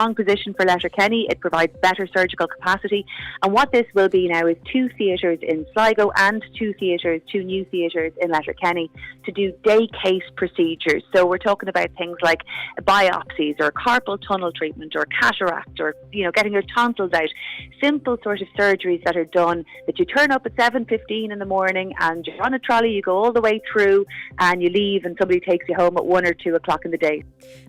strong position for Letterkenny. It provides better surgical capacity, and what this will be now is 2 theatres in Sligo and 2 new theatres in Letterkenny to do day case procedures. So we're talking about things like biopsies or carpal tunnel treatment or cataract or getting your tonsils out. Simple sort of surgeries that are done that you turn up at 7:15 in the morning and you're on a trolley, you go all the way through and you leave and somebody takes you home at 1 or 2 o'clock in the day.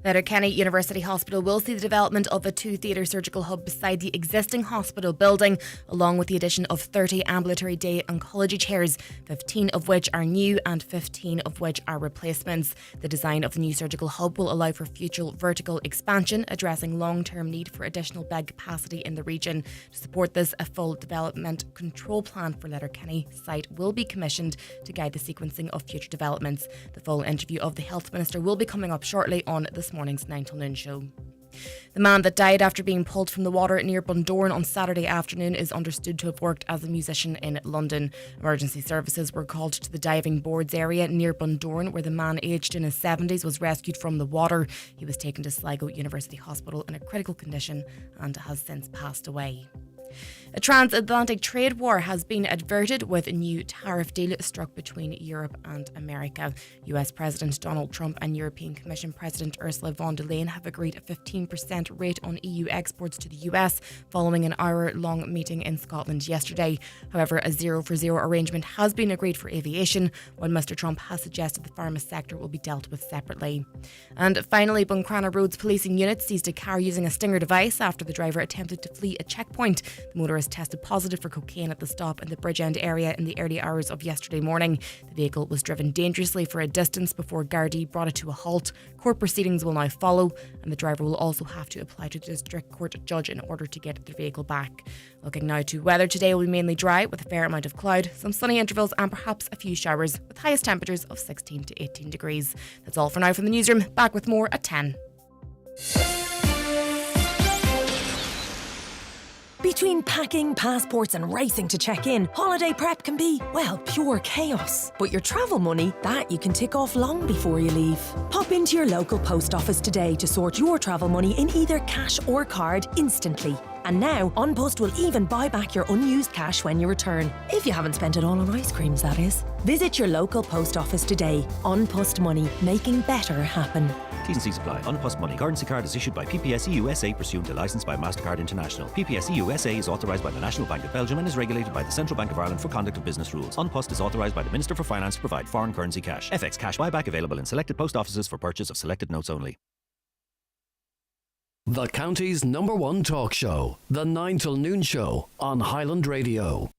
Letterkenny University Hospital will see the development of a 2-theatre surgical hub beside the existing hospital building, along with the addition of 30 ambulatory day oncology chairs, 15 of which are new and 15 of which are replacements. The design of the new surgical hub will allow for future vertical expansion, addressing long-term need for additional bed capacity in the region. To support this, a full development control plan for Letterkenny site will be commissioned to guide the sequencing of future developments. The full interview of the Health Minister will be coming up shortly on this morning's 9 till noon show. The man that died after being pulled from the water near Bundoran on Saturday afternoon is understood to have worked as a musician in London. Emergency services were called to the diving boards area near Bundoran, where the man aged in his 70s was rescued from the water. He was taken to Sligo University Hospital in a critical condition and has since passed away. A transatlantic trade war has been averted with a new tariff deal struck between Europe and America. US President Donald Trump and European Commission President Ursula von der Leyen have agreed a 15% rate on EU exports to the US following an hour-long meeting in Scotland yesterday. However, a 0-for-0 arrangement has been agreed for aviation, while Mr Trump has suggested the pharma sector will be dealt with separately. And finally, Buncrana Roads policing unit seized a car using a stinger device after the driver attempted to flee a checkpoint. The motorist tested positive for cocaine at the stop in the Bridgend area in the early hours of yesterday morning. The vehicle was driven dangerously for a distance before Gardaí brought it to a halt. Court proceedings will now follow, and the driver will also have to apply to the district court judge in order to get the vehicle back. Looking now to weather, today will be mainly dry with a fair amount of cloud, some sunny intervals and perhaps a few showers, with highest temperatures of 16 to 18 degrees. That's all for now from the newsroom. Back with more at 10. Between packing, passports and racing to check in, holiday prep can be, well, pure chaos. But your travel money, that you can tick off long before you leave. Pop into your local post office today to sort your travel money in either cash or card instantly. And now, An Post will even buy back your unused cash when you return. If you haven't spent it all on ice creams, that is. Visit your local post office today. An Post Money, making better happen. T's and C's apply. An Post Money currency card is issued by PPSE USA pursuant to licence by MasterCard International. PPSE USA is authorised by the National Bank of Belgium and is regulated by the Central Bank of Ireland for conduct of business rules. An Post is authorised by the Minister for Finance to provide foreign currency cash. FX cash buyback available in selected post offices for purchase of selected notes only. The county's #1 talk show, the 9 till noon show on Highland Radio.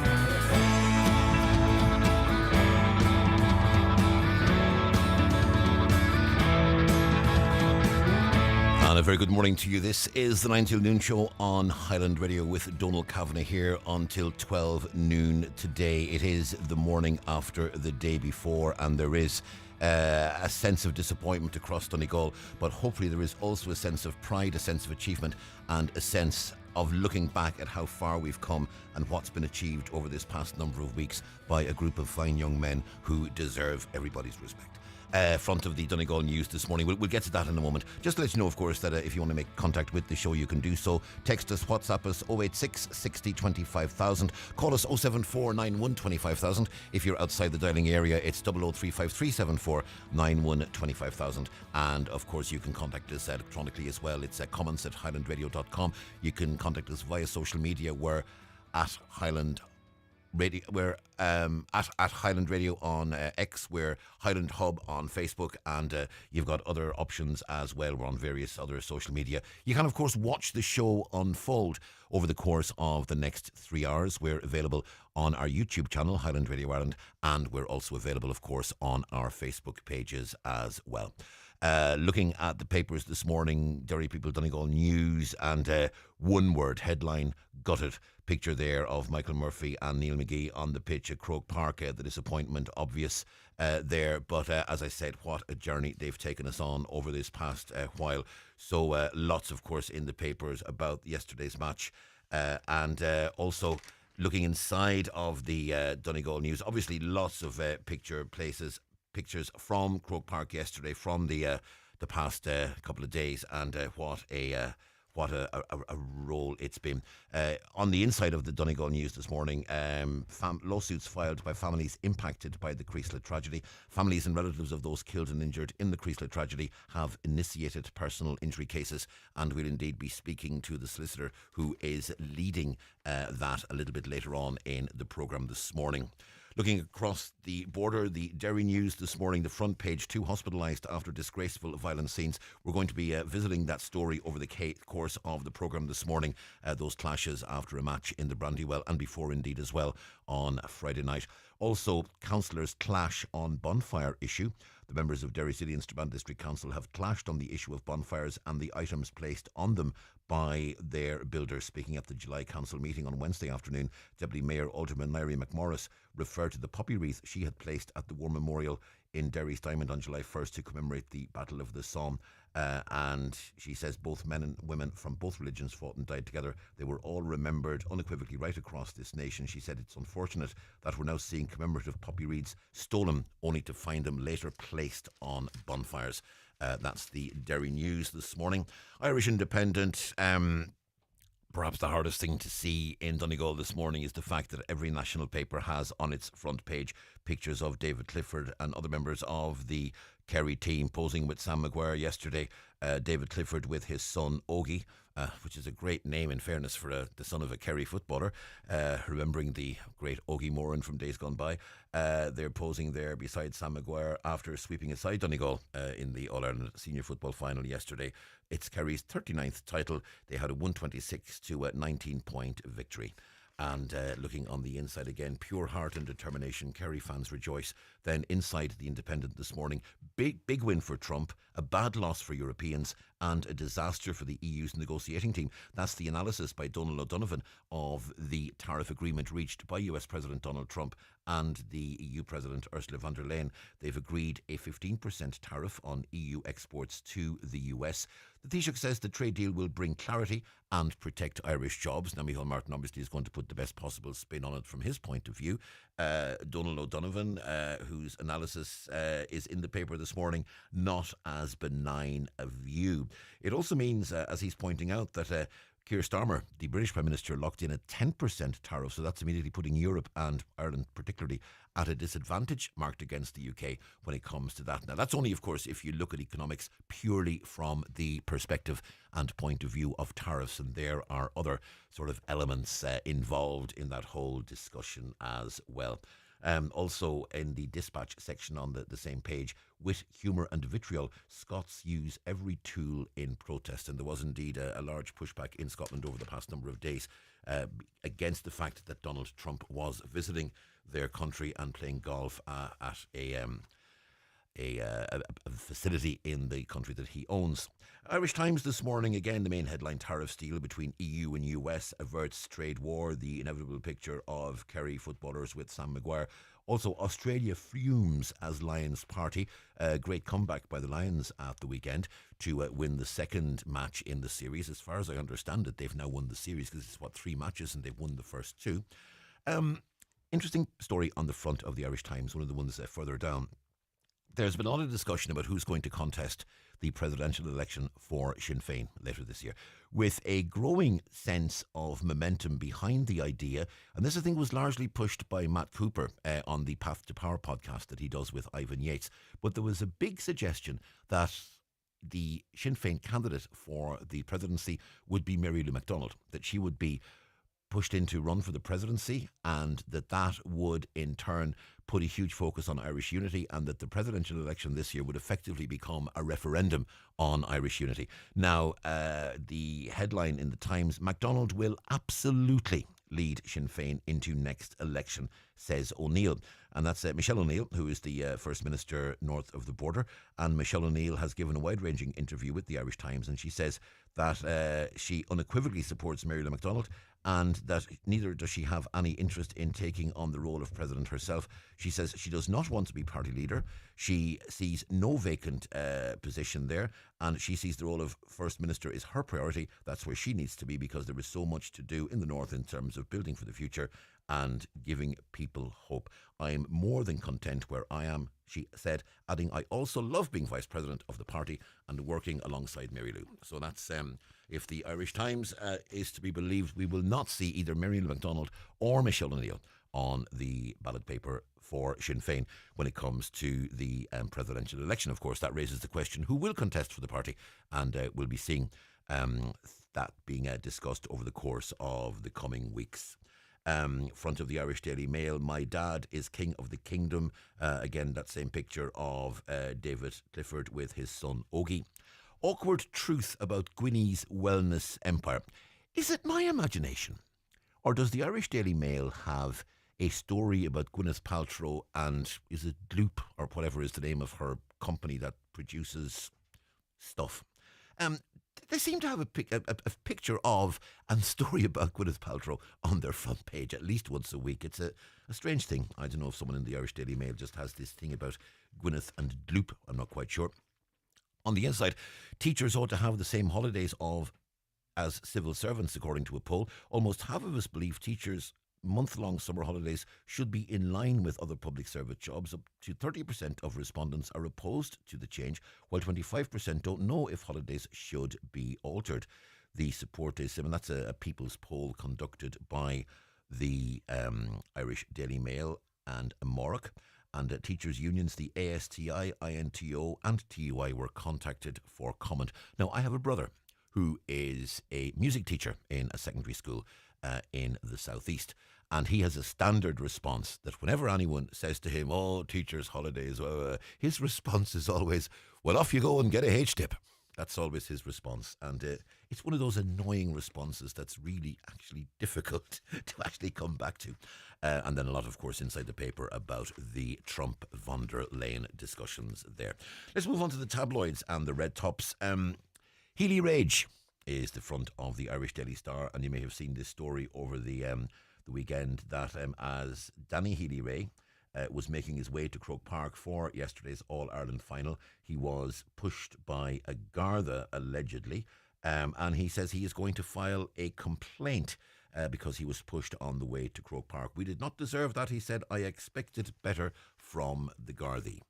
And a very good morning to you. This is the 9 till noon show on Highland Radio with Donal Kavanagh here until 12 noon today. It is the morning after the day before, and there is a sense of disappointment across Donegal, but hopefully there is also a sense of pride, a sense of achievement, and a sense of looking back at how far we've come and what's been achieved over this past number of weeks by a group of fine young men who deserve everybody's respect. Front of the Donegal News this morning. We'll get to that in a moment. Just to let you know, of course, that if you want to make contact with the show, you can do so. Text us, WhatsApp us 086 60 25,000. Call us 074 91 25,000. If you're outside the dialing area, it's 0035374 91 25,000. And of course, you can contact us electronically as well. It's comments@highlandradio.com. You can contact us via social media. We're at Highland Radio. We're at Highland Radio on X. We're Highland Hub on Facebook, and you've got other options as well. We're on various other social media. You can, of course, watch the show unfold over the course of the next 3 hours. We're available on our YouTube channel, Highland Radio Ireland, and we're also available, of course, on our Facebook pages as well. Looking at the papers this morning, Derry People, Donegal News, and one word headline, gutted. Picture there of Michael Murphy and Neil McGee on the pitch at Croke Park. The disappointment obvious there, but as I said, what a journey they've taken us on over this past while. So lots, of course, in the papers about yesterday's match, and also looking inside of the Donegal News. Obviously, lots of pictures from Croke Park yesterday, from the past couple of days, and what what a role it's been. On the inside of the Donegal News this morning, lawsuits filed by families impacted by the Creaslet tragedy. Families and relatives of those killed and injured in the Creaslet tragedy have initiated personal injury cases, and we'll indeed be speaking to the solicitor who is leading that a little bit later on in the programme this morning. Looking across the border, the Derry News this morning, the front page, 2 hospitalised after disgraceful violent scenes. We're going to be visiting that story over the course of the programme this morning, those clashes after a match in the Brandywell and before indeed as well on Friday night. Also, councillors clash on bonfire issue. The members of Derry City and Strabane District Council have clashed on the issue of bonfires and the items placed on them by their builders. Speaking at the July Council meeting on Wednesday afternoon, Deputy Mayor Alderman Mary McMorris referred to the poppy wreath she had placed at the War Memorial in Derry's Diamond on July 1st to commemorate the Battle of the Somme. And she says both men and women from both religions fought and died together. They were all remembered unequivocally right across this nation. She said it's unfortunate that we're now seeing commemorative poppy wreaths stolen only to find them later placed on bonfires. That's the Derry News this morning. Irish Independent. Perhaps the hardest thing to see in Donegal this morning is the fact that every national paper has on its front page pictures of David Clifford and other members of the Kerry team posing with Sam Maguire yesterday. David Clifford with his son Ogie, which is a great name in fairness for the son of a Kerry footballer, remembering the great Ogie Moran from days gone by. They're posing there beside Sam Maguire after sweeping aside Donegal in the All-Ireland Senior Football Final yesterday. It's Kerry's 39th title. They had a 126 to 19 point victory. And looking on the inside again, pure heart and determination. Kerry fans rejoice. Then inside the Independent this morning, big win for Trump, a bad loss for Europeans, and a disaster for the EU's negotiating team. That's the analysis by Donal O'Donovan of the tariff agreement reached by US President Donald Trump and the EU President Ursula von der Leyen. They've agreed a 15% tariff on EU exports to the US. The Taoiseach says the trade deal will bring clarity and protect Irish jobs. Now, Micheál Martin obviously is going to put the best possible spin on it from his point of view. Donal O'Donovan, whose analysis is in the paper this morning, not as benign a view. It also means, as he's pointing out, that Keir Starmer, the British Prime Minister, locked in a 10% tariff, so that's immediately putting Europe and Ireland particularly at a disadvantage marked against the UK when it comes to that. Now, that's only, of course, if you look at economics purely from the perspective and point of view of tariffs, and there are other sort of elements involved in that whole discussion as well. Also in the dispatch section on the same page, with humour and vitriol, Scots use every tool in protest. And there was indeed a large pushback in Scotland over the past number of days against the fact that Donald Trump was visiting their country and playing golf at a facility in the country that he owns. Irish Times this morning, again, the main headline: tariff deal between EU and US averts trade war. The inevitable picture of Kerry footballers with Sam Maguire. Also, Australia fumes as Lions party. Great comeback by the Lions at the weekend to win the second match in the series. As far as I understand it, they've now won the series because it's 3 matches and they've won the first 2. Interesting story on the front of the Irish Times, one of the ones further down. There's been a lot of discussion about who's going to contest the presidential election for Sinn Féin later this year, with a growing sense of momentum behind the idea. And this, I think, was largely pushed by Matt Cooper on the Path to Power podcast that he does with Ivan Yates. But there was a big suggestion that the Sinn Féin candidate for the presidency would be Mary Lou McDonald, that she would be pushed in to run for the presidency, and that would in turn put a huge focus on Irish unity, and that the presidential election this year would effectively become a referendum on Irish unity. Now, the headline in the Times: MacDonald will absolutely lead Sinn Féin into next election, says O'Neill. And that's Michelle O'Neill, who is the First Minister north of the border. And Michelle O'Neill has given a wide-ranging interview with the Irish Times, and she says that she unequivocally supports Mary Lou McDonald, and that neither does she have any interest in taking on the role of president herself. She says she does not want to be party leader. She sees no vacant position there, and she sees the role of First Minister is her priority. That's where she needs to be, because there is so much to do in the north in terms of building for the future and giving people hope. I'm more than content where I am, she said, adding, "I also love being vice president of the party and working alongside Mary Lou." So that's, if the Irish Times is to be believed, we will not see either Mary Lou McDonald or Michelle O'Neill on the ballot paper for Sinn Féin when it comes to the presidential election. Of course, that raises the question, who will contest for the party? And we'll be seeing that being discussed over the course of the coming weeks. Front of the Irish Daily Mail, "My dad is king of the kingdom." Again, that same picture of David Clifford with his son Ogie. "Awkward truth about Gwynnie's wellness empire." Is it my imagination? Or does the Irish Daily Mail have a story about Gwyneth Paltrow and, is it Gloop or whatever is the name of her company that produces stuff? They seem to have a picture of and story about Gwyneth Paltrow on their front page at least once a week. It's a strange thing. I don't know if someone in the Irish Daily Mail just has this thing about Gwyneth and Gloop. I'm not quite sure. On the inside, teachers ought to have the same holidays as civil servants, according to a poll. Almost half of us believe teachers' month-long summer holidays should be in line with other public service jobs. Up to 30% of respondents are opposed to the change, while 25% don't know if holidays should be altered. The support is, and that's a people's poll conducted by the Irish Daily Mail and Amoric. And teachers' unions, the ASTI, INTO and TUI were contacted for comment. Now, I have a brother who is a music teacher in a secondary school in the southeast. And he has a standard response that whenever anyone says to him, "Oh, teachers' holidays," his response is always, "Well, off you go and get a H-tip." That's always his response. And it's one of those annoying responses that's really actually difficult to actually come back to. And then a lot, of course, inside the paper about the Trump-von der Leyen discussions there. Let's move on to the tabloids and the red tops. Healy Rage is the front of the Irish Daily Star, and you may have seen this story over the weekend that as Danny Healy-Rae was making his way to Croke Park for yesterday's All-Ireland final, he was pushed by a Garda, allegedly, and he says he is going to file a complaint because he was pushed on the way to Croke Park. "We did not deserve that," he said. "I expected better from the Gardaí."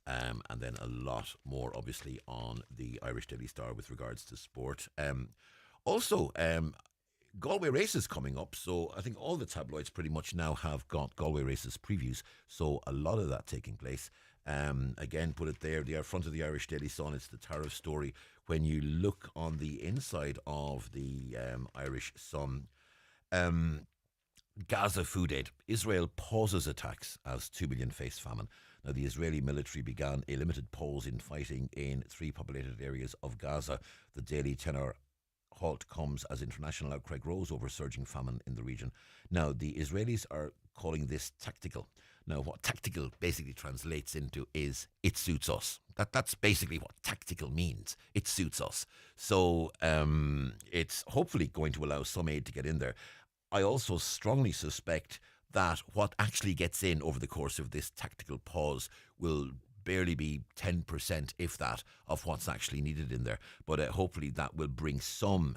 And then a lot more, obviously, on the Irish Daily Star with regards to sport. Also, Galway races coming up. So I think all the tabloids pretty much now have got Galway races previews. So a lot of that taking place. Again, put it there, the front of the Irish Daily Sun, it's the tariff story. When you look on the inside of the Irish Sun, Gaza food aid. Israel pauses attacks as 2 million face famine. Now, the Israeli military began a limited pause in fighting in 3 populated areas of Gaza. The daily 10-hour halt comes as international outcry grows over surging famine in the region. Now, the Israelis are calling this tactical. Now, what tactical basically translates into is it suits us. That's basically what tactical means. It suits us. So it's hopefully going to allow some aid to get in there. I also strongly suspect that what actually gets in over the course of this tactical pause will barely be 10%, if that, of what's actually needed in there. But hopefully that will bring some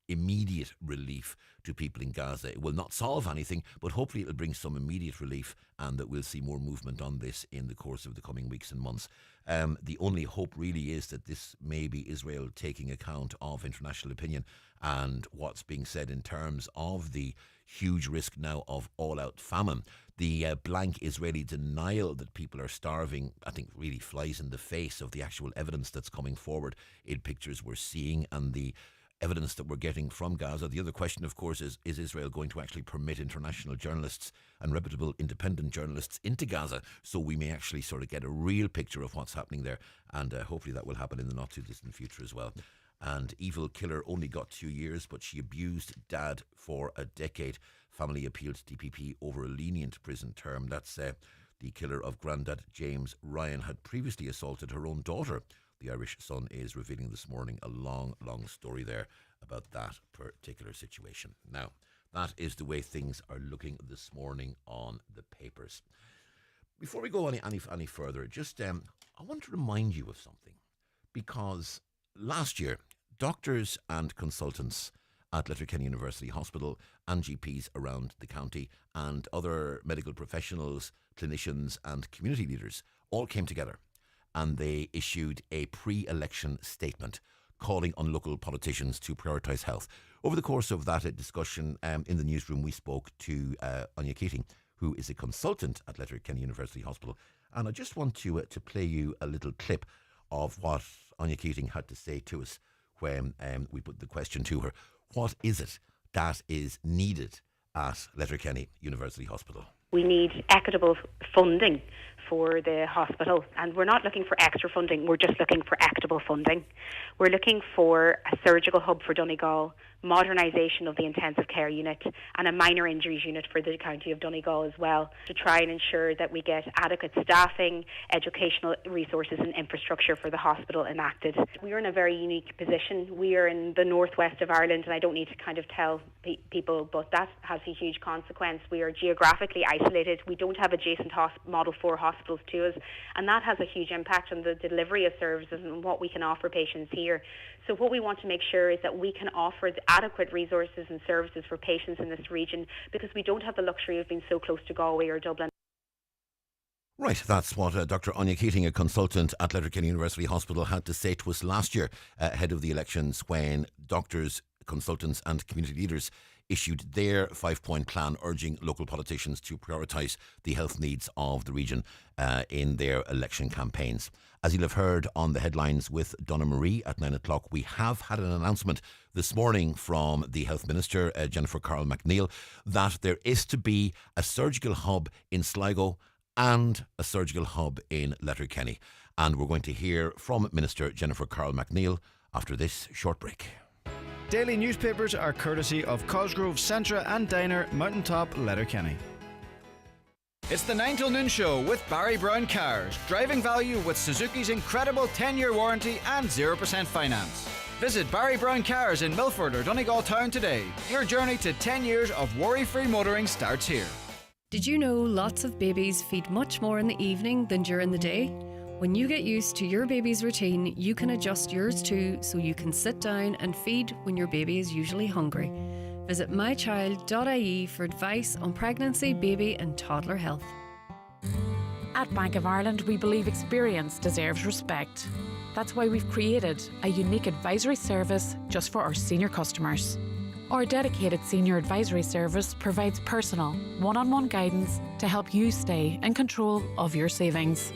immediate relief to people in Gaza. It will not solve anything, but hopefully it'll bring some immediate relief, and that we'll see more movement on this in the course of the coming weeks and months. The only hope really is that this may be Israel taking account of international opinion and what's being said in terms of the huge risk now of all-out famine. The blank Israeli denial that people are starving, I think, really flies in the face of the actual evidence that's coming forward in pictures we're seeing and the evidence that we're getting from Gaza. The other question, of course, is Israel going to actually permit international journalists and reputable independent journalists into Gaza, so we may actually sort of get a real picture of what's happening there, and hopefully that will happen in the not too distant future as well. And evil killer only got 2 years, but she abused dad for a decade. Family appealed to DPP over a lenient prison term. That's the killer of granddad James Ryan had previously assaulted her own daughter. The Irish Sun is revealing this morning a long, long story there about that particular situation. Now, that is the way things are looking this morning on the papers. Before we go any further, just I want to remind you of something, because last year, doctors and consultants at Letterkenny University Hospital and GPs around the county and other medical professionals, clinicians and community leaders all came together and they issued a pre-election statement calling on local politicians to prioritise health. Over the course of that discussion in the newsroom, we spoke to Anya Keating, who is a consultant at Letterkenny University Hospital. And I just want to play you a little clip of what Anya Keating had to say to us when we put the question to her. What is it that is needed at Letterkenny University Hospital? We need equitable funding for the hospital, and we're not looking for extra funding, we're just looking for equitable funding. We're looking for a surgical hub for Donegal, modernisation of the intensive care unit and a minor injuries unit for the county of Donegal as well, to try and ensure that we get adequate staffing, educational resources and infrastructure for the hospital enacted. We are in a very unique position. We are in the northwest of Ireland, and I don't need to kind of tell people, but that has a huge consequence. We are geographically isolated. We don't have adjacent Model 4 hospitals to us, and that has a huge impact on the delivery of services and what we can offer patients here. So what we want to make sure is that we can offer the adequate resources and services for patients in this region, because we don't have the luxury of being so close to Galway or Dublin. Right, that's what Dr. Anya Keating, a consultant at Letterkenny University Hospital, had to say to us last year ahead of the elections, when doctors, consultants and community leaders issued their 5-point plan urging local politicians to prioritise the health needs of the region in their election campaigns. As you'll have heard on the headlines with Donna Marie at 9 o'clock, we have had an announcement this morning from the Health Minister, Jennifer Carroll McNeill, that there is to be a surgical hub in Sligo and a surgical hub in Letterkenny. And we're going to hear from Minister Jennifer Carroll McNeill after this short break. Daily newspapers are courtesy of Cosgrove, Centra and Diner, Mountaintop, Letterkenny. It's the 9 till noon show with Barry Brown Cars. Driving value with Suzuki's incredible 10-year warranty and 0% finance. Visit Barry Brown Cars in Milford or Donegal Town today. Your journey to 10 years of worry-free motoring starts here. Did you know lots of babies feed much more in the evening than during the day? When you get used to your baby's routine, you can adjust yours too, so you can sit down and feed when your baby is usually hungry. Visit mychild.ie for advice on pregnancy, baby and toddler health. At Bank of Ireland, we believe experience deserves respect. That's why we've created a unique advisory service just for our senior customers. Our dedicated senior advisory service provides personal, one-on-one guidance to help you stay in control of your savings.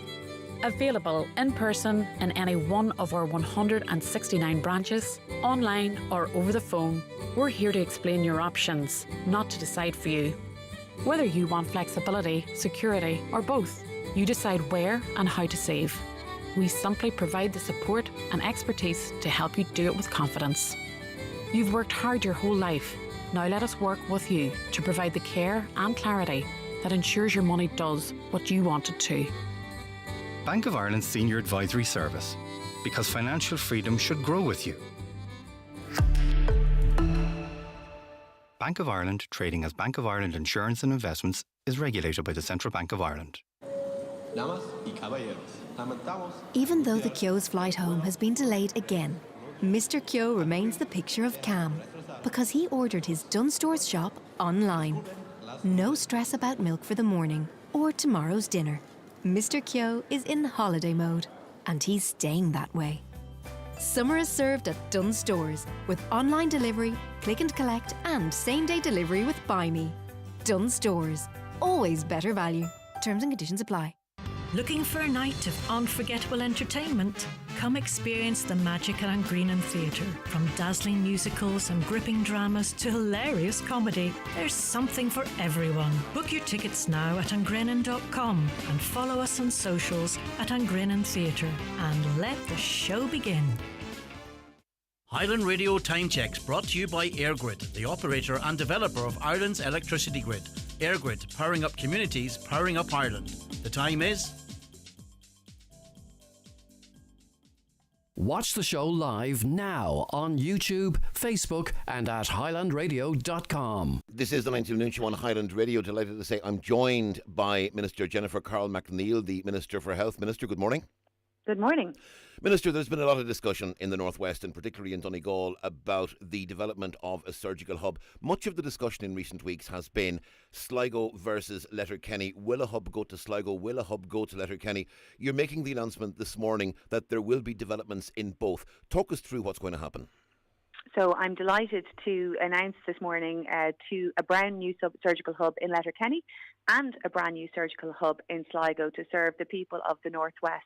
Available in person in any one of our 169 branches, online or over the phone, we're here to explain your options, not to decide for you. Whether you want flexibility, security, or both, you decide where and how to save. We simply provide the support and expertise to help you do it with confidence. You've worked hard your whole life. Now let us work with you to provide the care and clarity that ensures your money does what you want it to. Bank of Ireland's Senior Advisory Service, because financial freedom should grow with you. Bank of Ireland, trading as Bank of Ireland Insurance and Investments, is regulated by the Central Bank of Ireland. Even though the Kyo's flight home has been delayed again, Mr. Kyo remains the picture of calm because he ordered his Dunstores shop online. No stress about milk for the morning or tomorrow's dinner. Mr. Kyo is in holiday mode, and he's staying that way. Summer is served at Dunstores with online delivery, click and collect, and same-day delivery with Buy Me. Dunstores, always better value. Terms and conditions apply. Looking for a night of unforgettable entertainment? Come experience the magic at Angreenen Theatre. From dazzling musicals and gripping dramas to hilarious comedy, there's something for everyone. Book your tickets now at angreenen.com and follow us on socials at Angreenen Theatre. And let the show begin. Highland Radio Time Checks brought to you by EirGrid, the operator and developer of Ireland's electricity grid. EirGrid, powering up communities, powering up Ireland. The time is... Watch the show live now on YouTube, Facebook and at highlandradio.com. This is the 9 till noon show on Highland Radio. Delighted to say I'm joined by Minister Jennifer Carroll McNeill, the Minister for Health. Minister, good morning. Good morning. Minister, there's been a lot of discussion in the Northwest and particularly in Donegal about the development of a surgical hub. Much of the discussion in recent weeks has been Sligo versus Letterkenny. Will a hub go to Sligo? Will a hub go to Letterkenny? You're making the announcement this morning that there will be developments in both. Talk us through what's going to happen. So I'm delighted to announce this morning to a brand new surgical hub in Letterkenny and a brand new surgical hub in Sligo to serve the people of the Northwest,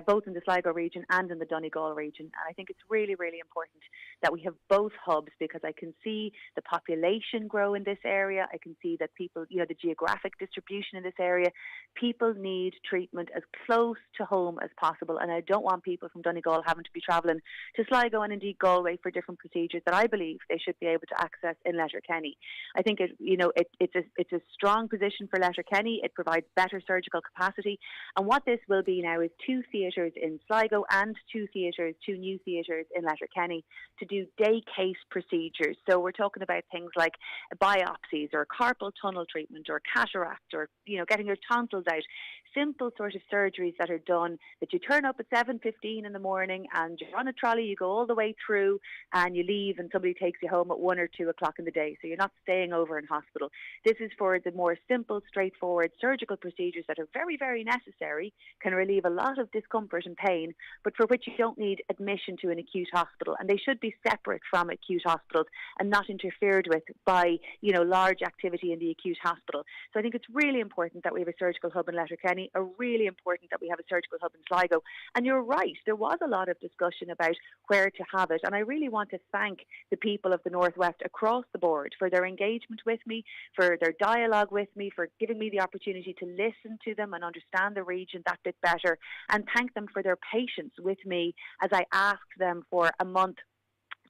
both in the Sligo region and in the Donegal region. And I think it's really, really important that we have both hubs, because I can see the population grow in this area. I can see that people, the geographic distribution in this area, people need treatment as close to home as possible. And I don't want people from Donegal having to be travelling to Sligo and indeed Galway for different procedures that I believe they should be able to access in Letterkenny. I think it's a strong position for Letterkenny. It provides better surgical capacity, and what this will be now is 2 theatres in Sligo and 2 new theatres in Letterkenny to do day case procedures. So we're talking about things like biopsies or carpal tunnel treatment or cataract or getting your tonsils out. Simple sort of surgeries that are done, that you turn up at 7:15 in the morning and you're on a trolley, you go all the way through and you leave and somebody takes you home at 1 or 2 o'clock in the day. So you're not staying over in hospital. This is for the more simple, straightforward surgical procedures that are very, very necessary, can relieve a lot of discomfort and pain, but for which you don't need admission to an acute hospital. And they should be separate from acute hospitals and not interfered with by, large activity in the acute hospital. So I think it's really important that we have a surgical hub in Letterkenny, really important that we have a surgical hub in Sligo. And you're right, there was a lot of discussion about where to have it. And I really want to thank the people of the Northwest across the board for their engagement with me, for their dialogue with me, for giving me the opportunity to listen to them and understand the region that bit better, and thank them for their patience with me as I asked them for a month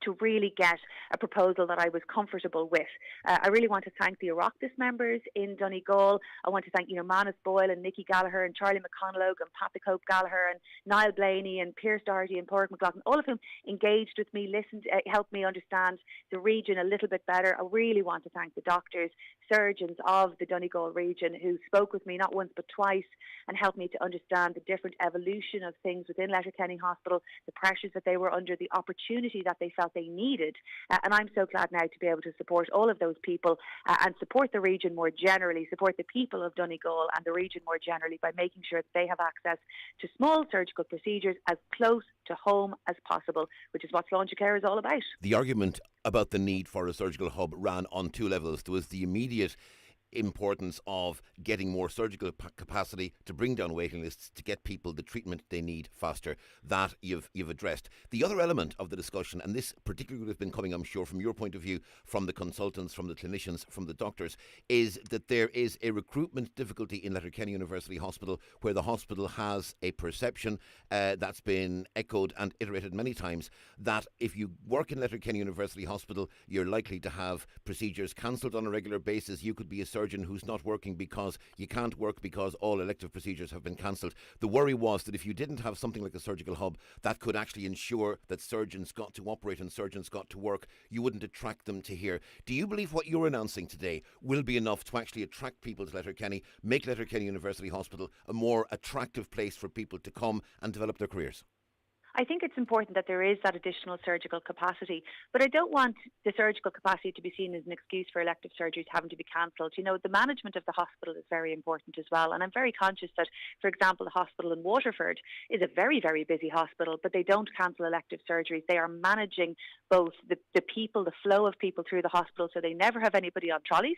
to really get a proposal that I was comfortable with. I really want to thank the Oireachtas members in Donegal. I want to thank, Manus Boyle and Nicky Gallagher and Charlie McConalogue and Patrick Hope Gallagher and Niall Blaney and Pierce Doherty and Porrick McLaughlin, all of whom engaged with me, listened, helped me understand the region a little bit better. I really want to thank the doctors, surgeons of the Donegal region who spoke with me not once but twice and helped me to understand the different evolution of things within Letterkenny Hospital, the pressures that they were under, the opportunity that they felt they needed. And I'm so glad now to be able to support all of those people and support the region more generally, support the people of Donegal and the region more generally by making sure that they have access to small surgical procedures as close to home as possible, which is what Sláinte Care is all about. The argument about the need for a surgical hub ran on 2 levels. There was the immediate importance of getting more surgical capacity to bring down waiting lists, to get people the treatment they need faster. That you've addressed. The other element of the discussion, and this particularly would have been coming, I'm sure, from your point of view, from the consultants, from the clinicians, from the doctors, is that there is a recruitment difficulty in Letterkenny University Hospital, where the hospital has a perception that's been echoed and iterated many times, that if you work in Letterkenny University Hospital, you're likely to have procedures cancelled on a regular basis. You could be a surgeon who's not working because you can't work because all elective procedures have been cancelled. The worry was that if you didn't have something like a surgical hub that could actually ensure that surgeons got to operate and surgeons got to work, you wouldn't attract them to here. Do you believe what you're announcing today will be enough to actually attract people to Letterkenny, make Letterkenny University Hospital a more attractive place for people to come and develop their careers? I think it's important that there is that additional surgical capacity, but I don't want the surgical capacity to be seen as an excuse for elective surgeries having to be cancelled. The management of the hospital is very important as well, and I'm very conscious that, for example, the hospital in Waterford is a very, very busy hospital, but they don't cancel elective surgeries. They are managing both the people, the flow of people through the hospital, so they never have anybody on trolleys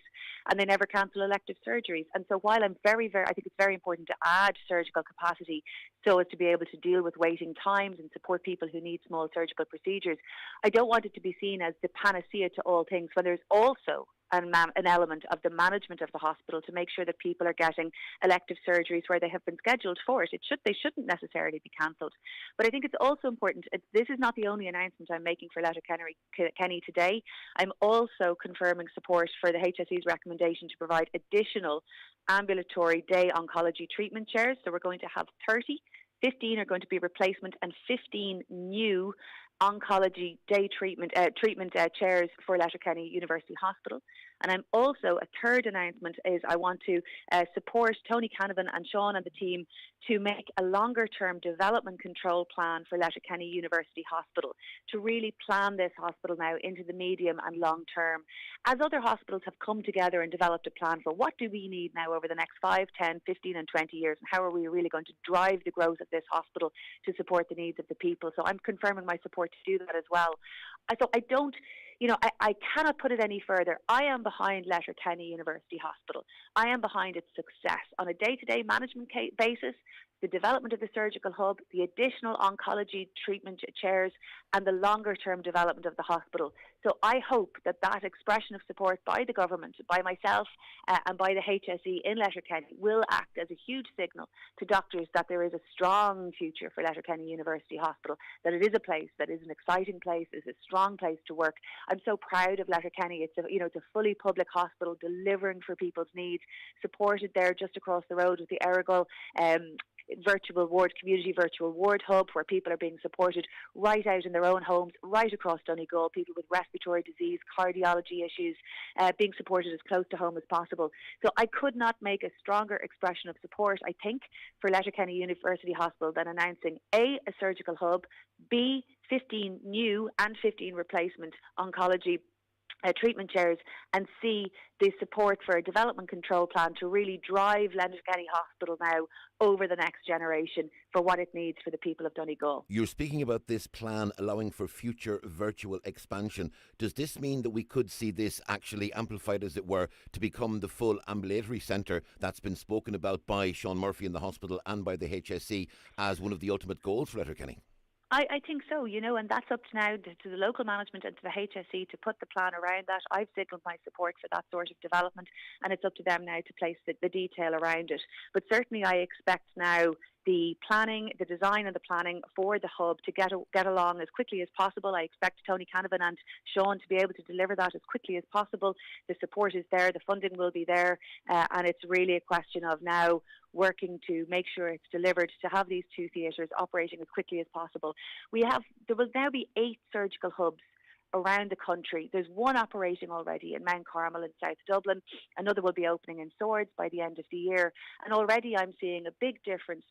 and they never cancel elective surgeries. And so while I think it's very important to add surgical capacity so as to be able to deal with waiting times and support people who need small surgical procedures, I don't want it to be seen as the panacea to all things when there's also an element of the management of the hospital to make sure that people are getting elective surgeries where they have been scheduled for it. They shouldn't necessarily be cancelled. But I think it's also important, this is not the only announcement I'm making for Letterkenny today. I'm also confirming support for the HSE's recommendation to provide additional ambulatory day oncology treatment chairs. So we're going to have 30. 15 are going to be replacement and 15 new oncology day treatment chairs for Letterkenny University Hospital. And I'm also, a third announcement is I want to support Tony Canavan and Sean and the team to make a longer-term development control plan for Letterkenny University Hospital, to really plan this hospital now into the medium and long term. As other hospitals have come together and developed a plan for what do we need now over the next 5, 10, 15 and 20 years, and how are we really going to drive the growth of this hospital to support the needs of the people. So I'm confirming my support to do that as well. So I don't, I cannot put it any further. I am behind Letterkenny University Hospital. I am behind its success on a day-to-day management basis, the development of the surgical hub, the additional oncology treatment chairs, and the longer-term development of the hospital. So I hope that that expression of support by the government, by myself and by the HSE in Letterkenny will act as a huge signal to doctors that there is a strong future for Letterkenny University Hospital, that it is a place that is an exciting place, is a strong place to work. I'm so proud of Letterkenny. It's a fully public hospital delivering for people's needs, supported there just across the road with the Errigal community virtual ward hub, where people are being supported right out in their own homes, right across Donegal, people with respiratory disease, cardiology issues, being supported as close to home as possible. So I could not make a stronger expression of support, I think, for Letterkenny University Hospital than announcing A, a surgical hub, B, 15 new and 15 replacement oncology treatment chairs, and see the support for a development control plan to really drive Letterkenny Hospital now over the next generation for what it needs for the people of Donegal. You're speaking about this plan allowing for future virtual expansion. Does this mean that we could see this actually amplified, as it were, to become the full ambulatory centre that's been spoken about by Sean Murphy in the hospital and by the HSE as one of the ultimate goals for Letterkenny? I think so, and that's up to now to the local management and to the HSE to put the plan around that. I've signalled my support for that sort of development, and it's up to them now to place the detail around it. But certainly I expect now the planning, the design and the planning for the hub to get along as quickly as possible. I expect Tony Canavan and Sean to be able to deliver that as quickly as possible. The support is there, the funding will be there, and it's really a question of now working to make sure it's delivered, to have these two theatres operating as quickly as possible. There will now be 8 surgical hubs around the country. There's one operating already in Mount Carmel in South Dublin. Another will be opening in Swords by the end of the year. And already I'm seeing a big difference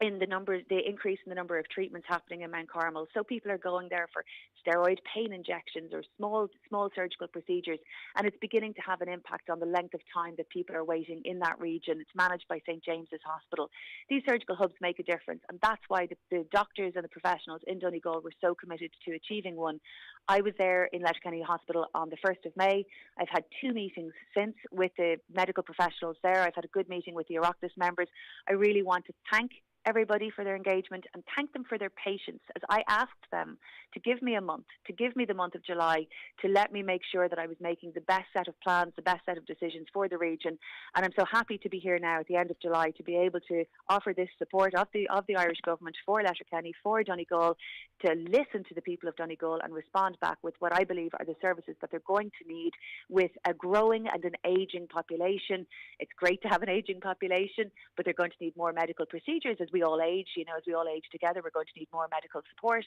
in the increase in the number of treatments happening in Mount Carmel. So people are going there for steroid pain injections or small surgical procedures, and it's beginning to have an impact on the length of time that people are waiting in that region. It's managed by St. James's Hospital. These surgical hubs make a difference, and that's why the doctors and the professionals in Donegal were so committed to achieving one. I was there in Letterkenny Hospital on the 1st of May. I've had 2 meetings since with the medical professionals there. I've had a good meeting with the Oireachtas members. I really want to thank everybody for their engagement and thank them for their patience as I asked them to give me a month, to give me the month of July, to let me make sure that I was making the best set of plans, the best set of decisions for the region. And I'm so happy to be here now at the end of July to be able to offer this support of the Irish government for Letterkenny, for Donegal, to listen to the people of Donegal and respond back with what I believe are the services that they're going to need with a growing and an ageing population. It's great to have an ageing population, but they're going to need more medical procedures as we all age. As we all age together, we're going to need more medical support.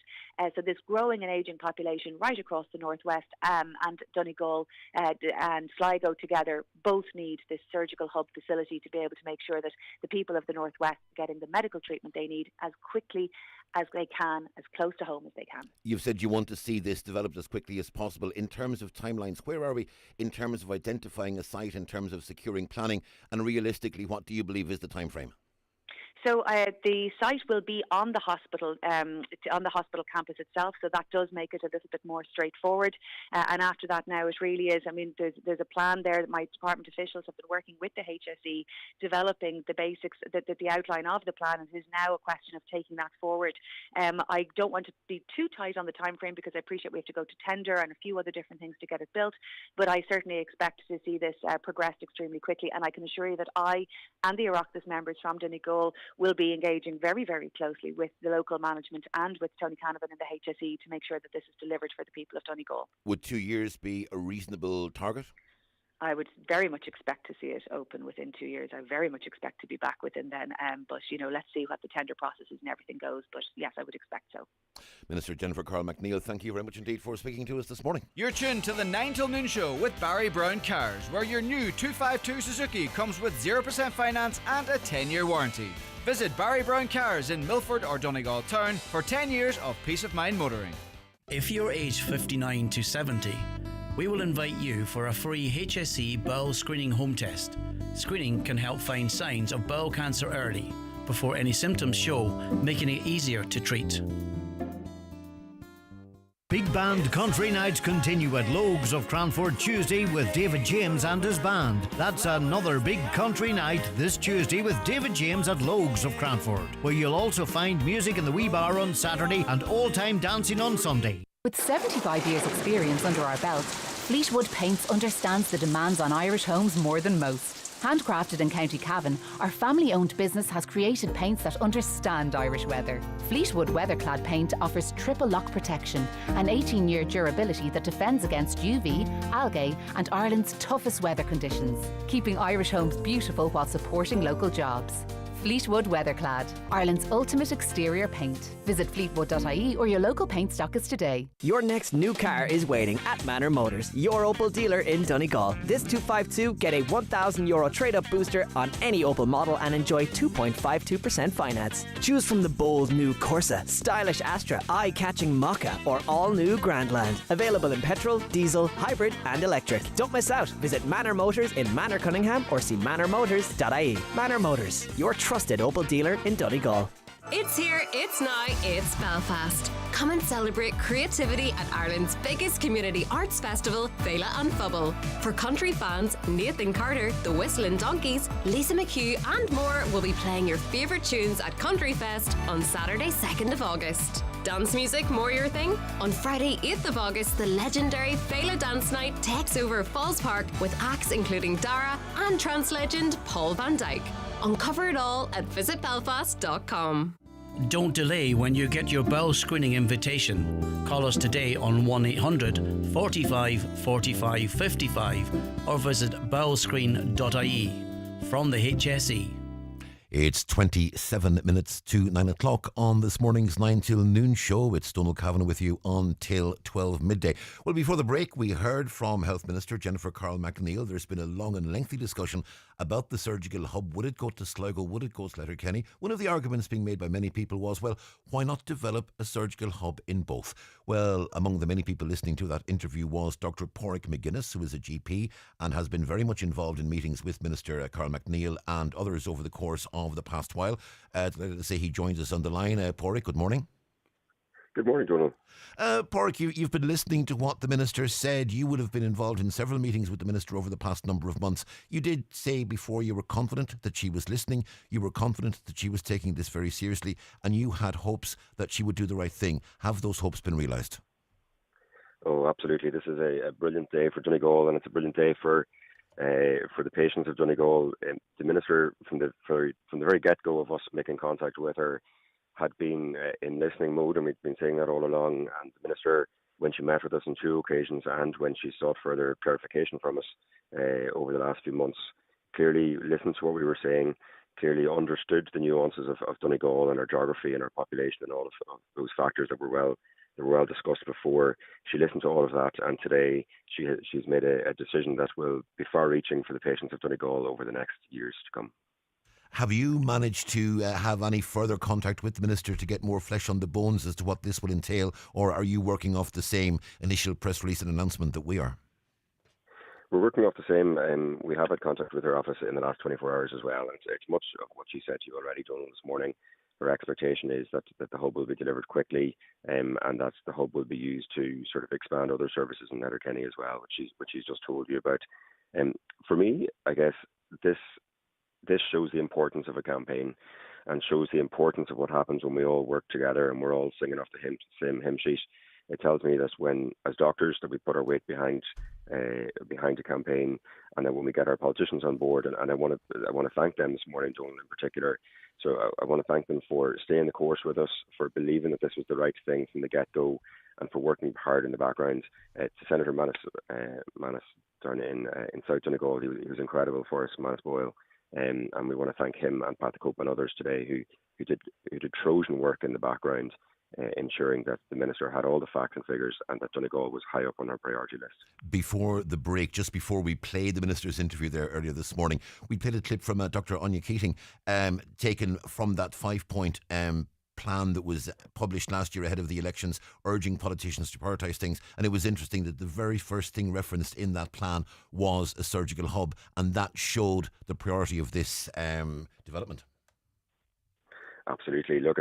So this growing and ageing population right across the northwest and Donegal and Sligo together both need this surgical hub facility to be able to make sure that the people of the northwest are getting the medical treatment they need as quickly as they can, as close to home as they can. You've said you want to see this developed as quickly as possible. In terms of timelines, where are we in terms of identifying a site, in terms of securing planning, and realistically, what do you believe is the time frame? So the site will be on the hospital campus itself, so that does make it a little bit more straightforward. And after that now it really is, there's a plan there that my department officials have been working with the HSE, developing the basics, the outline of the plan. It is now a question of taking that forward. I don't want to be too tight on the time frame because I appreciate we have to go to tender and a few other different things to get it built, but I certainly expect to see this progressed extremely quickly, and I can assure you that I and the Oireachtas members from Donegal will be engaging very, very closely with the local management and with Tony Canavan and the HSE to make sure that this is delivered for the people of Donegal. Would 2 years be a reasonable target? I would very much expect to see it open within 2 years. I very much expect to be back within then. But, let's see what the tender processes and everything goes. But yes, I would expect so. Minister Jennifer Carl McNeill, thank you very much indeed for speaking to us this morning. You're tuned to the 9 till noon show with Barry Brown Cars, where your new 252 Suzuki comes with 0% finance and a 10-year warranty. Visit Barry Brown Cars in Milford or Donegal Town for 10 years of peace of mind motoring. If you're aged 59 to 70, we will invite you for a free HSE bowel screening home test. Screening can help find signs of bowel cancer early, before any symptoms show, making it easier to treat. Big Band Country Nights continue at Logues of Cranford Tuesday with David James and his band. That's another big country night this Tuesday with David James at Logues of Cranford, where you'll also find music in the Wee Bar on Saturday and all-time dancing on Sunday. With 75 years experience under our belt, Fleetwood Paints understands the demands on Irish homes more than most. Handcrafted in County Cavan, our family-owned business has created paints that understand Irish weather. Fleetwood Weatherclad paint offers triple lock protection and 18-year durability that defends against UV, algae and Ireland's toughest weather conditions, keeping Irish homes beautiful while supporting local jobs. Fleetwood Weatherclad, Ireland's ultimate exterior paint. Visit fleetwood.ie or your local paint stockist today. Your next new car is waiting at Manor Motors, your Opel dealer in Donegal. This 252, get a €1,000 trade-up booster on any Opel model and enjoy 2.52% finance. Choose from the bold new Corsa, stylish Astra, eye-catching Mokka or all-new Grandland. Available in petrol, diesel, hybrid and electric. Don't miss out. Visit Manor Motors in Manor Cunningham or see manormotors.ie. Manor Motors, your trusted Opel dealer in Donegal. It's here, it's now, it's Belfast. Come and celebrate creativity at Ireland's biggest community arts festival, Fela and Fubble. For country fans, Nathan Carter, the Whistling Donkeys, Lisa McHugh and more will be playing your favourite tunes at Country Fest on Saturday 2nd of August. Dance music more your thing? On Friday 8th of August, the legendary Fela Dance Night takes over Falls Park with acts including Dara and trance legend Paul van Dyk. Uncover it all at visitbelfast.com. Don't delay when you get your bowel screening invitation. Call us today on 1800 45 45 55 or visit bowelscreen.ie. From the HSE. It's 27 minutes to 9 o'clock on this morning's 9 till noon show. It's Donal Kavanagh with you until 12 midday. Well, before the break, we heard from Health Minister Jennifer Carl McNeill. There's been a long and lengthy discussion about the surgical hub. Would it go to Sligo? Would it go to Letterkenny? One of the arguments being made by many people was, well, why not develop a surgical hub in both? Well, among the many people listening to that interview was Dr. Pádraig McGuinness, who is a GP and has been very much involved in meetings with Minister Carl McNeill and others over the course of the past while. Let's say he joins us on the line. Pádraig, good morning. Good morning, Donal. Pádraig, you've been listening to what the Minister said. You would have been involved in several meetings with the Minister over the past number of months. You did say before you were confident that she was listening, you were confident that she was taking this very seriously, and you had hopes that she would do the right thing. Have those hopes been realised? Oh, absolutely. This is a brilliant day for Donegal, and it's a brilliant day for the patients of Donegal. The Minister, from the very get-go of us making contact with her, had been in listening mode, and we've been saying that all along. And the Minister, when she met with us on 2 occasions and when she sought further clarification from us over the last few months, clearly listened to what we were saying, clearly understood the nuances of Donegal and our geography and our population and all of those factors that were well discussed before. She listened to all of that, and today she's made a decision that will be far-reaching for the patients of Donegal over the next years to come. Have you managed to have any further contact with the Minister to get more flesh on the bones as to what this will entail, or are you working off the same initial press release and announcement that we are? We're working off the same. We have had contact with her office in the last 24 hours as well. It's much of what she said to you already, Donal, this morning. Her expectation is that the hub will be delivered quickly, and that the hub will be used to sort of expand other services in Letterkenny as well, which she's just told you about. For me, I guess this shows the importance of a campaign and shows the importance of what happens when we all work together and we're all singing off the same hymn sheet. It tells me that when, as doctors, that we put our weight behind a campaign, and then when we get our politicians on board, and I want to thank them this morning, Donal, in particular. So I want to thank them for staying the course with us, for believing that this was the right thing from the get-go, and for working hard in the background. To Senator Manus down in South Donegal. He was incredible for us, Manus Boyle, and we want to thank him and Pat the Cope and others today who did Trojan work in the background, ensuring that the Minister had all the facts and figures and that Donegal was high up on our priority list. Before the break, just before we played the Minister's interview there earlier this morning, we played a clip from Dr. Anya Keating, taken from that 5-point plan that was published last year ahead of the elections, urging politicians to prioritise things. And it was interesting that the very first thing referenced in that plan was a surgical hub, and that showed the priority of this development. Absolutely. Look,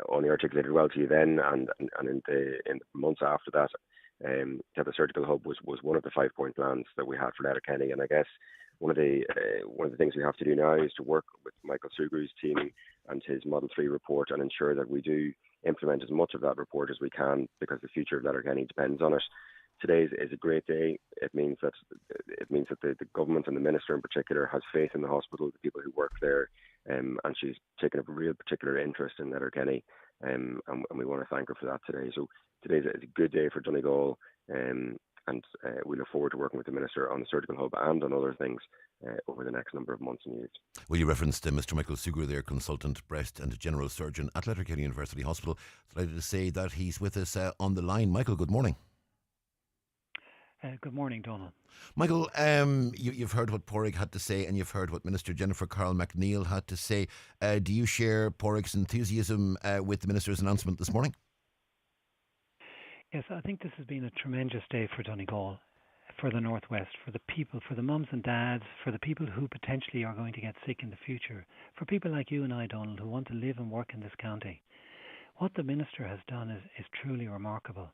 only articulated well to you then, and in the months after that, that the surgical hub was one of the 5-point plans that we had for Letterkenny. And I guess one of the things we have to do now is to work with Michael Sugrew's team and his Model 3 report and ensure that we do implement as much of that report as we can, because the future of Letterkenny depends on it. Today is a great day. It means that the government and the Minister in particular has faith in the hospital, the people who work there, and she's taken a real particular interest in Letterkenny, and we want to thank her for that today. So today is a good day for Donegal, and we look forward to working with the Minister on the surgical hub and on other things over the next number of months and years. Well, you referenced Mr. Michael Sugrew there, consultant breast and general surgeon at Letterkenny University Hospital. Delighted to say that he's with us on the line. Michael, good morning. Good morning, Donal. Michael, you've heard what Pádraig had to say, and you've heard what Minister Jennifer Carroll MacNeill had to say. Do you share Pádraig's enthusiasm with the Minister's announcement this morning? Yes, I think this has been a tremendous day for Donegal, for the Northwest, for the people, for the mums and dads, for the people who potentially are going to get sick in the future, for people like you and I, Donal, who want to live and work in this county. What the Minister has done is truly remarkable.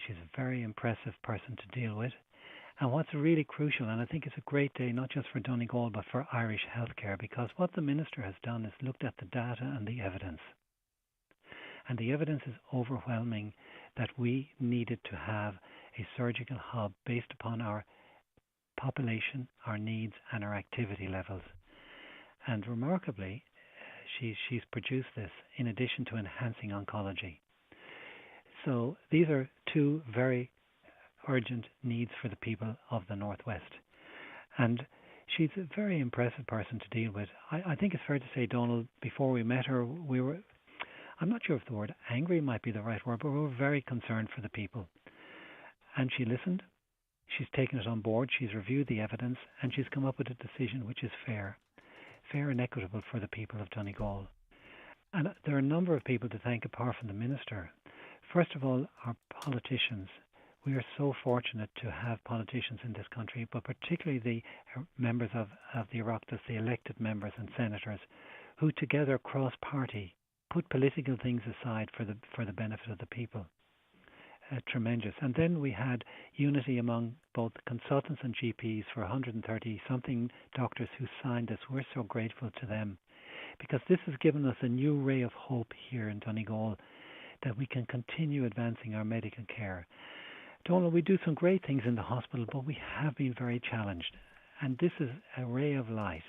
She's a very impressive person to deal with. And what's really crucial, and I think it's a great day not just for Donegal but for Irish healthcare, because what the Minister has done is looked at the data and the evidence. And the evidence is overwhelming that we needed to have a surgical hub based upon our population, our needs and our activity levels. And remarkably, she's produced this in addition to enhancing oncology. So these are two very urgent needs for the people of the Northwest. And she's a very impressive person to deal with. I think it's fair to say, Donal, before we met her, I'm not sure if the word angry might be the right word, but we were very concerned for the people. And she listened, she's taken it on board, she's reviewed the evidence, and she's come up with a decision which is fair and equitable for the people of Donegal. And there are a number of people to thank apart from the Minister. First of all, our politicians. We are so fortunate to have politicians in this country, but particularly the members of the Oireachtas, the elected members and senators, who together cross-party put political things aside for the benefit of the people. Tremendous. And then we had unity among both consultants and GPs for 130-something doctors who signed this. We're so grateful to them, because this has given us a new ray of hope here in Donegal, that we can continue advancing our medical care. Donal, we do some great things in the hospital, but we have been very challenged. And this is a ray of light.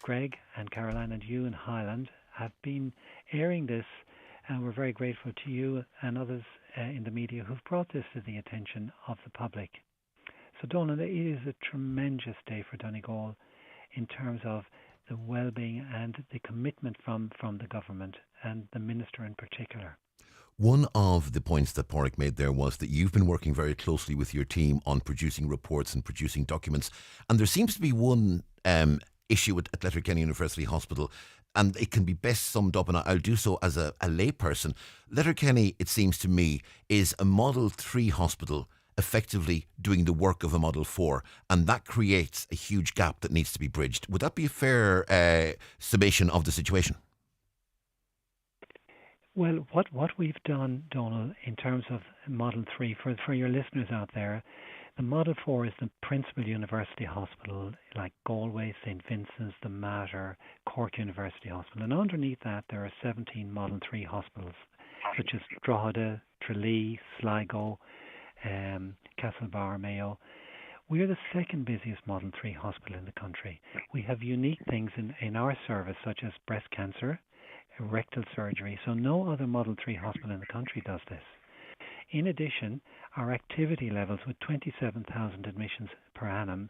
Greg and Caroline and you in Highland have been airing this, and we're very grateful to you and others in the media who've brought this to the attention of the public. So Donal, it is a tremendous day for Donegal in terms of the well-being and the commitment from the government and the Minister in particular. One of the points that Pádraig made there was that you've been working very closely with your team on producing reports and producing documents, and there seems to be one issue at Letterkenny University Hospital, and it can be best summed up, and I'll do so as a layperson. Letterkenny, it seems to me, is a Model 3 hospital effectively doing the work of a Model 4, and that creates a huge gap that needs to be bridged. Would that be a fair summation of the situation? Well, what we've done, Donal, in terms of Model 3, for your listeners out there, the Model 4 is the principal university hospital like Galway, St Vincent's, the Mater, Cork University Hospital. And underneath that, there are 17 Model 3 hospitals, such as Drogheda, Tralee, Sligo, Castlebar, Mayo. We are the second busiest Model 3 hospital in the country. We have unique things in our service, such as breast cancer, rectal surgery. So no other Model 3 hospital in the country does this. In addition, our activity levels with 27,000 admissions per annum,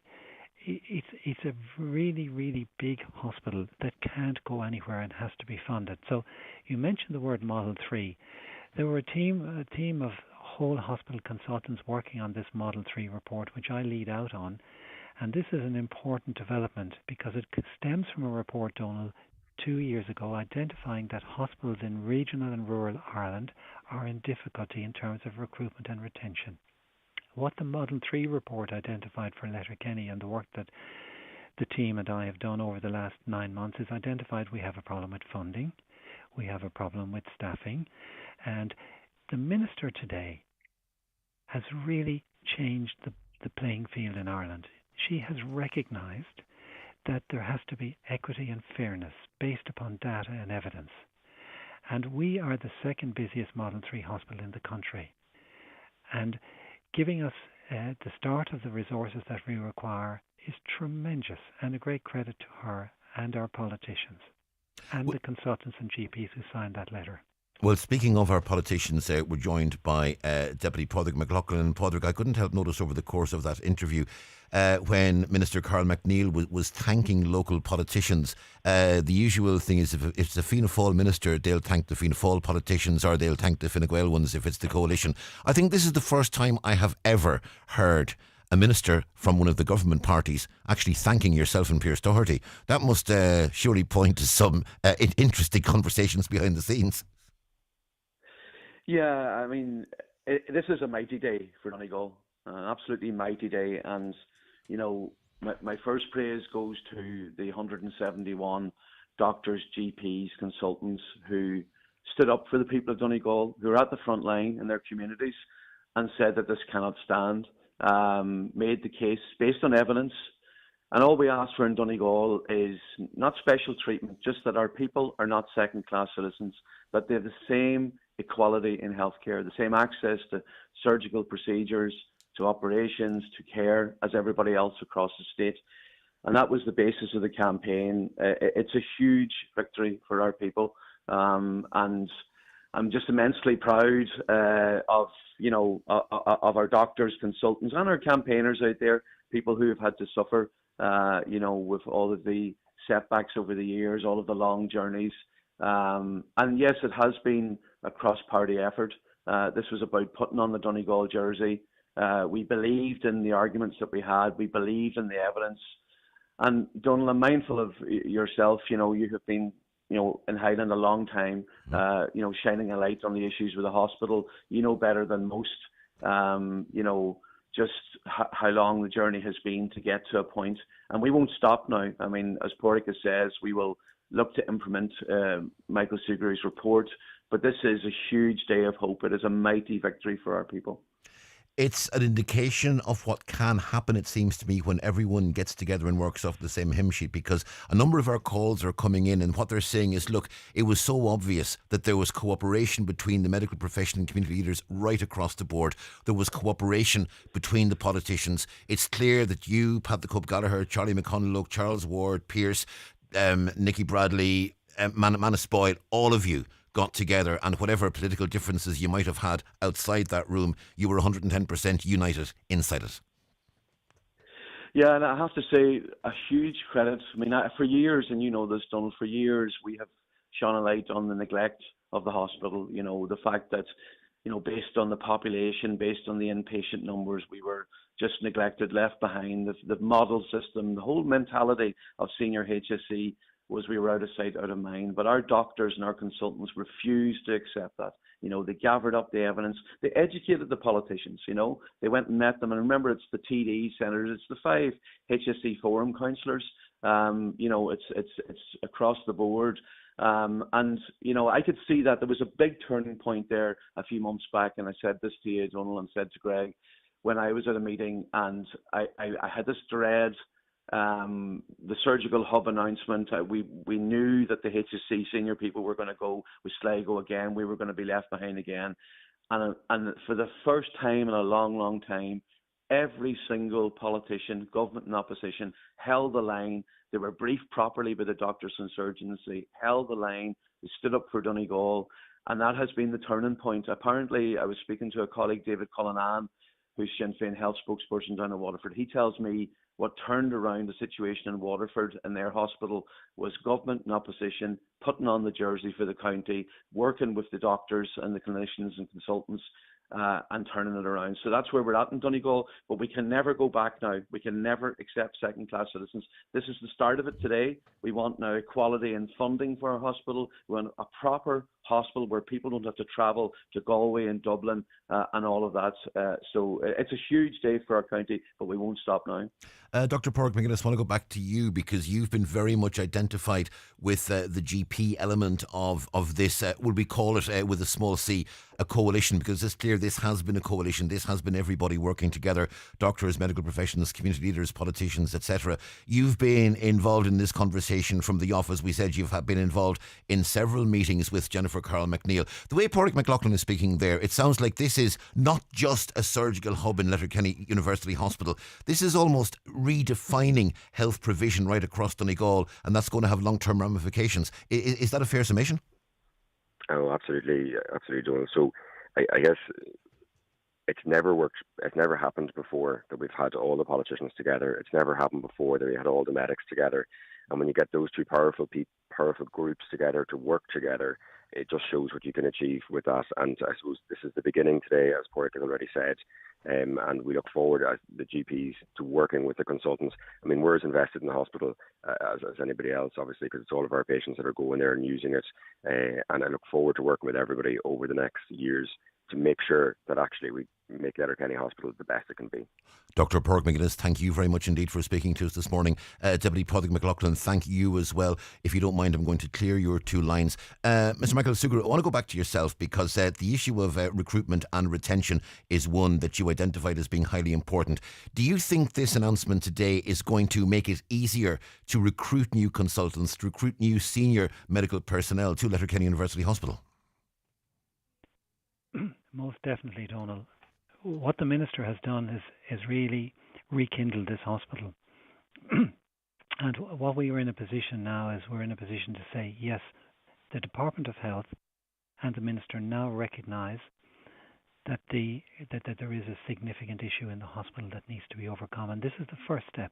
it's a really, really big hospital that can't go anywhere and has to be funded. So you mentioned the word Model 3. There were a team of whole hospital consultants working on this Model 3 report, which I lead out on. And this is an important development because it stems from a report, Donal, 2 years ago, identifying that hospitals in regional and rural Ireland are in difficulty in terms of recruitment and retention. What the Model 3 report identified for Letterkenny and the work that the team and I have done over the last 9 months is identified we have a problem with funding, we have a problem with staffing, and the Minister today has really changed the playing field in Ireland. She has recognised that there has to be equity and fairness based upon data and evidence. And we are the second busiest Model 3 hospital in the country. And giving us the start of the resources that we require is tremendous, and a great credit to her and our politicians and the consultants and GPs who signed that letter. Well, speaking of our politicians, we're joined by Deputy Padraig McLaughlin. Padraig, I couldn't help notice over the course of that interview when Minister Carl McNeill was thanking local politicians. The usual thing is if it's a Fianna Fáil minister, they'll thank the Fianna Fáil politicians or they'll thank the Fine Gael ones if it's the coalition. I think this is the first time I have ever heard a minister from one of the government parties actually thanking yourself and Pierce Doherty. That must surely point to some interesting conversations behind the scenes. Yeah, I mean, this is a mighty day for Donegal, an absolutely mighty day. And, you know, my first praise goes to the 171 doctors, GPs, consultants who stood up for the people of Donegal, who are at the front line in their communities and said that this cannot stand, made the case based on evidence. And all we ask for in Donegal is not special treatment, just that our people are not second-class citizens, that they have the same equality in healthcare, the same access to surgical procedures, to operations, to care as everybody else across the state. And that was the basis of the campaign. It's a huge victory for our people. And I'm just immensely proud of our doctors, consultants, and our campaigners out there, people who have had to suffer, with all of the setbacks over the years, all of the long journeys. And yes, it has been a cross-party effort. This was about putting on the Donegal jersey. We believed in the arguments that we had. We believed in the evidence. And Donal, I'm mindful of yourself. You have been, in Highland a long time, shining a light on the issues with the hospital. You know better than most, just how long the journey has been to get to a point. And we won't stop now. I mean, as Porrica says, we will look to implement Michael Sugary's report. But this is a huge day of hope. It is a mighty victory for our people. It's an indication of what can happen, it seems to me, when everyone gets together and works off the same hymn sheet, because a number of our calls are coming in and what they're saying is, look, it was so obvious that there was cooperation between the medical profession and community leaders right across the board. There was cooperation between the politicians. It's clear that you, Pat the Cup Gallagher, Charlie McConalogue, Charles Ward, Pierce, Nicky Bradley, Manus Boyle, all of you got together, and whatever political differences you might have had outside that room, you were 110% united inside it. Yeah, and I have to say a huge credit. I mean, for years, and you know this, Donald, for years we have shone a light on the neglect of the hospital. The fact that, based on the population, based on the inpatient numbers, we were just neglected, left behind. The model system, the whole mentality of senior HSE was we were out of sight, out of mind. But our doctors and our consultants refused to accept that. They gathered up the evidence. They educated the politicians. They went and met them. And remember, it's the TD senators, it's the 5 HSE forum councillors. It's across the board. And I could see that there was a big turning point there a few months back. And I said this to you, Donal, and said to Greg, when I was at a meeting, and I had this dread. The surgical hub announcement, we knew that the HSC senior people were going to go with Sligo again. We were going to be left behind again. And for the first time in a long, long time, every single politician, government and opposition, held the line. They were briefed properly by the doctors and surgeons. They held the line. They stood up for Donegal. And that has been the turning point. Apparently, I was speaking to a colleague, David Cullinan, who's Sinn Féin health spokesperson down in Waterford. He tells me what turned around the situation in Waterford in their hospital was government and opposition putting on the jersey for the county, working with the doctors and the clinicians and consultants, and turning it around. So that's where we're at in Donegal, but we can never go back now. We can never accept second-class citizens. This is the start of it today. We want now equality in funding for our hospital. We want a proper hospital where people don't have to travel to Galway and Dublin and all of that. So it's a huge day for our county, but we won't stop now. Dr. Pádraig McGuinness, I want to go back to you because you've been very much identified with the GP element of this, would we call it with a small c, a coalition, because it's clear this has been a coalition. This has been everybody working together, doctors, medical professionals, community leaders, politicians, etc. You've been involved in this conversation from the off. As we said, you've been involved in several meetings with Jennifer Carroll McNeil. The way Pádraig McLaughlin is speaking there, it sounds like this is not just a surgical hub in Letterkenny University Hospital. This is almost redefining health provision right across Donegal, and that's going to have long-term ramifications. Is that a fair summation? Oh, absolutely, Donal. So I guess it's never worked. It's never happened before that we've had all the politicians together. It's never happened before that we had all the medics together. And when you get those two powerful groups together to work together, it just shows what you can achieve with that. And I suppose this is the beginning today, as Pádraig has already said. And we look forward, as the GPs, to working with the consultants. I mean, we're as invested in the hospital as anybody else, obviously, because it's all of our patients that are going there and using it. And I look forward to working with everybody over the next years to make sure that actually we make Letterkenny Hospital the best it can be. Dr. Pádraig McGuinness, thank you very much indeed for speaking to us this morning. Deputy Pádraig McLaughlin, thank you as well. If you don't mind, I'm going to clear your two lines. Mr. Michael Sugar, I want to go back to yourself because the issue of recruitment and retention is one that you identified as being highly important. Do you think this announcement today is going to make it easier to recruit new consultants, to recruit new senior medical personnel to Letterkenny University Hospital? Most definitely, Donal. What the Minister has done is really rekindled this hospital. And what we are in a position now is we're in a position to say, yes, the Department of Health and the Minister now recognise that there is a significant issue in the hospital that needs to be overcome. And this is the first step.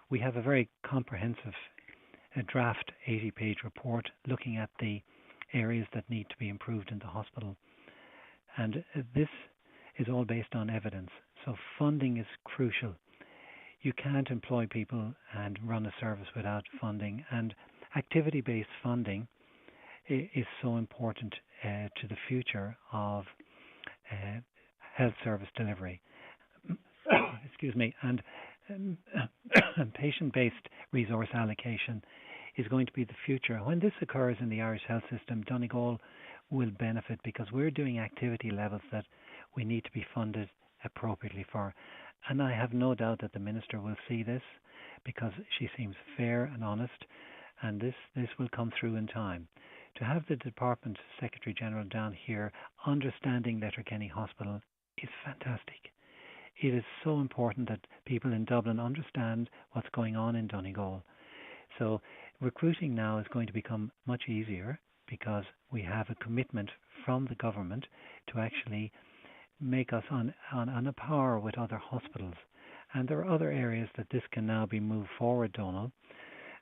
We have a very comprehensive draft 80-page report looking at the areas that need to be improved in the hospital. And this is all based on evidence. So funding is crucial. You can't employ people and run a service without funding. And activity-based funding is so important to the future of health service delivery. Excuse me. And patient-based resource allocation is going to be the future. When this occurs in the Irish health system, Donegal will benefit because we're doing activity levels that we need to be funded appropriately for. And I have no doubt that the Minister will see this because she seems fair and honest, and this will come through in time. To have the Department Secretary General down here understanding Letterkenny Hospital is fantastic. It is so important that people in Dublin understand what's going on in Donegal. So recruiting now is going to become much easier because we have a commitment from the government to actually make us on a par with other hospitals. And there are other areas that this can now be moved forward, Donal.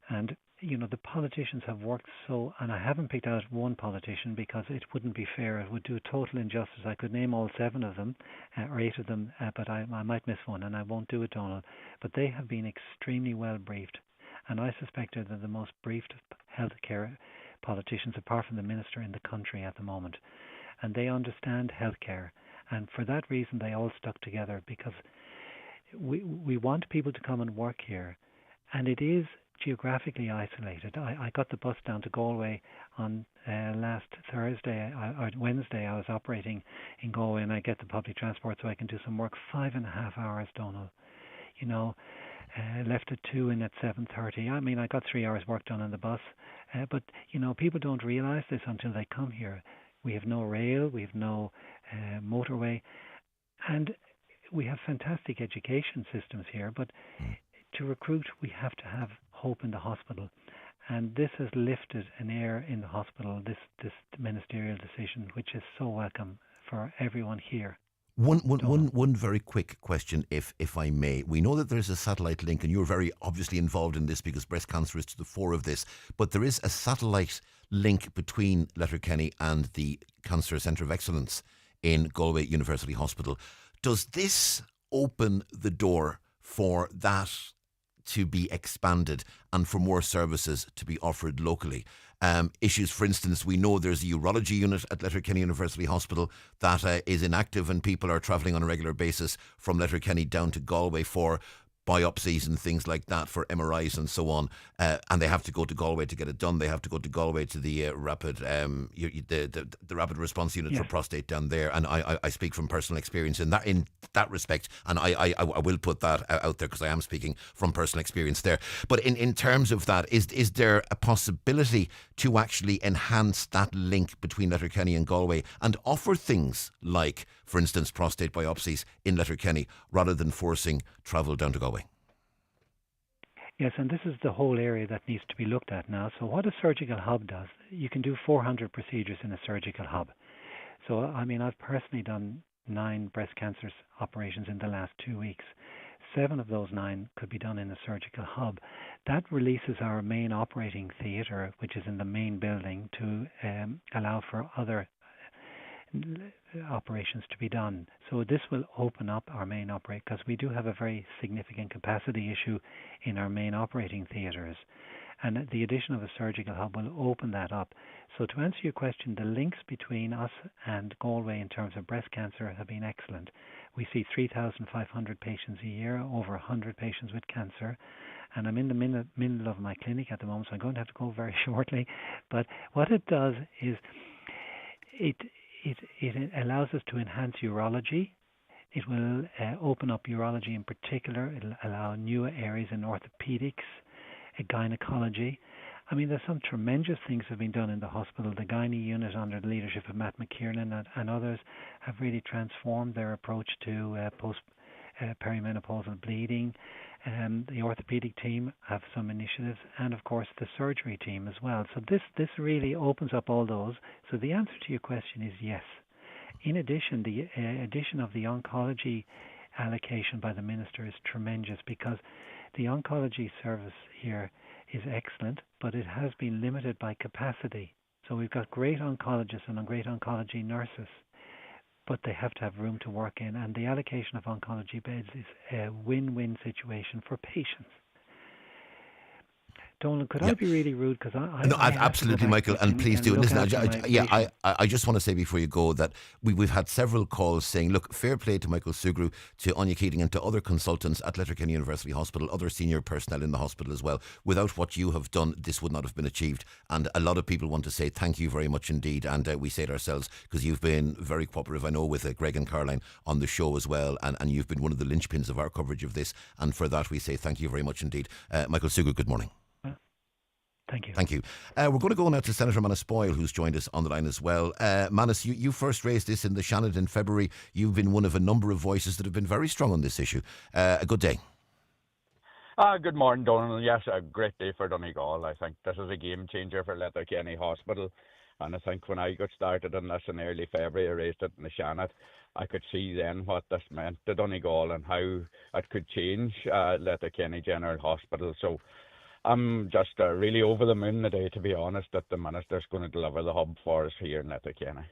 And, you know, the politicians have worked so, and I haven't picked out one politician because it wouldn't be fair. It would do total injustice. I could name all 7 of them, or 8 of them, but I might miss one, and I won't do it, Donal. But they have been extremely well briefed. And I suspect they're the most briefed healthcare politicians, apart from the Minister, in the country at the moment. And they understand healthcare. And for that reason, they all stuck together because we want people to come and work here. And it is geographically isolated. I got the bus down to Galway on last Thursday or Wednesday. I was operating in Galway and I get the public transport so I can do some work. 5.5 hours, Donal. You know, left at 2 and at 7:30. I mean, I got 3 hours work done on the bus. But, you know, people don't realise this until they come here. We have no rail, we have no motorway, and we have fantastic education systems here, but to recruit we have to have hope in the hospital. And this has lifted an air in the hospital, this ministerial decision, which is so welcome for everyone here. One very quick question, if I may. We know that there's a satellite link, and you're very obviously involved in this because breast cancer is to the fore of this, but there is a satellite link between Letterkenny and the Cancer Centre of Excellence in Galway University Hospital. Does this open the door for that to be expanded and for more services to be offered locally? Issues, for instance, we know there's a urology unit at Letterkenny University Hospital that is inactive, and people are travelling on a regular basis from Letterkenny down to Galway for biopsies and things like that, for MRIs and so on, and they have to go to Galway to get it done. They have to go to Galway to the rapid rapid response unit for prostate down there. And I speak from personal experience in that respect, and I will put that out there because I am speaking from personal experience there. But in terms of that, is there a possibility to actually enhance that link between Letterkenny and Galway and offer things like, for instance, prostate biopsies in Letterkenny rather than forcing travel down to Galway? Yes, and this is the whole area that needs to be looked at now. So what a surgical hub does, you can do 400 procedures in a surgical hub. So, I mean, I've personally done 9 breast cancer operations in the last 2 weeks. 7 of those 9 could be done in a surgical hub. That releases our main operating theatre, which is in the main building, to allow for other operations to be done. So this will open up our main operate, because we do have a very significant capacity issue in our main operating theatres, and the addition of a surgical hub will open that up. So to answer your question, the links between us and Galway in terms of breast cancer have been excellent. We see 3,500 patients a year, over 100 patients with cancer, and I'm in the middle of my clinic at the moment, so I'm going to have to go very shortly. But what it does is it allows us to enhance urology. It will open up urology in particular. It'll allow new areas in orthopedics, gynecology. I mean, there's some tremendous things have been done in the hospital. The gynae unit under the leadership of Matt McKiernan and others have really transformed their approach to perimenopausal bleeding. The orthopedic team have some initiatives, and of course the surgery team as well. So this really opens up all those. So the answer to your question is yes. In addition, the addition of the oncology allocation by the Minister is tremendous, because the oncology service here is excellent, but it has been limited by capacity. So we've got great oncologists and great oncology nurses, but they have to have room to work in, and the allocation of oncology beds is a win-win situation for patients. Donal, could I be really rude? Because I absolutely, Michael, and please do. Listen, I just want to say before you go that we've had several calls saying, look, fair play to Michael Sugrue, to Anya Keating, and to other consultants at Letterkenny University Hospital, other senior personnel in the hospital as well. Without what you have done, this would not have been achieved. And a lot of people want to say thank you very much indeed. And we say it ourselves because you've been very cooperative, I know, with Greg and Caroline on the show as well. And you've been one of the linchpins of our coverage of this. And for that, we say thank you very much indeed. Michael Sugrue, good morning. Thank you. Thank you. We're going to go now to Senator Manus Boyle, who's joined us on the line as well. Manus, you first raised this in the Shannon in February. You've been one of a number of voices that have been very strong on this issue. A good day. Good morning, Donal. Yes, a great day for Donegal. I think this is a game changer for Letterkenny Hospital. And I think when I got started on this in early February, I raised it in the Shannon, I could see then what this meant to Donegal and how it could change Letterkenny General Hospital. So I'm just really over the moon today, to be honest, that the Minister's going to deliver the hub for us here in Letterkenny.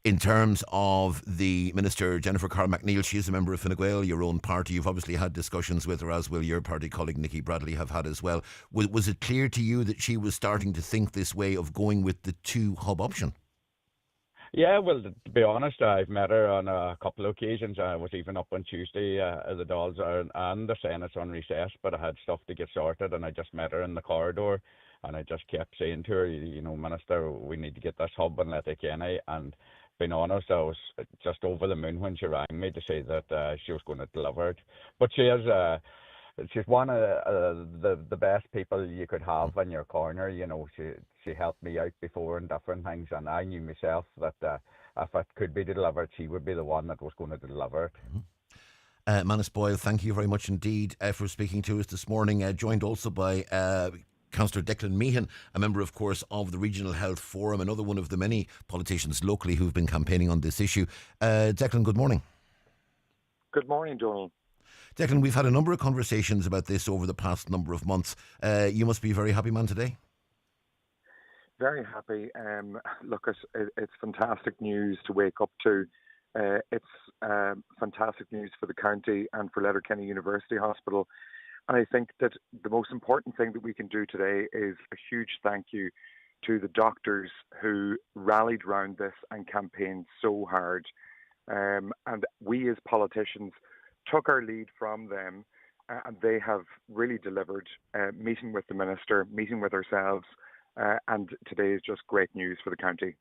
In terms of the Minister, Jennifer Carl McNeill, she is a member of Fine Gael, your own party. You've obviously had discussions with her, as will your party colleague Nicky Bradley have had as well. Was it clear to you that she was starting to think this way of going with the 2 hub option? Yeah, well, to be honest, I've met her on a couple of occasions. I was even up on Tuesday, the Dolls and they're saying it's on recess, but I had stuff to get sorted, and I just met her in the corridor, and I just kept saying to her, you know, Minister, we need to get this hub in Letterkenny. And being honest, I was just over the moon when she rang me to say that she was going to deliver it. But she's one of the best people you could have in your corner. You know, she helped me out before in different things, and I knew myself that if it could be delivered, she would be the one that was going to deliver it. Manus Boyle, thank you very much indeed for speaking to us this morning. Joined also by Councillor Declan Meehan, a member, of course, of the Regional Health Forum, another one of the many politicians locally who've been campaigning on this issue. Declan, good morning. Good morning, Donal. Declan, we've had a number of conversations about this over the past number of months. You must be a very happy man today. Very happy. Look, it's fantastic news to wake up to. It's fantastic news for the county and for Letterkenny University Hospital. And I think that the most important thing that we can do today is a huge thank you to the doctors who rallied around this and campaigned so hard. And we as politicians took our lead from them, and they have really delivered, meeting with the Minister, meeting with ourselves, and today is just great news for the county.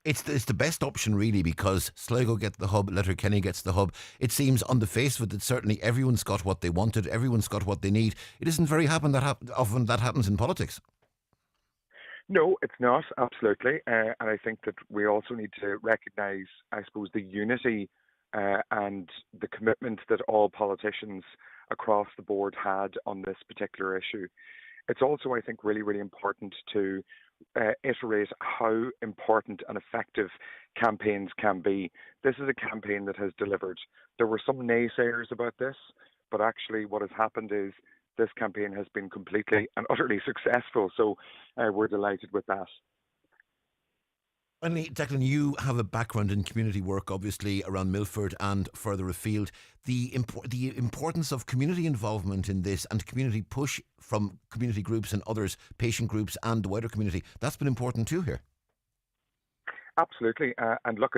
It's the best option, really, because Sligo get the hub, Letterkenny gets the hub. It seems on the face of it that certainly everyone's got what they wanted, everyone's got what they need. It isn't very often that happens in politics. No, it's not, absolutely. And I think that we also need to recognise, I suppose, the unity and the commitment that all politicians across the board had on this particular issue. It's also, I think, really, really important to iterate how important and effective campaigns can be. This is a campaign that has delivered. There were some naysayers about this, but actually what has happened is this campaign has been completely and utterly successful. So we're delighted with that. Finally, Declan, you have a background in community work, obviously, around Milford and further afield. The importance of community involvement in this and community push from community groups and others, patient groups and the wider community, that's been important too here. Absolutely. And look,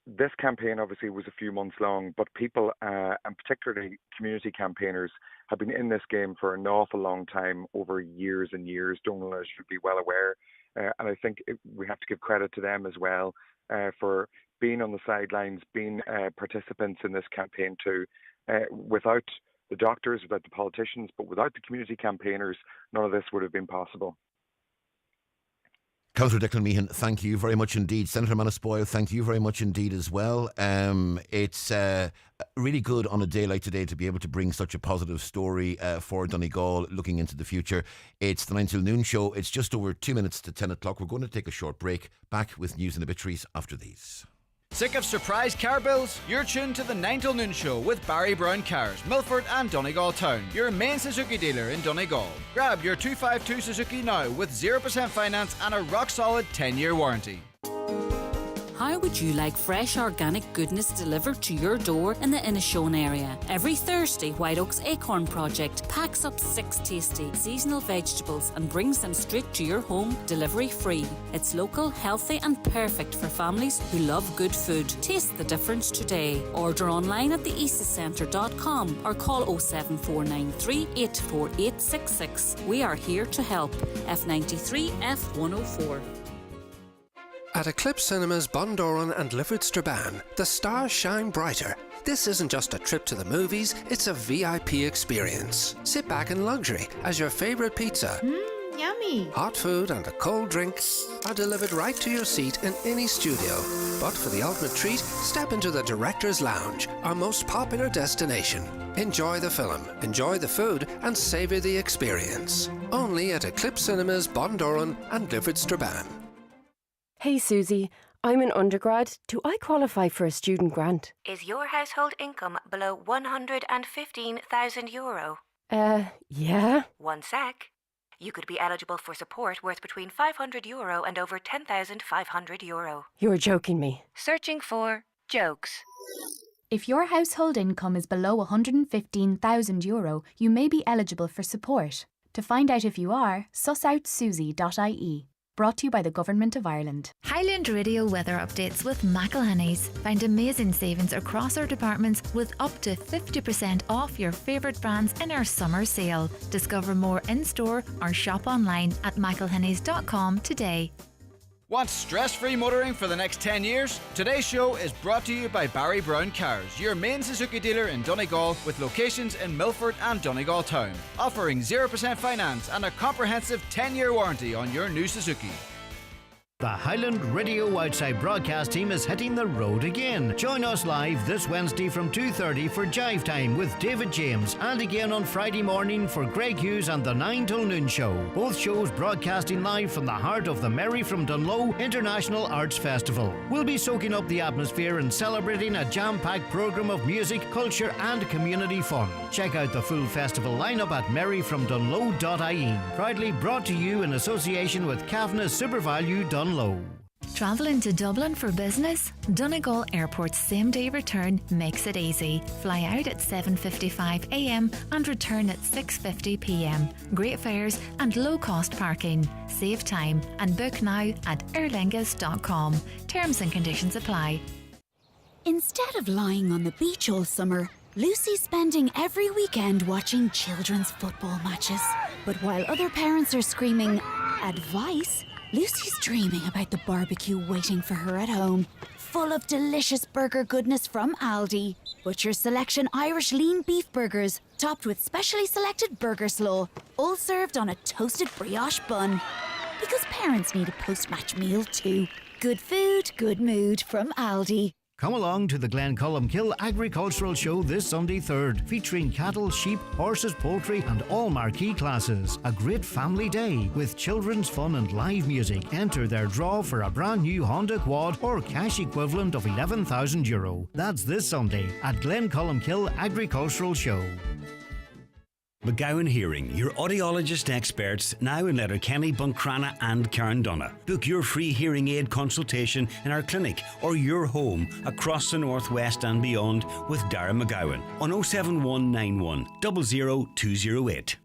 this campaign obviously was a few months long, but people, and particularly community campaigners, have been in this game for an awful long time, over years and years. Donal, as you'd be well aware. And I think we have to give credit to them as well for being on the sidelines, being participants in this campaign too. Without the doctors, without the politicians, but without the community campaigners, none of this would have been possible. Councillor Declan Meehan, thank you very much indeed. Senator Manaspoil, thank you very much indeed as well. It's really good on a day like today to be able to bring such a positive story for Donegal looking into the future. It's the 9 till noon show. It's just over 2 minutes to 10 o'clock. We're going to take a short break. Back with news and obituaries after these. Sick of surprise car bills? You're tuned to the 9 till noon show with Barry Brown Cars, Milford and Donegal Town, your main Suzuki dealer in Donegal. Grab your 252 Suzuki now with 0% finance and a rock-solid 10-year warranty. How would you like fresh organic goodness delivered to your door in the Inishowen area? Every Thursday, White Oak's Acorn Project packs up 6 tasty seasonal vegetables and brings them straight to your home, delivery free. It's local, healthy and perfect for families who love good food. Taste the difference today. Order online at theasacentre.com or call 07493 848866. We are here to help. F93 F104. At Eclipse Cinemas, Bundoran and Lifford Strabane, the stars shine brighter. This isn't just a trip to the movies, it's a VIP experience. Sit back in luxury as your favourite pizza, yummy, hot food and a cold drink are delivered right to your seat in any studio. But for the ultimate treat, step into the Director's Lounge, our most popular destination. Enjoy the film, enjoy the food and savour the experience. Only at Eclipse Cinemas, Bundoran and Lifford Strabane. Hey Susie, I'm an undergrad. Do I qualify for a student grant? Is your household income below €115,000? Yeah. One sec. You could be eligible for support worth between €500 and over €10,500. You're joking me. Searching for jokes. If your household income is below €115,000, you may be eligible for support. To find out if you are, sussoutssusie.ie. Brought to you by the Government of Ireland. Highland Radio weather updates with McElhenny's. Find amazing savings across our departments with up to 50% off your favourite brands in our summer sale. Discover more in-store or shop online at mcelhennys.com today. Want stress-free motoring for the next 10 years? Today's show is brought to you by Barry Brown Cars, your main Suzuki dealer in Donegal with locations in Milford and Donegal Town, offering 0% finance and a comprehensive 10-year warranty on your new Suzuki. The Highland Radio Outside Broadcast team is hitting the road again. Join us live this Wednesday from 2:30 for Jive Time with David James, and again on Friday morning for Greg Hughes and the 9 till Noon Show. Both shows broadcasting live from the heart of the Mary from Dunloe International Arts Festival. We'll be soaking up the atmosphere and celebrating a jam-packed programme of music, culture and community fun. Check out the full festival lineup at maryfromdunloe.ie. Proudly brought to you in association with Kavanagh SuperValue Dunloe. Travelling to Dublin for business? Donegal Airport's same-day return makes it easy. Fly out at 7:55am and return at 6:50pm. Great fares and low-cost parking. Save time and book now at aerlingus.com. Terms and conditions apply. Instead of lying on the beach all summer, Lucy's spending every weekend watching children's football matches. But while other parents are screaming, "Advice?" Lucy's dreaming about the barbecue waiting for her at home, full of delicious burger goodness from Aldi. Butcher's Selection Irish lean beef burgers, topped with specially selected burger slaw, all served on a toasted brioche bun. Because parents need a post-match meal too. Good food, good mood from Aldi. Come along to the Glencolmkill Agricultural Show this Sunday 3rd, featuring cattle, sheep, horses, poultry and all marquee classes. A great family day with children's fun and live music. Enter their draw for a brand new Honda Quad or cash equivalent of €11,000. That's this Sunday at Glencolmkill Agricultural Show. McGowan Hearing, your audiologist experts now in Letterkenny, Buncrana and Carndonagh. Book your free hearing aid consultation in our clinic or your home across the northwest and beyond with Darren McGowan on 07191 00208.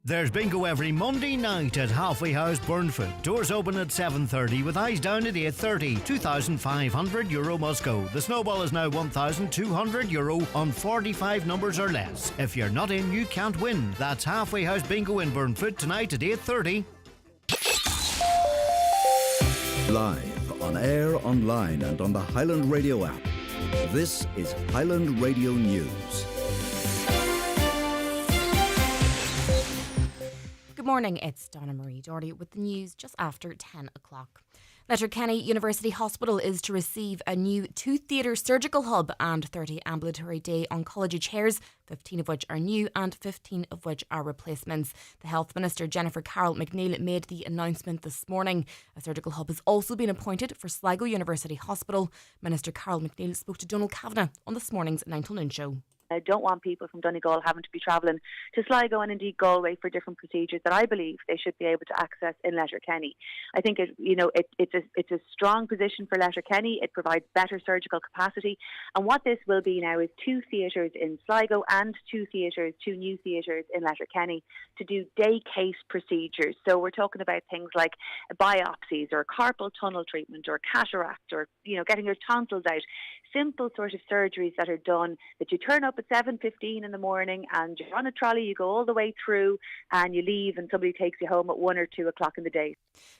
There's bingo every Monday night at Halfway House, Burnfoot. Doors open at 7:30 with eyes down at 8:30. €2,500 must go. The snowball is now €1,200 on 45 numbers or less. If you're not in, you can't win. That's Halfway House Bingo in Burnfoot tonight at 8:30. Live, on air, online and on the Highland Radio app. This is Highland Radio News. Good morning, it's Donna Marie Doherty with the news just after 10 o'clock. Letterkenny University Hospital is to receive a new 2-theatre surgical hub and 30 ambulatory day oncology chairs, 15 of which are new and 15 of which are replacements. The Health Minister Jennifer Carroll McNeill made the announcement this morning. A surgical hub has also been appointed for Sligo University Hospital. Minister Carroll McNeill spoke to Donal Kavanagh on this morning's 9 till Noon show. I don't want people from Donegal having to be travelling to Sligo and indeed Galway for different procedures that I believe they should be able to access in Letterkenny. I think it's a strong position for Letterkenny. It provides better surgical capacity, and what this will be now is 2 theatres in Sligo and 2 new theatres in Letterkenny to do day case procedures. So we're talking about things like biopsies or carpal tunnel treatment or cataract or getting your tonsils out. Simple sort of surgeries that are done that you turn up at 7:15 in the morning and you're on a trolley, you go all the way through and you leave and somebody takes you home at 1 or 2 o'clock in the day.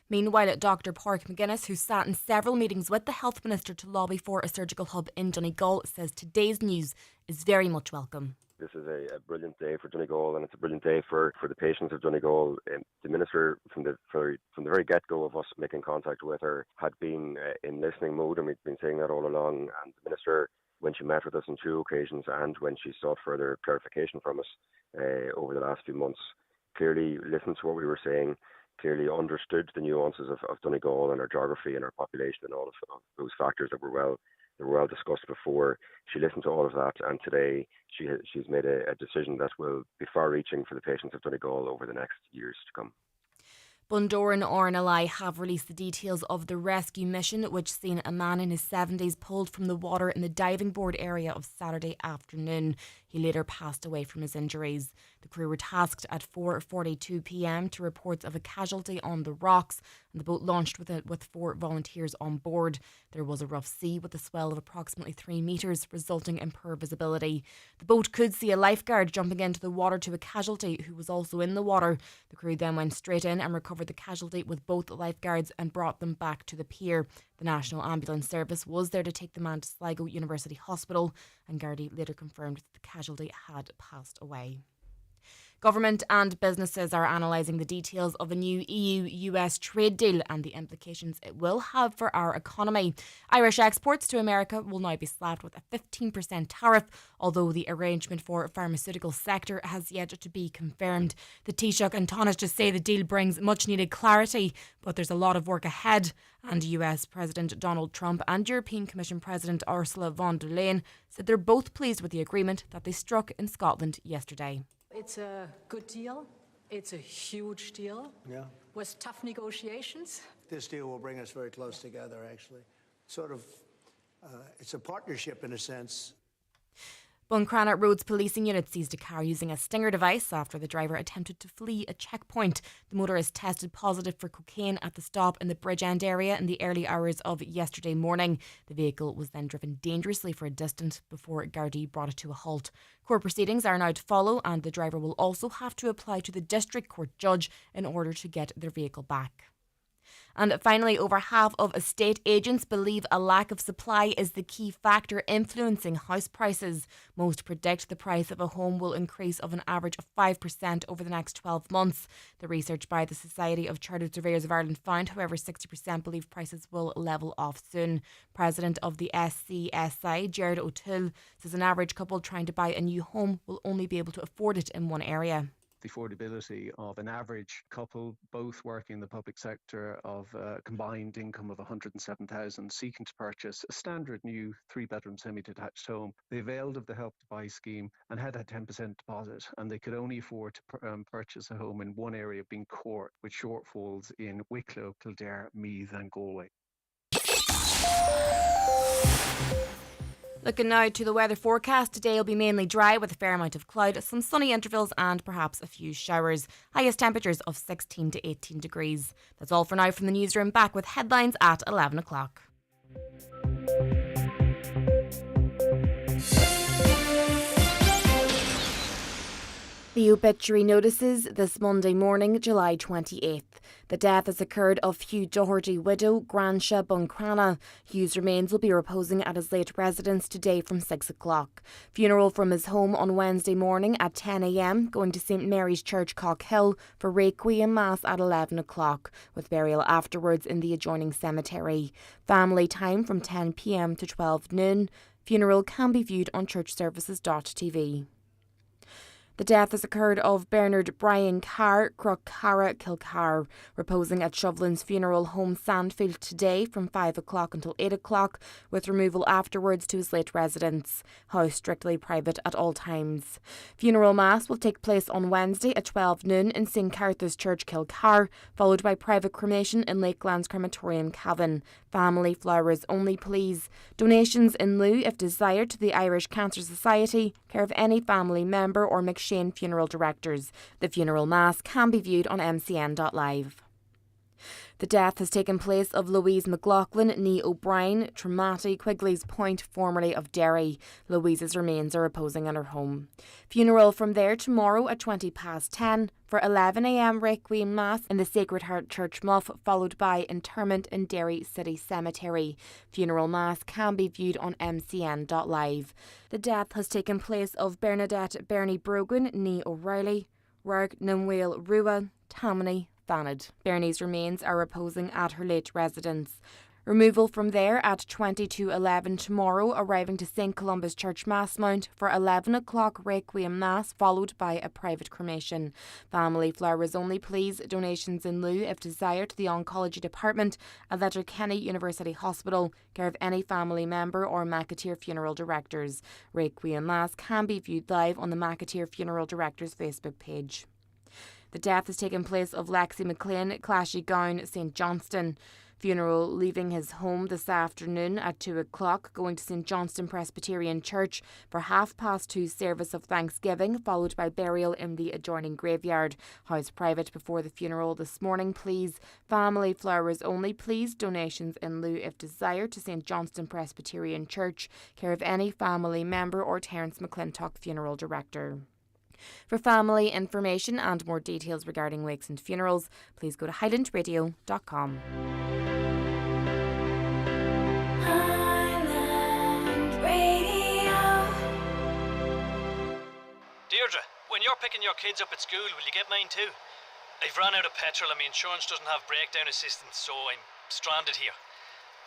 Meanwhile, Dr. Pádraig McGuinness, who sat in several meetings with the Health Minister to lobby for a surgical hub in Donegal, says today's news is very much welcome. This is a brilliant day for Donegal, and it's a brilliant day for the patients of Donegal. The Minister, from the very get-go of us making contact with her, had been in listening mode, and we've been saying that all along. And the Minister, when she met with us on 2 occasions and when she sought further clarification from us over the last few months, clearly listened to what we were saying, clearly understood the nuances of Donegal and our geography and our population and all of those factors that were well discussed before. She listened to all of that, and today she's made a decision that will be far-reaching for the patients of Donegal over the next years to come. Bundoran and RNLI have released the details of the rescue mission, which seen a man in his 70s pulled from the water in the diving board area of Saturday afternoon. He later passed away from his injuries. The crew were tasked at 4:42pm to reports of a casualty on the rocks, and the boat launched with 4 volunteers on board. There was a rough sea with a swell of approximately 3 metres, resulting in poor visibility. The boat could see a lifeguard jumping into the water to a casualty who was also in the water. The crew then went straight in and recovered the casualty with both lifeguards and brought them back to the pier. The National Ambulance Service was there to take the man to Sligo University Hospital, and Gardaí later confirmed that the casualty had passed away. Government and businesses are analysing the details of a new EU-US trade deal and the implications it will have for our economy. Irish exports to America will now be slapped with a 15% tariff, although the arrangement for the pharmaceutical sector has yet to be confirmed. The Taoiseach and Taoiseach just say the deal brings much needed clarity, but there's a lot of work ahead. And US President Donald Trump and European Commission President Ursula von der Leyen said they're both pleased with the agreement that they struck in Scotland yesterday. It's a good deal. It's a huge deal. Yeah. With tough negotiations. This deal will bring us very close together, actually. It's a partnership in a sense. Buncrana Roads policing unit seized a car using a stinger device after the driver attempted to flee a checkpoint. The motorist tested positive for cocaine at the stop in the Bridgend area in the early hours of yesterday morning. The vehicle was then driven dangerously for a distance before Gardaí brought it to a halt. Court proceedings are now to follow, and the driver will also have to apply to the district court judge in order to get their vehicle back. And finally, over half of estate agents believe a lack of supply is the key factor influencing house prices. Most predict the price of a home will increase of an average of 5% over the next 12 months. The research by the Society of Chartered Surveyors of Ireland found, however, 60% believe prices will level off soon. President of the SCSI, Gerard O'Toole, says an average couple trying to buy a new home will only be able to afford it in one area. The affordability of an average couple, both working in the public sector, of a combined income of 107,000, seeking to purchase a standard new 3-bedroom semi-detached home. They availed of the Help to Buy scheme and had a 10% deposit, and they could only afford to purchase a home in one area, being Cork, with shortfalls in Wicklow, Kildare, Meath and Galway. Looking now to the weather forecast, today will be mainly dry with a fair amount of cloud, some sunny intervals and perhaps a few showers. Highest temperatures of 16 to 18 degrees. That's all for now from the newsroom. Back with headlines at 11 o'clock. The obituary notices this Monday morning, July 28th. The death has occurred of Hugh Doherty, widow, Gransha Buncrana. Hugh's remains will be reposing at his late residence today from 6 o'clock. Funeral from his home on Wednesday morning at 10 a.m, going to St Mary's Church, Cockhill, for Requiem Mass at 11 o'clock, with burial afterwards in the adjoining cemetery. Family time from 10 p.m. to 12 noon. Funeral can be viewed on churchservices.tv. The death has occurred of Bernard Brian Carr, Crockcarra, Kilcar, reposing at Shovlin's funeral home Sandfield today from 5 o'clock until 8 o'clock, with removal afterwards to his late residence. House strictly private at all times. Funeral Mass will take place on Wednesday at 12 noon in St Cartha's Church, Kilcar, followed by private cremation in Lakelands Crematorium, Cavan. Family flowers only, please. Donations in lieu, if desired, to the Irish Cancer Society, care of any family member or McShane funeral directors. The funeral mass can be viewed on mcn.live. The death has taken place of Louise McLaughlin, née O'Brien, Tremati, Quigley's Point, formerly of Derry. Louise's remains are reposing in her home. Funeral from there tomorrow at 10:20 for 11 a.m. Requiem Mass in the Sacred Heart Church Muff, followed by interment in Derry City Cemetery. Funeral Mass can be viewed on mcn.live. The death has taken place of Bernadette Bernie Brogan, née O'Reilly, Rarg Nimwale Rua, Tammany, Fanad. Bernie's remains are reposing at her late residence. Removal from there at 22:11 tomorrow, arriving to St Columba's Church Massmount for 11 o'clock Requiem Mass, followed by a private cremation. Family flowers only, please. Donations in lieu, if desired, to the Oncology Department at Letterkenny University Hospital, care of any family member or McAteer Funeral Directors. Requiem Mass can be viewed live on the McAteer Funeral Directors Facebook page. The death has taken place of Lexi McLean, Clashy Gown, St Johnston. Funeral leaving his home this afternoon at 2 o'clock, going to St Johnston Presbyterian Church for 2:30 service of Thanksgiving, followed by burial in the adjoining graveyard. House private before the funeral this morning, please. Family flowers only, please. Donations in lieu, if desired, to St Johnston Presbyterian Church, care of any family member or Terence McClintock Funeral Director. For family information and more details regarding wakes and funerals, please go to highlandradio.com. Highland Radio. Deirdre, When you're picking your kids up at school, will you get mine too? I've run out of petrol and my insurance doesn't have breakdown assistance, so I'm stranded here.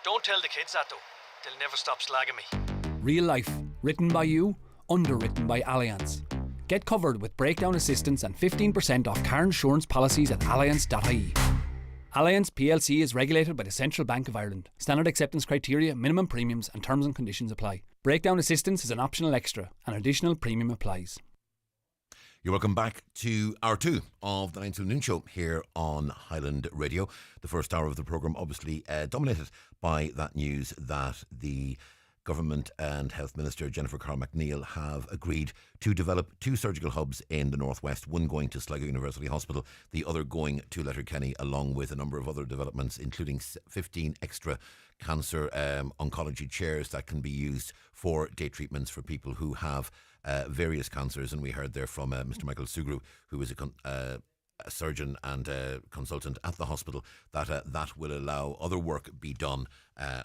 Don't tell the kids that though. They'll never stop slagging me. Real life, written by you, underwritten by Allianz. Get covered with breakdown assistance and 15% off car insurance policies at allianz.ie. Allianz plc is regulated by the Central Bank of Ireland. Standard acceptance criteria, minimum premiums and terms and conditions apply. Breakdown assistance is an optional extra. An additional premium applies. You're welcome back to hour 2 of the 9 till noon show here on Highland Radio. The first hour of the programme obviously dominated by that news that the Government and Health Minister Jennifer Carl McNeill have agreed to develop 2 surgical hubs in the northwest, one going to Sligo University Hospital, the other going to Letterkenny, along with a number of other developments, including 15 extra cancer oncology chairs that can be used for day treatments for people who have various cancers. And we heard there from Mr. Michael Sugru, who is a surgeon and consultant at the hospital, that that will allow other work be done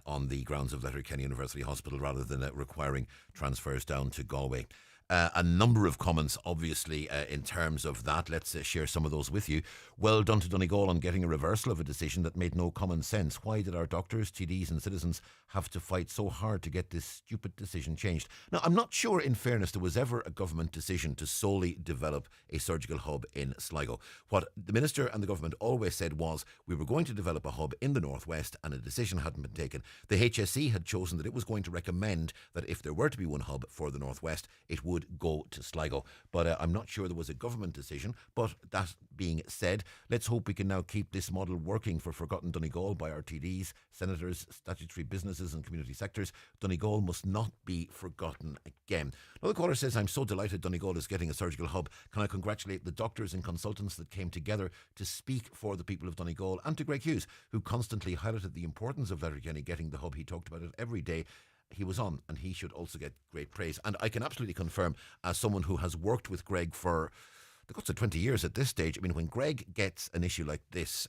on the grounds of Letterkenny University Hospital rather than requiring transfers down to Galway. A number of comments, obviously, in terms of that. Let's share some of those with you. Well done to Donegal on getting a reversal of a decision that made no common sense. Why did our doctors, TDs and citizens have to fight so hard to get this stupid decision changed? Now, I'm not sure, in fairness, there was ever a government decision to solely develop a surgical hub in Sligo. What the Minister and the government always said was we were going to develop a hub in the northwest and a decision hadn't been taken. The HSE had chosen that it was going to recommend that if there were to be one hub for the northwest, it would go to Sligo. But I'm not sure there was a government decision. But that being said, let's hope we can now keep this model working for forgotten Donegal by our TDs, senators, statutory businesses and community sectors. Donegal must not be forgotten again. Another caller says, I'm so delighted Donegal is getting a surgical hub. Can I congratulate the doctors and consultants that came together to speak for the people of Donegal, and to Greg Hughes, who constantly highlighted the importance of Letterkenny getting the hub. He talked about it every day he was on, and he should also get great praise. And I can absolutely confirm, as someone who has worked with Greg for the guts of 20 years at this stage, I mean, when Greg gets an issue like this,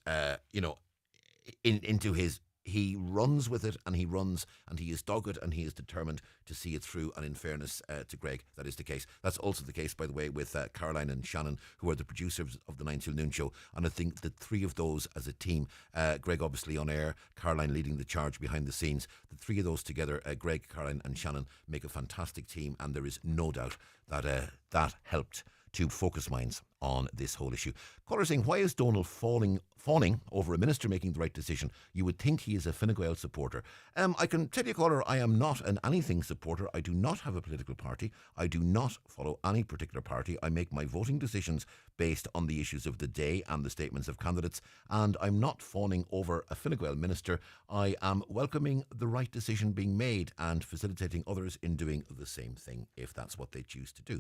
into his, he runs with it, and he runs, and he is dogged, and he is determined to see it through. And in fairness to Greg, that is the case. That's also the case, by the way, with Caroline and Shannon, who are the producers of the 9 till noon show. And I think the three of those as a team, Greg obviously on air, Caroline leading the charge behind the scenes, the three of those together, Greg, Caroline and Shannon, make a fantastic team. And there is no doubt that that helped to focus minds on this whole issue. Caller saying, why is Donal fawning over a minister making the right decision? You would think he is a Fine Gael supporter. I can tell you, caller, I am not an anything supporter. I do not have a political party. I do not follow any particular party. I make my voting decisions based on the issues of the day and the statements of candidates, and I'm not fawning over a Fine Gael minister. I am welcoming the right decision being made and facilitating others in doing the same thing if that's what they choose to do.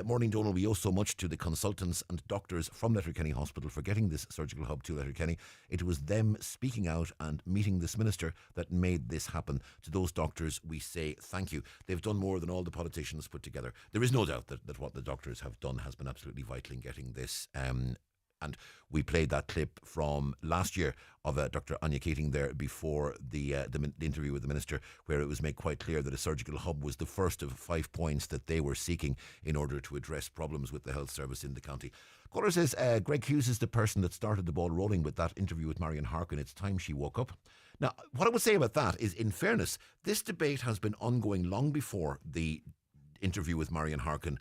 Morning, Donal. We owe so much to the consultants and doctors from Letterkenny Hospital for getting this surgical hub to Letterkenny. It was them speaking out and meeting this minister that made this happen. To those doctors, we say thank you. They've done more than all the politicians put together. There is no doubt that what the doctors have done has been absolutely vital in getting this. And we played that clip from last year of Dr. Anya Keating there before the interview with the minister, where it was made quite clear that a surgical hub was the first of 5 points that they were seeking in order to address problems with the health service in the county. Caller says, Greg Hughes is the person that started the ball rolling with that interview with Marion Harkin. It's time she woke up. Now, what I would say about that is, in fairness, this debate has been ongoing long before the interview with Marion Harkin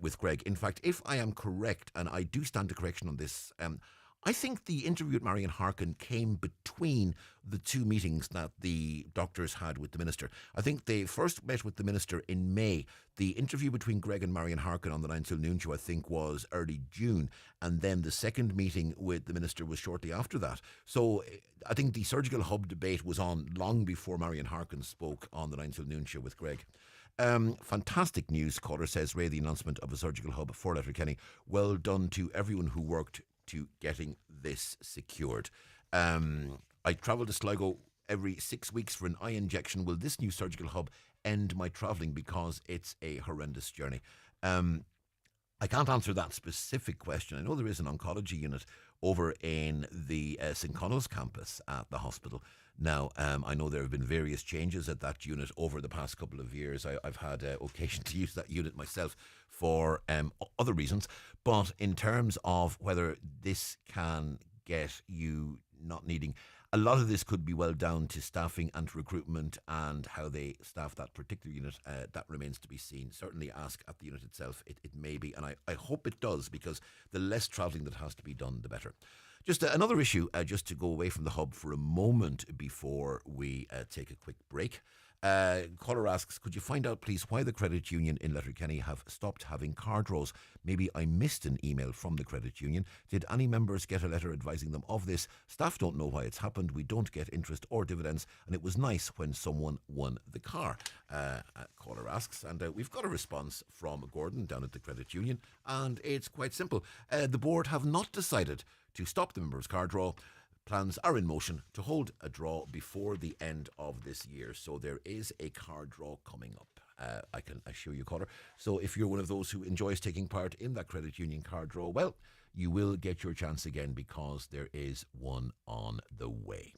with Greg. In fact, if I am correct, and I do stand to correction on this, I think the interview with Marion Harkin came between the two meetings that the doctors had with the minister. I think they first met with the minister in May. The interview between Greg and Marion Harkin on the 9 till noon show, I think, was early June. And then the second meeting with the minister was shortly after that. So I think the surgical hub debate was on long before Marion Harkin spoke on the 9 till noon show with Greg. Fantastic news, caller says. Ray, the announcement of a surgical hub for Letterkenny. Well done to everyone who worked to getting this secured. I travel to Sligo every 6 weeks for an eye injection. Will this new surgical hub end my travelling because it's a horrendous journey? I can't answer that specific question. I know there is an oncology unit over in the St. Connell's campus at the hospital. Now, I know there have been various changes at that unit over the past couple of years. I've had occasion to use that unit myself for other reasons. But in terms of whether this can get you not needing, a lot of this could be well down to staffing and recruitment and how they staff that particular unit. That remains to be seen. Certainly ask at the unit itself. It may be, and I hope it does, because the less travelling that has to be done, the better. Just another issue, just to go away from the hub for a moment before we take a quick break. Caller asks, could you find out please why the credit union in Letterkenny have stopped having card draws? Maybe I missed an email from the credit union. Did any members get a letter advising them of this? Staff don't know why it's happened. We don't get interest or dividends, and it was nice when someone won the car. Caller asks, and we've got a response from Gordon down at the credit union, and it's quite simple. The board have not decided to stop the members' card draw. Plans are in motion to hold a draw before the end of this year. So there is a card draw coming up. I can assure you, caller. So if you're one of those who enjoys taking part in that credit union card draw, well, you will get your chance again, because there is one on the way.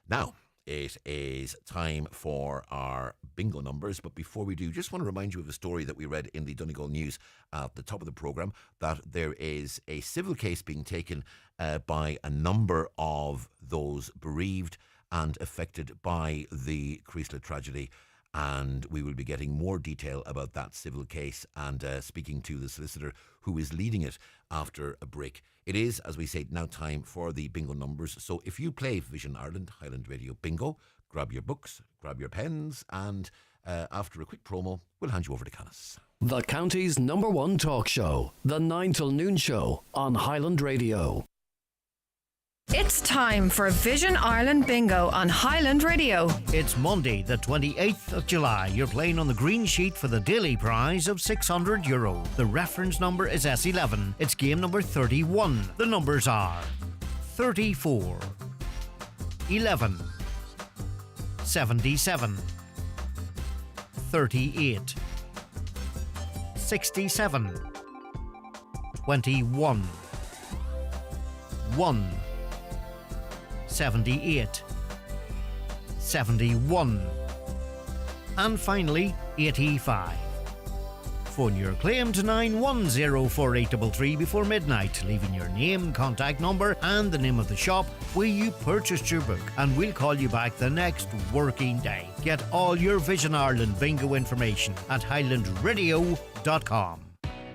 Now, it is time for our bingo numbers. But before we do, just want to remind you of a story that we read in the Donegal News at the top of the programme, that there is a civil case being taken by a number of those bereaved and affected by the Creasle tragedy. And we will be getting more detail about that civil case and speaking to the solicitor who is leading it after a break. It is, as we say, now time for the bingo numbers. So if you play Vision Ireland Highland Radio Bingo, grab your books, grab your pens, and after a quick promo, we'll hand you over to Canis. The county's #1 talk show, The 9 till Noon Show on Highland Radio. It's time for Vision Ireland Bingo on Highland Radio. It's Monday, the 28th of July. You're playing on the green sheet for the daily prize of €600. The reference number is S11. It's game number 31. The numbers are 34, 11, 77, 38, 67, 21, 1, 78, 71, and finally 85. Phone your claim to 9104833 before midnight, leaving your name, contact number and the name of the shop where you purchased your book, and we'll call you back the next working day. Get all your Vision Ireland bingo information at highlandradio.com.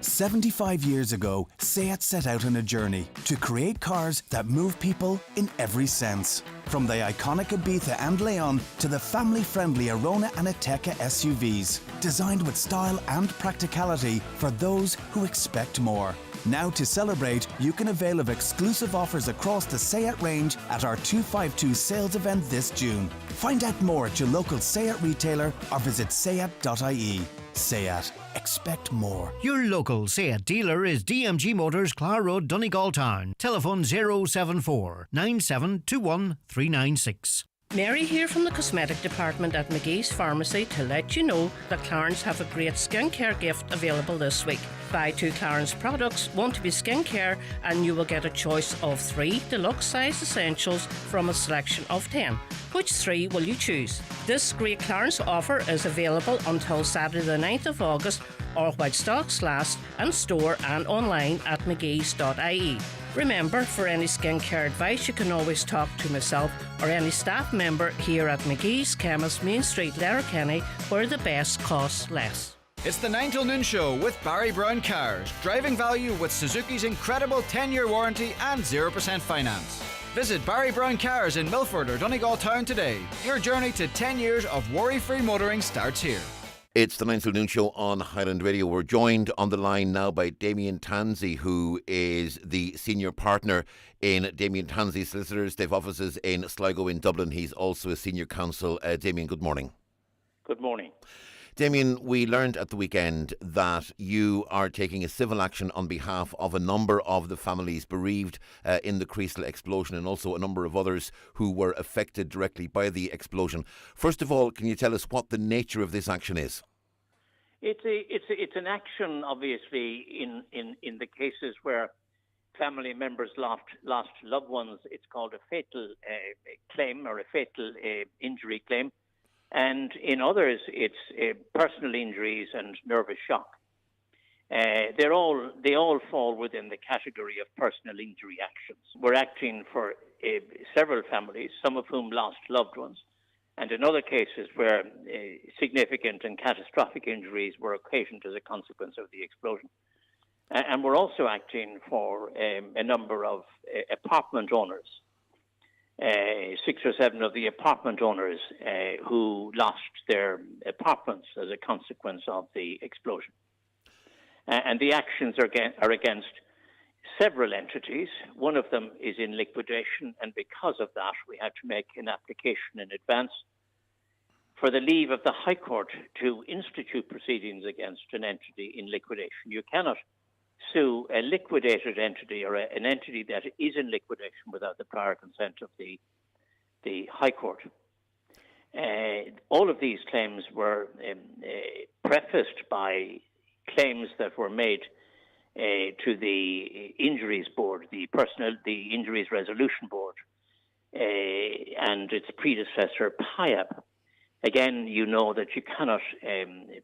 75 years ago, SEAT set out on a journey to create cars that move people in every sense. From the iconic Ibiza and Leon to the family-friendly Arona and Ateca SUVs, designed with style and practicality for those who expect more. Now to celebrate, you can avail of exclusive offers across the SEAT range at our 252 sales event this June. Find out more at your local SEAT retailer or visit seat.ie. SEAT. Expect more. Your local SEAT dealer is DMG Motors, Clara Road, Donegal Town. Telephone 074 9721 396. Mary here from the cosmetic department at McGee's Pharmacy to let you know that Clarence have a great skincare gift available this week. Buy 2 Clarence products, one to be skincare, and you will get a choice of 3 deluxe size essentials from a selection of 10. Which 3 will you choose? This great Clarence offer is available until Saturday the 9th of August, or while stocks last, and store and online at mcgees.ie. Remember, for any skincare advice, you can always talk to myself or any staff member here at McGee's Chemist, Main Street, Letterkenny, where the best costs less. It's the 9 till Noon Show with Barry Brown Cars. Driving value with Suzuki's incredible 10-year warranty and 0% finance. Visit Barry Brown Cars in Milford or Donegal Town today. Your journey to 10 years of worry-free motoring starts here. It's the 9 till Noon Show on Highland Radio. We're joined on the line now by Damien Tansey, who is the senior partner in Damien Tansey Solicitors. They have offices in Sligo in Dublin. He's also a senior counsel. Damien, good morning. Good morning. Damien, we learned at the weekend that you are taking a civil action on behalf of a number of the families bereaved in the Creasle explosion, and also a number of others who were affected directly by the explosion. First of all, can you tell us what the nature of this action is? It's an action, obviously, in the cases where family members lost loved ones, it's called a fatal claim or a fatal injury claim. And in others, it's personal injuries and nervous shock. They all fall within the category of personal injury actions. We're acting for several families, some of whom lost loved ones, and in other cases where significant and catastrophic injuries were occasioned as a consequence of the explosion. And we're also acting for a number of apartment owners, 6 or 7 of the apartment owners who lost their apartments as a consequence of the explosion. And the actions are against several entities. One of them is in liquidation, and because of that, we had to make an application in advance for the leave of the High Court to institute proceedings against an entity in liquidation. You cannot sue a liquidated entity or an entity that is in liquidation without the prior consent of the High Court. All of these claims were prefaced by claims that were made to the Injuries Board, the Injuries Resolution Board, and its predecessor, PIAB. Again, you know that you cannot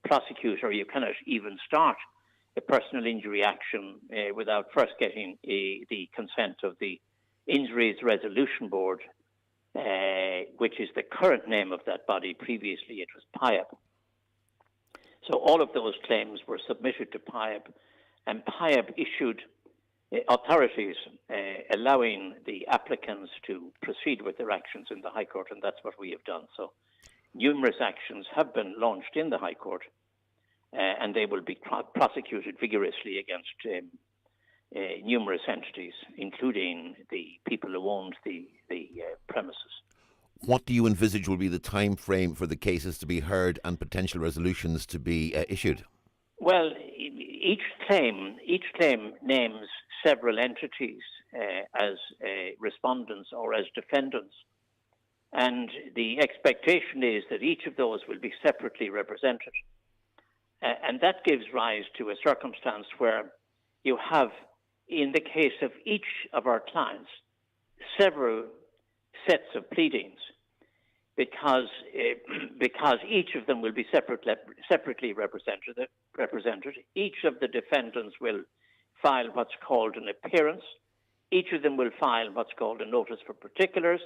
prosecute or you cannot even start a personal injury action without first getting the consent of the Injuries Resolution Board, which is the current name of that body. Previously, it was PIAB. So all of those claims were submitted to PIAB, and PIAB issued authorities allowing the applicants to proceed with their actions in the High Court, and that's what we have done. So numerous actions have been launched in the High Court, and they will be prosecuted vigorously against numerous entities, including the people who owned the premises. What do you envisage will be the time frame for the cases to be heard and potential resolutions to be issued? Well, each claim names several entities as respondents or as defendants. And the expectation is that each of those will be separately represented. And that gives rise to a circumstance where you have, in the case of each of our clients, several sets of pleadings, because each of them will be separately represented. Each of the defendants will file what's called an appearance. Each of them will file what's called a notice for particulars.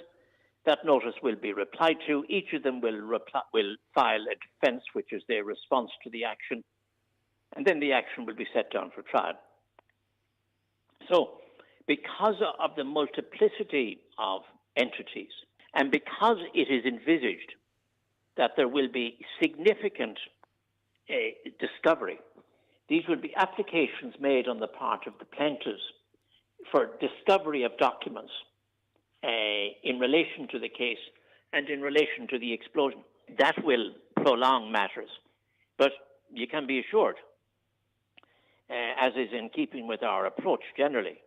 That notice will be replied to. Each of them will file a defence, which is their response to the action, and then the action will be set down for trial. So, because of the multiplicity of entities, and because it is envisaged that there will be significant discovery, these will be applications made on the part of the plaintiffs for discovery of documents in relation to the case and in relation to the explosion. That will prolong matters. But you can be assured, as is in keeping with our approach generally,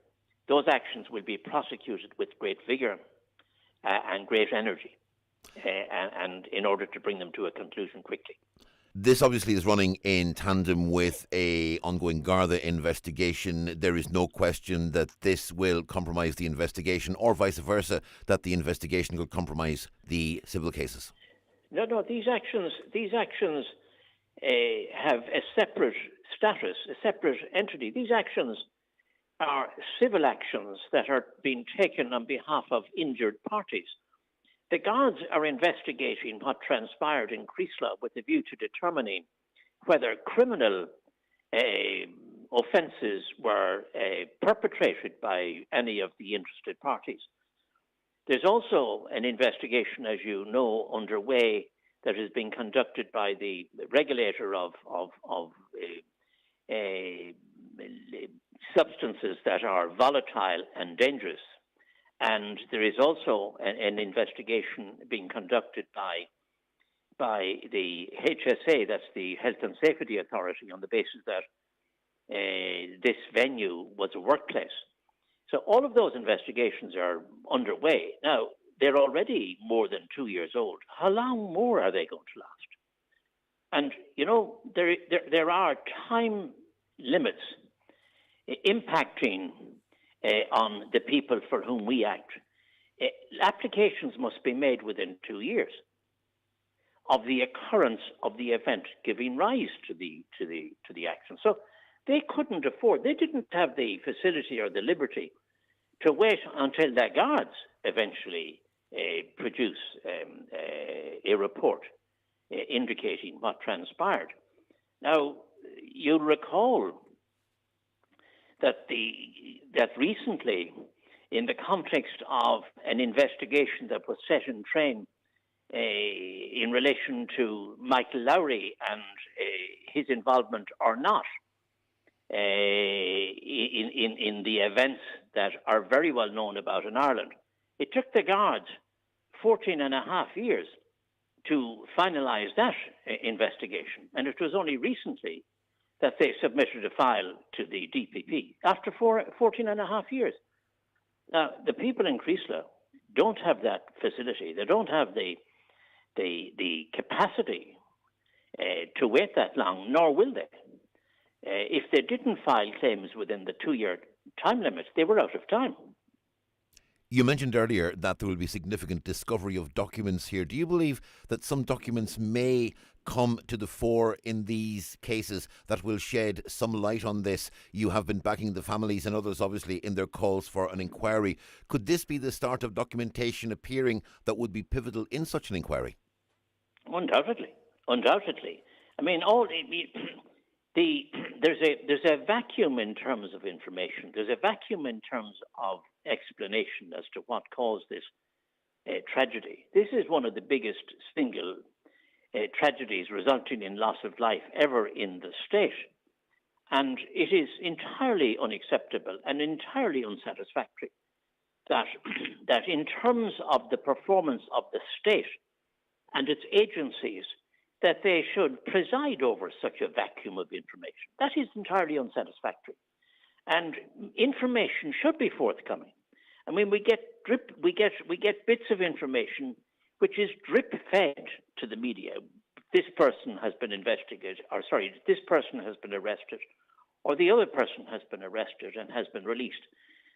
those actions will be prosecuted with great vigour and great energy, and in order to bring them to a conclusion quickly. This obviously is running in tandem with an ongoing Garda investigation. There is no question that this will compromise the investigation, or vice versa, that the investigation will compromise the civil cases. No, these actions have a separate status, a separate entity. These actions are civil actions that are being taken on behalf of injured parties. The guards are investigating what transpired in Creeslough with a view to determining whether criminal offences were perpetrated by any of the interested parties. There's also an investigation, as you know, underway that is being conducted by the regulator of substances that are volatile and dangerous. And there is also an investigation being conducted by the HSA, that's the Health and Safety Authority, on the basis that this venue was a workplace. So all of those investigations are underway. Now, they're already more than 2 years old. How long more are they going to last? And, you know, there are time limits impacting on the people for whom we act. Applications must be made within 2 years of the occurrence of the event giving rise to the action. So they couldn't afford, they didn't have the facility or the liberty to wait until their guards eventually produce a report indicating what transpired. Now, you'll recall that recently, in the context of an investigation that was set in train in relation to Michael Lowry and his involvement or not in the events that are very well known about in Ireland, it took the guards 14 and a half years to finalise that investigation. And it was only recently that they submitted a file to the DPP after 14 and a half years. Now, the people in Creeslough don't have that facility. They don't have the capacity to wait that long, nor will they. If they didn't file claims within the 2-year time limit, they were out of time. You mentioned earlier that there will be significant discovery of documents here. Do you believe that some documents may come to the fore in these cases that will shed some light on this? You have been backing the families and others, obviously, in their calls for an inquiry. Could this be the start of documentation appearing that would be pivotal in such an inquiry? Undoubtedly. I mean, there's a vacuum in terms of information. There's a vacuum in terms of explanation as to what caused this tragedy. This is one of the biggest single tragedies resulting in loss of life ever in the state. And it is entirely unacceptable and entirely unsatisfactory that in terms of the performance of the state and its agencies, that they should preside over such a vacuum of information. That is entirely unsatisfactory. And information should be forthcoming. I mean, we get bits of information which is drip fed to the media. This person has been investigated, this person has been arrested, or the other person has been arrested and has been released.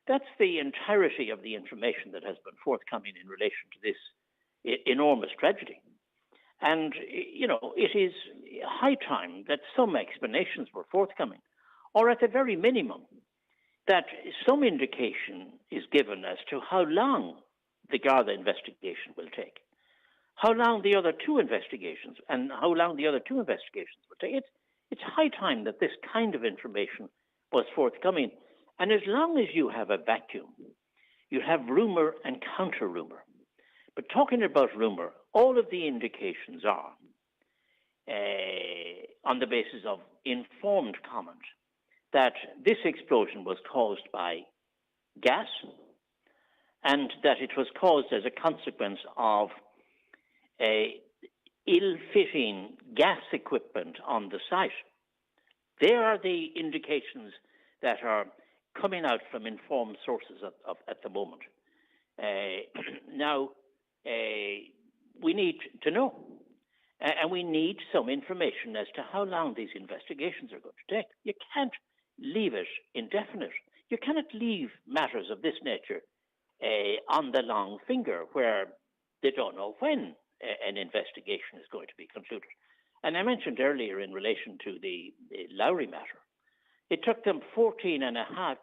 That's the entirety of the information that has been forthcoming in relation to this enormous tragedy. And, it is high time that some explanations were forthcoming, or at the very minimum, that some indication is given as to how long the Garda investigation will take, how long the other two investigations will take. It's high time that this kind of information was forthcoming. And as long as you have a vacuum, you have rumour and counter-rumour. But talking about rumour, all of the indications are, on the basis of informed comment, that this explosion was caused by gas and that it was caused as a consequence of ill-fitting gas equipment on the site. There are the indications that are coming out from informed sources at the moment. Now, we need to know, and we need some information as to how long these investigations are going to take. You can't leave it indefinite. You cannot leave matters of this nature on the long finger where they don't know when an investigation is going to be concluded. And I mentioned earlier in relation to the Lowry matter, it took them 14 and a half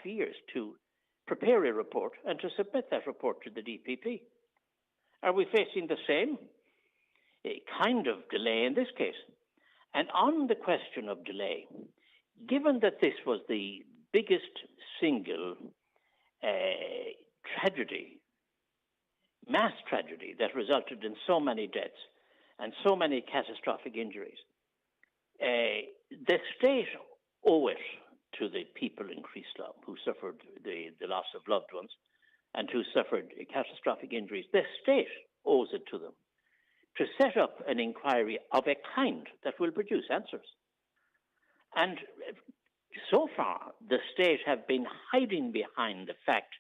years to prepare a report and to submit that report to the DPP. Are we facing the same kind of delay in this case? And on the question of delay, given that this was the biggest single mass tragedy that resulted in so many deaths and so many catastrophic injuries, the state owe it to the people in Creeslough who suffered the loss of loved ones and who suffered catastrophic injuries. The state owes it to them to set up an inquiry of a kind that will produce answers. And so far, the state have been hiding behind the fact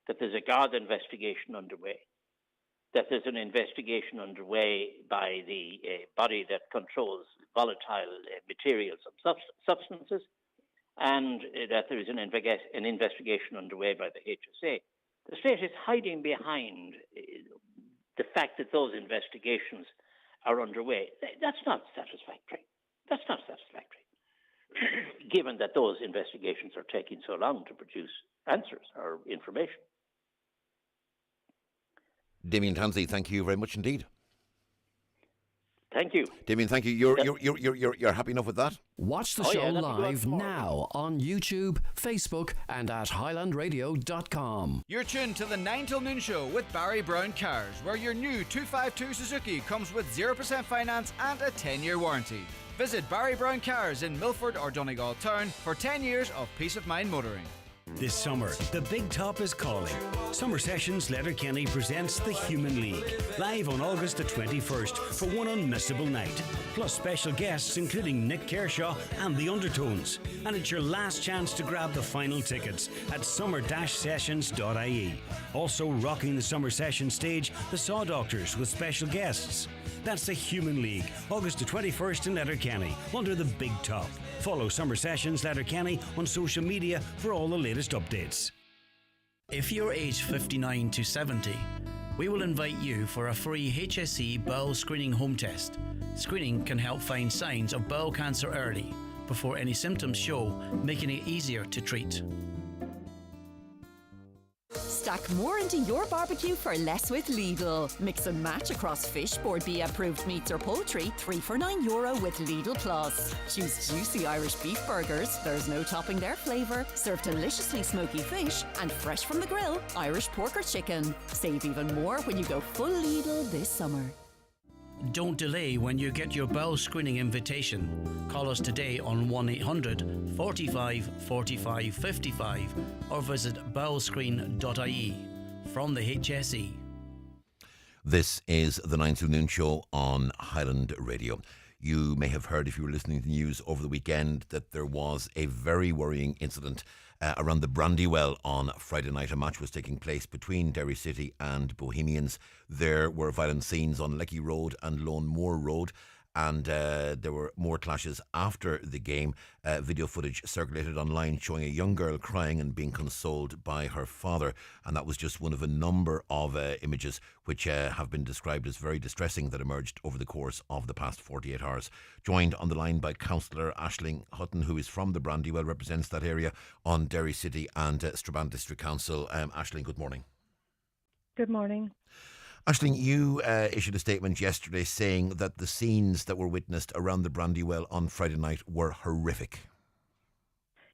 that there's a Garda investigation underway, that there's an investigation underway by the body that controls volatile materials and substances, and that there is an investigation underway by the HSA. The state is hiding behind the fact that those investigations are underway. That's not satisfactory. That's not satisfactory, given that those investigations are taking so long to produce answers or information. Damien Tansey, thank you very much indeed. Thank you. Damien, thank you. You're happy enough with that? Watch the show live now on YouTube, Facebook and at highlandradio.com. You're tuned to the 9 till noon show with Barry Brown Cars, where your new 252 Suzuki comes with 0% finance and a 10-year warranty. Visit Barry Brown Cars in Milford or Donegal Town for 10 years of peace of mind motoring. This summer, the big top is calling. Summer Sessions Letterkenny presents The Human League, live on August the 21st for one unmissable night. Plus special guests including Nick Kershaw and The Undertones. And it's your last chance to grab the final tickets at summer-sessions.ie. Also rocking the Summer Sessions stage, the Saw Doctors with special guests. That's The Human League, August the 21st in Letterkenny, under the big top. Follow Summer Sessions Letterkenny on social media for all the latest updates. If you're aged 59 to 70, we will invite you for a free HSE bowel screening home test. Screening can help find signs of bowel cancer early, before any symptoms show, making it easier to treat. Stack more into your barbecue for less with Lidl. Mix and match across fish, Board B approved meats or poultry, 3 for €9 with Lidl Plus. Choose juicy Irish beef burgers, there's no topping their flavour. Serve deliciously smoky fish and fresh from the grill, Irish pork or chicken. Save even more when you go full Lidl this summer. Don't delay when you get your bowel screening invitation. Call us today on 1800 45 45 55 or visit bowelscreen.ie. From the HSE. This is the 9 till noon show on Highland Radio. You may have heard, if you were listening to the news over the weekend, that there was a very worrying incident around the Brandywell on Friday night. A match was taking place between Derry City and Bohemians. There were violent scenes on Lecky Road and Lone Moor Road, and there were more clashes after the game. Video footage circulated online showing a young girl crying and being consoled by her father, and that was just one of a number of images which have been described as very distressing that emerged over the course of the past 48 hours. Joined on the line by Councillor Aisling Hutton, who is from the Brandywell, represents that area on Derry City and Strabane District Council. Aisling, good morning. Good morning. Aisling, you issued a statement yesterday saying that the scenes that were witnessed around the Brandywell on Friday night were horrific.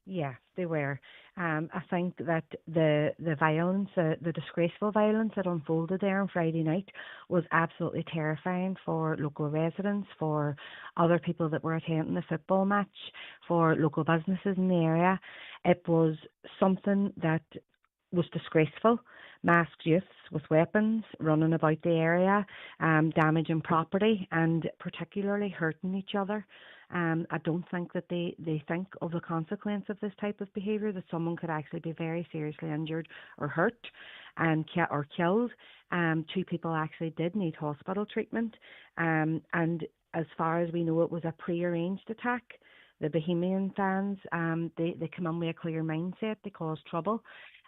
Yeah, they were. I think that the violence, the disgraceful violence that unfolded there on Friday night was absolutely terrifying for local residents, for other people that were attending the football match, for local businesses in the area. It was something that was disgraceful. Masked youths with weapons running about the area, damaging property and particularly hurting each other. I don't think that they think of the consequence of this type of behaviour, that someone could actually be very seriously injured or hurt and or killed. 2 people actually did need hospital treatment. And as far as we know, it was a pre-arranged attack. The Bohemian fans, they come in with a clear mindset, they caused trouble.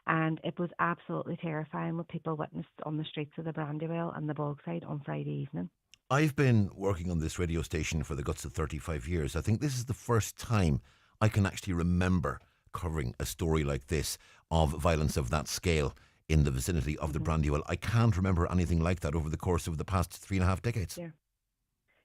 And it was absolutely terrifying what people witnessed on the streets of the Brandywell and the Bogside on Friday evening. I've been working on this radio station for the guts of 35 years. I think this is the first time I can actually remember covering a story like this of violence of that scale in the vicinity of the Brandywell. I can't remember anything like that over the course of the past 3.5 decades.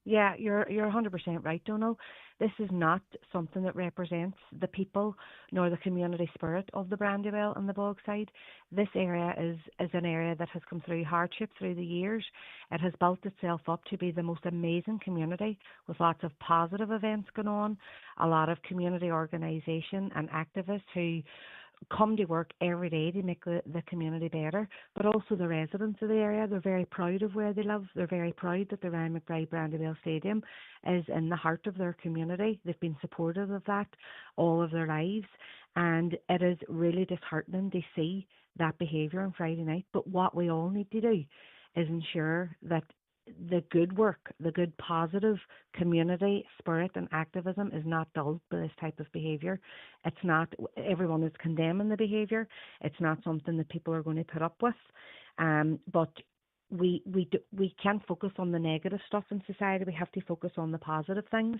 Yeah, you're 100% right, Donal. This is not something that represents the people nor the community spirit of the Brandywell and the Bogside. This area is an area that has come through hardship through the years. It has built itself up to be the most amazing community with lots of positive events going on, a lot of community organisation and activists who come to work every day to make the community better, but also the residents of the area. They're very proud of where they live. They're very proud that the Ryan McBride Brandywell Stadium is in the heart of their community. They've been supportive of that all of their lives, and it is really disheartening to see that behaviour on Friday night. But what we all need to do is ensure that the good work, the good positive community spirit and activism is not dulled by this type of behaviour. It's not, everyone is condemning the behaviour. It's not something that people are going to put up with. But we can't focus on the negative stuff in society. We have to focus on the positive things.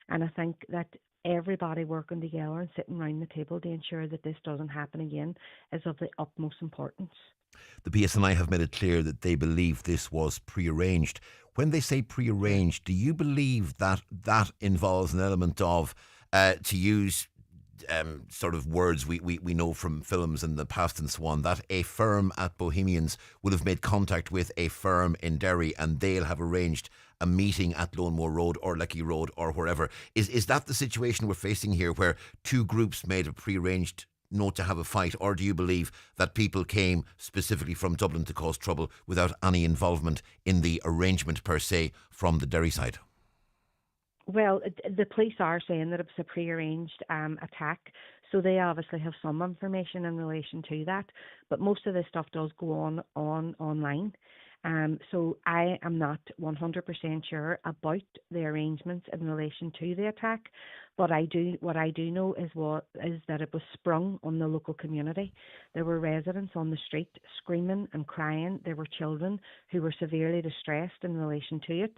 And I think that everybody working together and sitting around the table to ensure that this doesn't happen again is of the utmost importance. The PSNI have made it clear that they believe this was prearranged. When they say prearranged, do you believe that that involves an element of, to use sort of words we know from films in the past and so on, that a firm at Bohemians will have made contact with a firm in Derry and they'll have arranged a meeting at Loanmore Road or Lecky Road or wherever? Is that the situation we're facing here, where two groups made a prearranged note to have a fight, or do you believe that people came specifically from Dublin to cause trouble without any involvement in the arrangement per se from the Derry side? Well, the police are saying that it was a prearranged attack, so they obviously have some information in relation to that. But most of this stuff does go on online. So I am not 100% sure about the arrangements in relation to the attack. But what I do know is that it was sprung on the local community. There were residents on the street screaming and crying. There were children who were severely distressed in relation to it.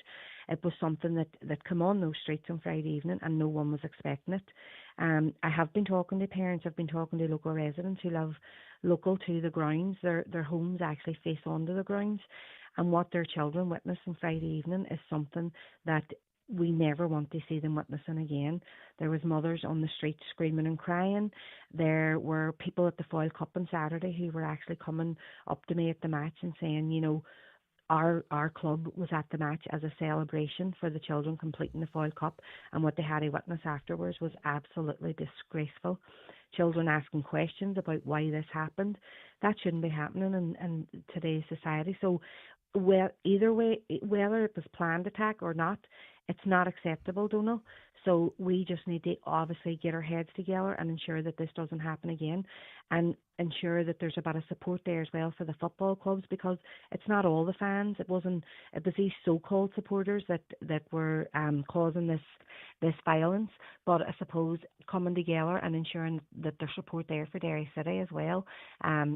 It was something that came on those streets on Friday evening and no one was expecting it. I have been talking to parents, I've been talking to local residents who live local to the grounds. Their homes actually face onto the grounds, and what their children witnessed on Friday evening is something that we never want to see them witnessing again. There was mothers on the street screaming and crying. There were people at the Foyle Cup on Saturday who were actually coming up to me at the match and saying, you know, our club was at the match as a celebration for the children completing the Foyle Cup, and what they had to witness afterwards was absolutely disgraceful. Children asking questions about why this happened. That shouldn't be happening in today's society. So, well, either way, whether it was planned attack or not, it's not acceptable, Donal. So we just need to obviously get our heads together and ensure that this doesn't happen again, and ensure that there's a bit of support there as well for the football clubs, because it's not all the fans. It was these so-called supporters that were causing this violence. But I suppose coming together and ensuring that there's support there for Derry City as well.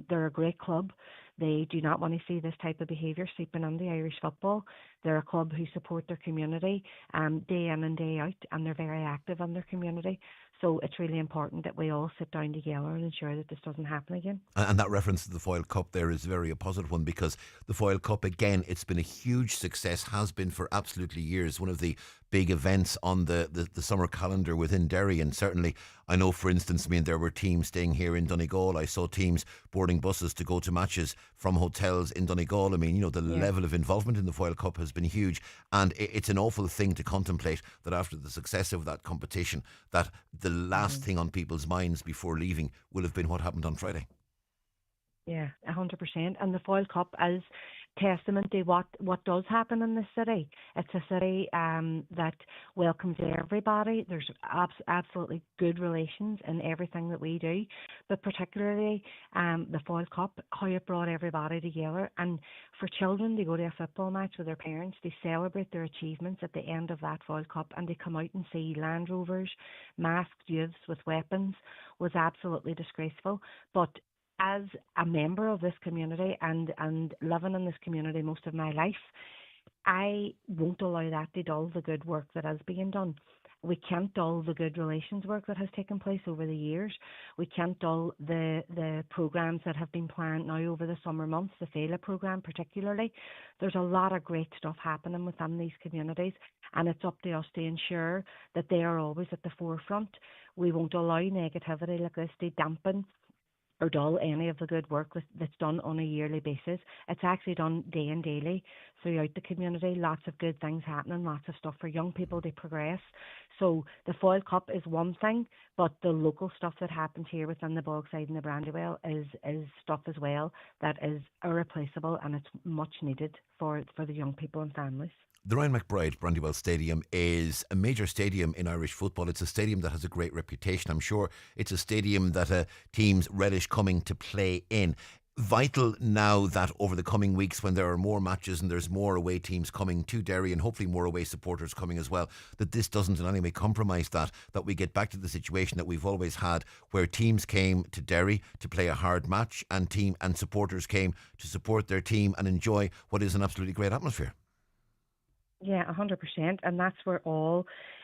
They're a great club. They do not want to see this type of behaviour seeping into Irish football. They're a club who support their community day in and day out, and they're very active in their community. So it's really important that we all sit down together and ensure that this doesn't happen again. And that reference to the Foyle Cup there is very a positive one, because the Foyle Cup, again, it's been a huge success, has been for absolutely years, one of the big events on the summer calendar within Derry. And certainly I know, for instance, there were teams staying here in Donegal. I saw teams boarding buses to go to matches from hotels in Donegal. The level of involvement in the Foyle Cup has been huge, and it's an awful thing to contemplate that after the success of that competition, that the last thing on people's minds before leaving will have been what happened on Friday. Yeah, 100%. And the Foyle Cup is testament to what does happen in this city. It's a city that welcomes everybody. There's absolutely good relations in everything that we do, but particularly the Foyle Cup, how it brought everybody together. And for children to go to a football match with their parents, they celebrate their achievements at the end of that Foyle Cup, and they come out and see Land Rovers, masked youths with weapons, was absolutely disgraceful. But as a member of this community and living in this community most of my life, I won't allow that to dull the good work that is being done. We can't dull the good relations work that has taken place over the years. We can't dull the programmes that have been planned now over the summer months, the FELA programme particularly. There's a lot of great stuff happening within these communities, and it's up to us to ensure that they are always at the forefront. We won't allow negativity like this to dampen or dull any of the good work that's done on a yearly basis. It's actually done day and daily throughout the community. Lots of good things happening, lots of stuff for young people to progress. So the Foyle Cup is one thing, but the local stuff that happens here within the Bogside and the Brandywell is stuff as well that is irreplaceable, and it's much needed for the young people and families. The Ryan McBride Brandywell Stadium is a major stadium in Irish football. It's a stadium that has a great reputation. I'm sure it's a stadium that teams relish coming to play in. vital now that over the coming weeks, when there are more matches and there's more away teams coming to Derry and hopefully more away supporters coming as well, that this doesn't in any way compromise that we get back to the situation that we've always had, where teams came to Derry to play a hard match and supporters came to support their team and enjoy what is an absolutely great atmosphere. Yeah, 100%, and that's where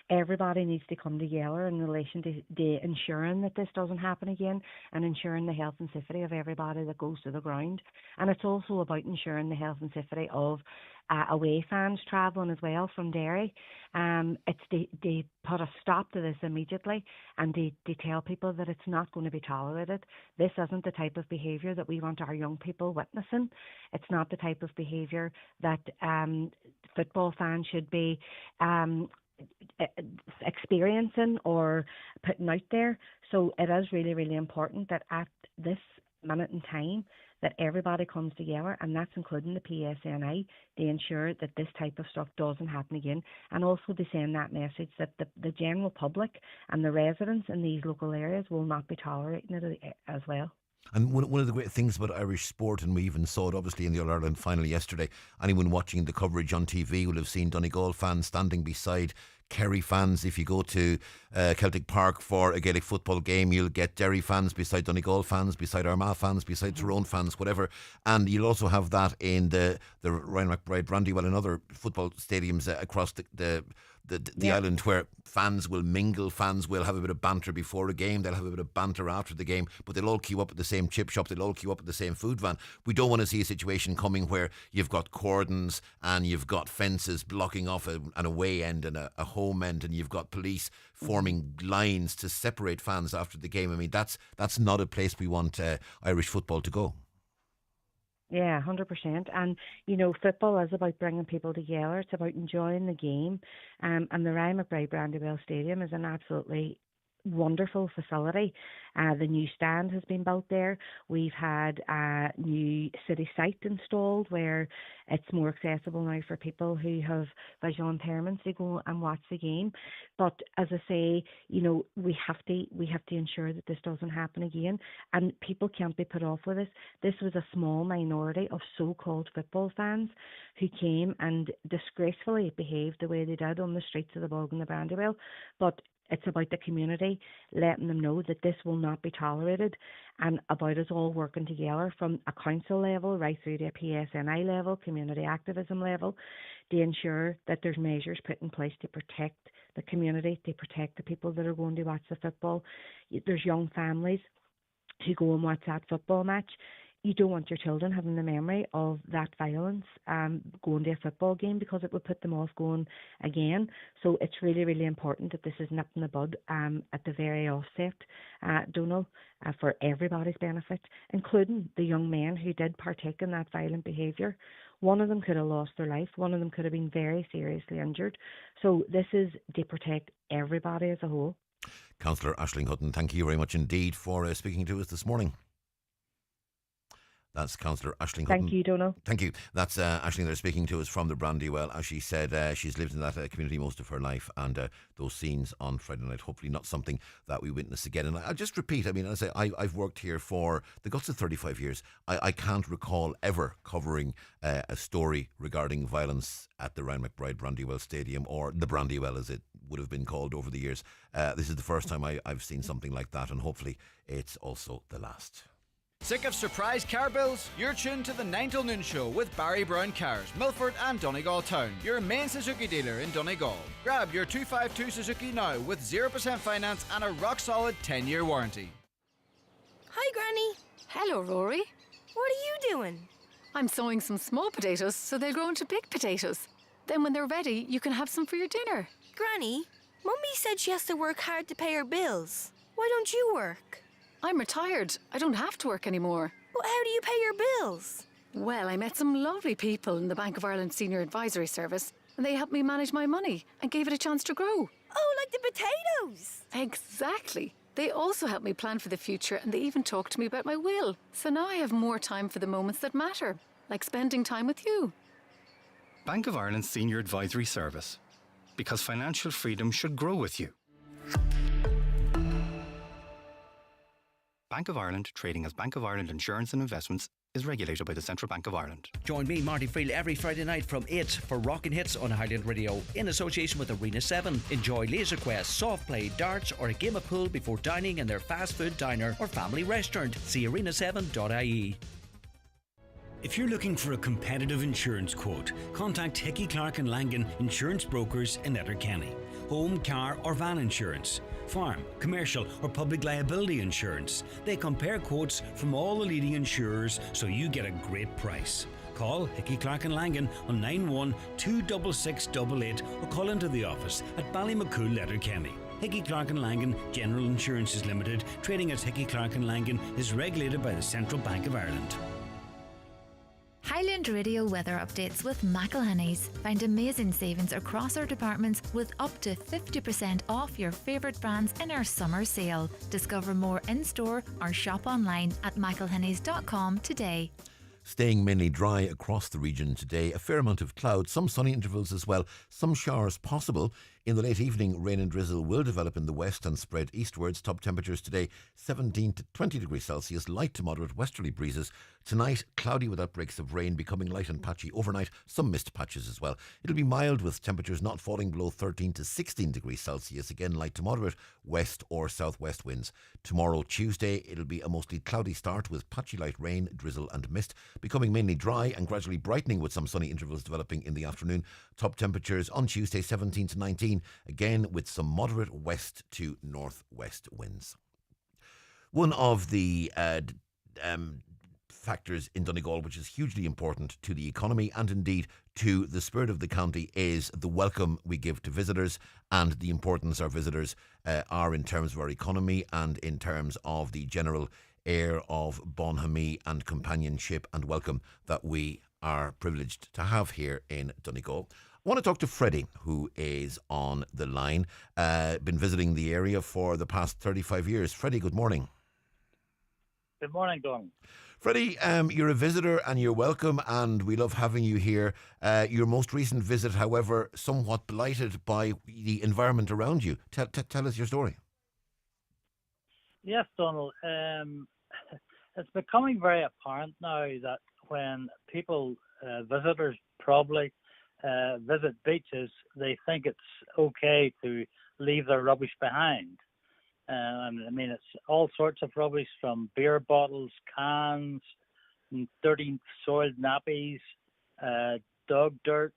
everybody needs to come together in relation to ensuring that this doesn't happen again, and ensuring the health and safety of everybody that goes to the ground. And it's also about ensuring the health and safety of away fans travelling as well from Derry. They put a stop to this immediately, and they tell people that it's not going to be tolerated. This isn't the type of behaviour that we want our young people witnessing. It's not the type of behaviour that football fans should be experiencing or putting out there. So it is really, really important that at this minute in time that everybody comes together, and that's including the PSNI, to ensure that this type of stuff doesn't happen again, and also to send that message that the general public and the residents in these local areas will not be tolerating it as well. And one of the great things about Irish sport, and we even saw it obviously in the All-Ireland final yesterday, anyone watching the coverage on TV will have seen Donegal fans standing beside Kerry fans. If you go to Celtic Park for a Gaelic football game, you'll get Derry fans beside Donegal fans, beside Armagh fans, beside Tyrone fans, whatever. And you'll also have that in the Ryan McBride, Brandywell and other football stadiums across the island, where fans will mingle, fans will have a bit of banter before a game, they'll have a bit of banter after the game, but they'll all queue up at the same chip shop, they'll all queue up at the same food van. We don't want to see a situation coming where you've got cordons and you've got fences blocking off an away end and a home end, and you've got police forming lines to separate fans after the game. I mean, that's not a place we want Irish football to go. Yeah, 100%. And, football is about bringing people together. It's about enjoying the game. And the Ryan McBride Brandywell Stadium is an absolutely wonderful facility. The new stand has been built there. We've had a new city site installed where it's more accessible now for people who have visual impairments to go and watch the game. But as I say, we have to ensure that this doesn't happen again, and people can't be put off with this. This was a small minority of so-called football fans who came and disgracefully behaved the way they did on the streets of the Bog and the Brandywell. But it's about the community letting them know that this will not be tolerated, and about us all working together from a council level right through to a PSNI level, community activism level, to ensure that there's measures put in place to protect the community, to protect the people that are going to watch the football. There's young families who go and watch that football match. You don't want your children having the memory of that violence going to a football game, because it would put them off going again. So it's really, really important that this is nipped in the bud at the very offset, Donal, for everybody's benefit, including the young men who did partake in that violent behaviour. One of them could have lost their life. One of them could have been very seriously injured. So this is to protect everybody as a whole. Councillor Aisling Hutton, thank you very much indeed for speaking to us this morning. That's Councillor Aisling Hutton. Thank you, Donal. Thank you. That's Aisling there speaking to us from the Brandywell. As she said, she's lived in that community most of her life, and those scenes on Friday night, hopefully not something that we witness again. And I'll just repeat, I've worked here for the guts of 35 years. I can't recall ever covering a story regarding violence at the Ryan McBride Brandywell Stadium, or the Brandywell as it would have been called over the years. This is the first time I've seen something like that, and hopefully it's also the last. Sick of surprise car bills? You're tuned to the 9 till noon show with Barry Brown Cars, Milford and Donegal Town, your main Suzuki dealer in Donegal. Grab your 252 Suzuki now with 0% finance and a rock-solid 10-year warranty. Hi, Granny. Hello, Rory. What are you doing? I'm sowing some small potatoes so they'll grow into big potatoes. Then when they're ready, you can have some for your dinner. Granny, Mummy said she has to work hard to pay her bills. Why don't you work? I'm retired. I don't have to work anymore. But how do you pay your bills? Well, I met some lovely people in the Bank of Ireland Senior Advisory Service, and they helped me manage my money and gave it a chance to grow. Oh, like the potatoes? Exactly. They also helped me plan for the future, and they even talked to me about my will. So now I have more time for the moments that matter, like spending time with you. Bank of Ireland Senior Advisory Service. Because financial freedom should grow with you. Bank of Ireland, trading as Bank of Ireland Insurance and Investments, is regulated by the Central Bank of Ireland. Join me, Marty Friel, every Friday night from 8 for Rockin' Hits on Highland Radio in association with Arena 7. Enjoy Laser Quest, soft play, darts or a game of pool before dining in their fast food diner or family restaurant. See arena7.ie. If you're looking for a competitive insurance quote, contact Hickey Clark and Langan Insurance Brokers in Letterkenny. Home, car or van insurance, farm, commercial or public liability insurance. They compare quotes from all the leading insurers so you get a great price. Call Hickey Clark and Langan on 91 26688 or call into the office at Ballymacool, Letterkenny. Hickey Clark and Langan General Insurances Limited, trading as Hickey Clark and Langan, is regulated by the Central Bank of Ireland. Highland Radio weather updates with McElhenney's. Find amazing savings across our departments with up to 50% off your favourite brands in our summer sale. Discover more in-store or shop online at mcelhenneys.com today. Staying mainly dry across the region today. A fair amount of cloud, some sunny intervals as well. Some showers possible. In the late evening, rain and drizzle will develop in the west and spread eastwards. Top temperatures today, 17 to 20 degrees Celsius. Light to moderate westerly breezes. Tonight, cloudy with outbreaks of rain, becoming light and patchy overnight. Some mist patches as well. It'll be mild with temperatures not falling below 13 to 16 degrees Celsius. Again, light to moderate west or southwest winds. Tomorrow, Tuesday, it'll be a mostly cloudy start with patchy light rain, drizzle and mist. Becoming mainly dry and gradually brightening with some sunny intervals developing in the afternoon. Top temperatures on Tuesday, 17 to 19. Again, with some moderate west to northwest winds. One of the factors in Donegal which is hugely important to the economy and indeed to the spirit of the county is the welcome we give to visitors and the importance our visitors are in terms of our economy and in terms of the general air of bonhomie and companionship and welcome that we are privileged to have here in Donegal. I want to talk to Freddie, who is on the line. Been visiting the area for the past 35 years. Freddie, good morning. Good morning, Donal. Freddie, you're a visitor and you're welcome and we love having you here. Your most recent visit, however, somewhat blighted by the environment around you. Tell us your story. Yes, Donal. It's becoming very apparent now that when people, visitors probably, visit beaches, they think it's okay to leave their rubbish behind. I mean, it's all sorts of rubbish from beer bottles, cans, dirty soiled nappies, dog dirt,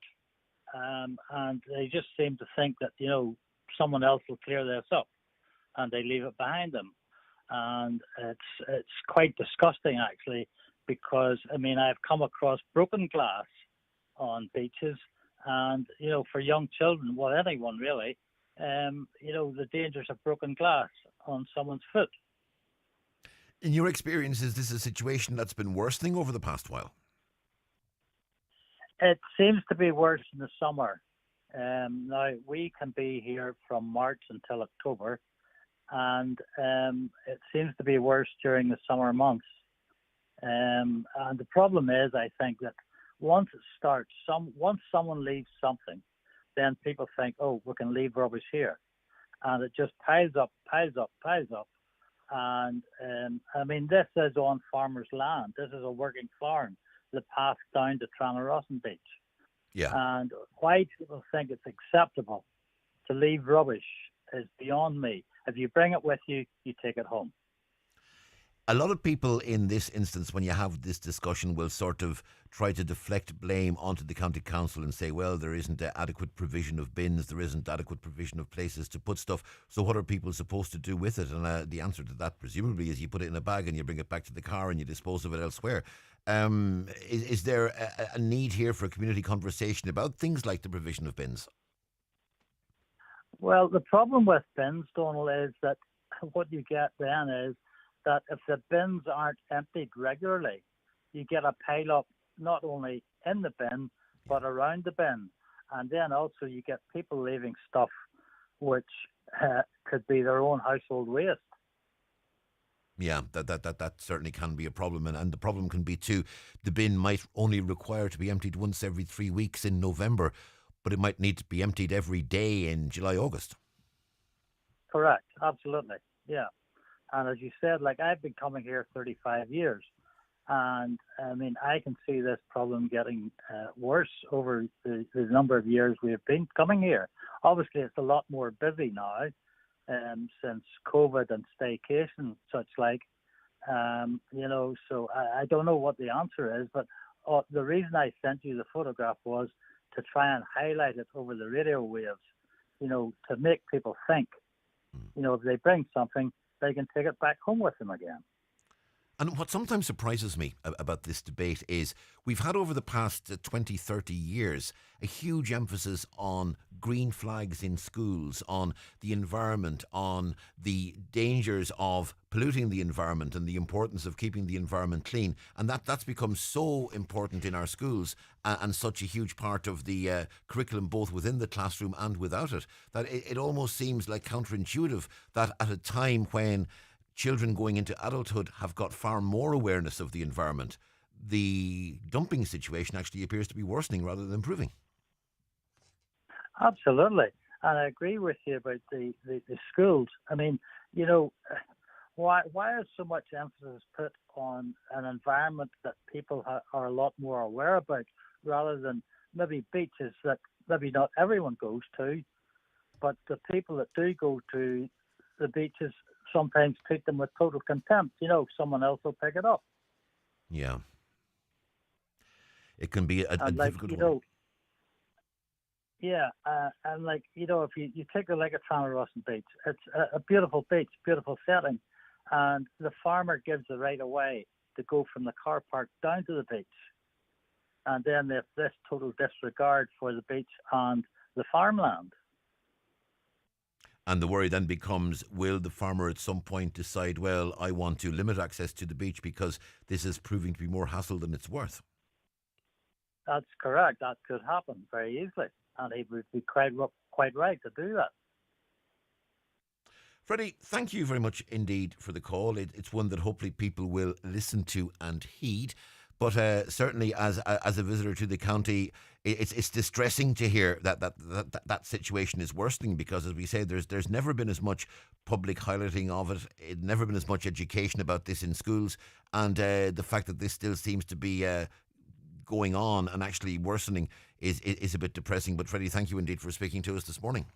and they just seem to think that, you know, someone else will clear this up, and they leave it behind them. And it's quite disgusting, actually, because, I mean, I've come across broken glass on beaches, and, you know, for young children, well, anyone really, you know, the dangers of broken glass on someone's foot. In your experience, is this a situation that's been worsening over the past while? It seems to be worse in the summer. Now, we can be here from March until October, and it seems to be worse during the summer months. And the problem is, I think, that once it starts, once someone leaves something, then people think, oh, we can leave rubbish here. And it just piles up. And I mean, this is on farmers' land. This is a working farm, the path down to Tranatlantic Beach. Yeah. And why people think it's acceptable to leave rubbish is beyond me. If you bring it with you, you take it home. A lot of people in this instance, when you have this discussion, will sort of try to deflect blame onto the county council and say, well, there isn't adequate provision of bins, there isn't adequate provision of places to put stuff, so what are people supposed to do with it? And the answer to that, presumably, is you put it in a bag and you bring it back to the car and you dispose of it elsewhere. Is there a need here for a community conversation about things like the provision of bins? Well, the problem with bins, Donal, is that what you get then is that if the bins aren't emptied regularly, you get a pile up not only in the bin, but around the bin. And then also you get people leaving stuff which could be their own household waste. Yeah, that certainly can be a problem. And the problem can be too, the bin might only require to be emptied once every 3 weeks in November, but it might need to be emptied every day in July, August. Correct, absolutely, yeah. And as you said, like I've been coming here 35 years, And I mean, I can see this problem getting worse over the number of years we have been coming here. Obviously, it's a lot more busy now since COVID and staycation, such like. So I don't know what the answer is, but the reason I sent you the photograph was to try and highlight it over the radio waves, to make people think, if they bring something, they can take it back home with them again. And what sometimes surprises me about this debate is we've had over the past 20, 30 years a huge emphasis on green flags in schools, on the environment, on the dangers of polluting the environment and the importance of keeping the environment clean. And that's become so important in our schools and such a huge part of the curriculum, both within the classroom and without it, that it almost seems like counterintuitive that at a time when children going into adulthood have got far more awareness of the environment, the dumping situation actually appears to be worsening rather than improving. Absolutely. And I agree with you about the schools. I mean, why is so much emphasis put on an environment that people are a lot more aware about, rather than maybe beaches that maybe not everyone goes to, but the people that do go to the beaches sometimes treat them with total contempt. Someone else will pick it up. Yeah. It can be a difficult one. Yeah, and if you take the Lake of Transatlantic Beach, it's a beautiful beach, beautiful setting, and the farmer gives the right of way to go from the car park down to the beach. And then there's this total disregard for the beach and the farmland. And the worry then becomes, will the farmer at some point decide, well, I want to limit access to the beach because this is proving to be more hassle than it's worth? That's correct. That could happen very easily. And he would be quite right to do that. Freddie, thank you very much indeed for the call. It's one that hopefully people will listen to and heed. But certainly, as a visitor to the county, it's distressing to hear that situation is worsening, because, as we say, there's never been as much public highlighting of it. It's never been as much education about this in schools, and the fact that this still seems to be going on and actually worsening is a bit depressing. But Freddie, thank you indeed for speaking to us this morning.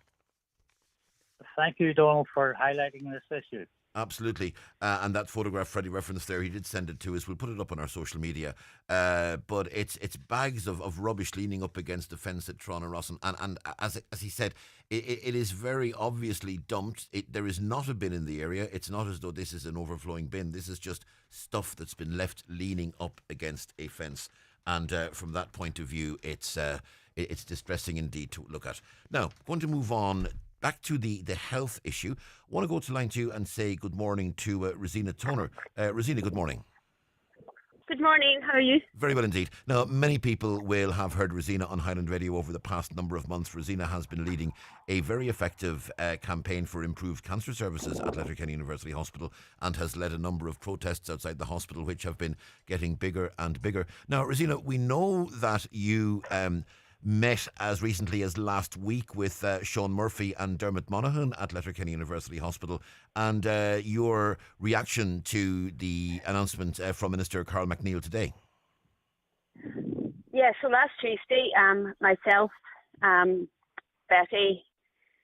Thank you, Donal, for highlighting this issue. Absolutely. And that photograph Freddie referenced there, he did send it to us. We'll put it up on our social media. But it's bags of rubbish leaning up against the fence at Tron-a-Rossan. And as he said, it is very obviously dumped. There is not a bin in the area. It's not as though this is an overflowing bin. This is just stuff that's been left leaning up against a fence. And from that point of view, it's distressing indeed to look at. Now, going to move on back to the health issue. I want to go to line 2 and say good morning to Rosina Toner. Rosina, good morning. Good morning, how are you? Very well indeed. Now, many people will have heard Rosina on Highland Radio over the past number of months. Rosina has been leading a very effective campaign for improved cancer services at Letterkenny University Hospital, and has led a number of protests outside the hospital which have been getting bigger and bigger. Now, Rosina, we know that you met as recently as last week with Sean Murphy and Dermot Monaghan at Letterkenny University Hospital, and your reaction to the announcement from Minister Carl McNeill today. Yeah, so last Tuesday, myself, Betty,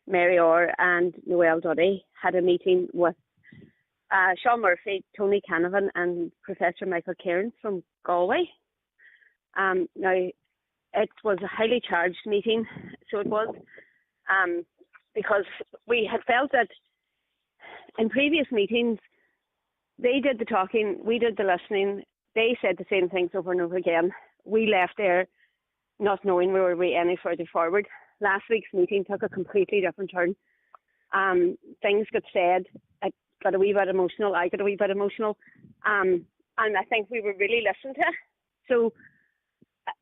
Mary Orr and Noel Duddy had a meeting with Sean Murphy, Tony Canavan and Professor Michael Cairns from Galway. Now, it was a highly charged meeting, so it was, because we had felt that in previous meetings, they did the talking, we did the listening, they said the same things over and over again. We left there not knowing we were any further forward. Last week's meeting took a completely different turn. Things got said, I got a wee bit emotional, I got a wee bit emotional, and I think we were really listened to. So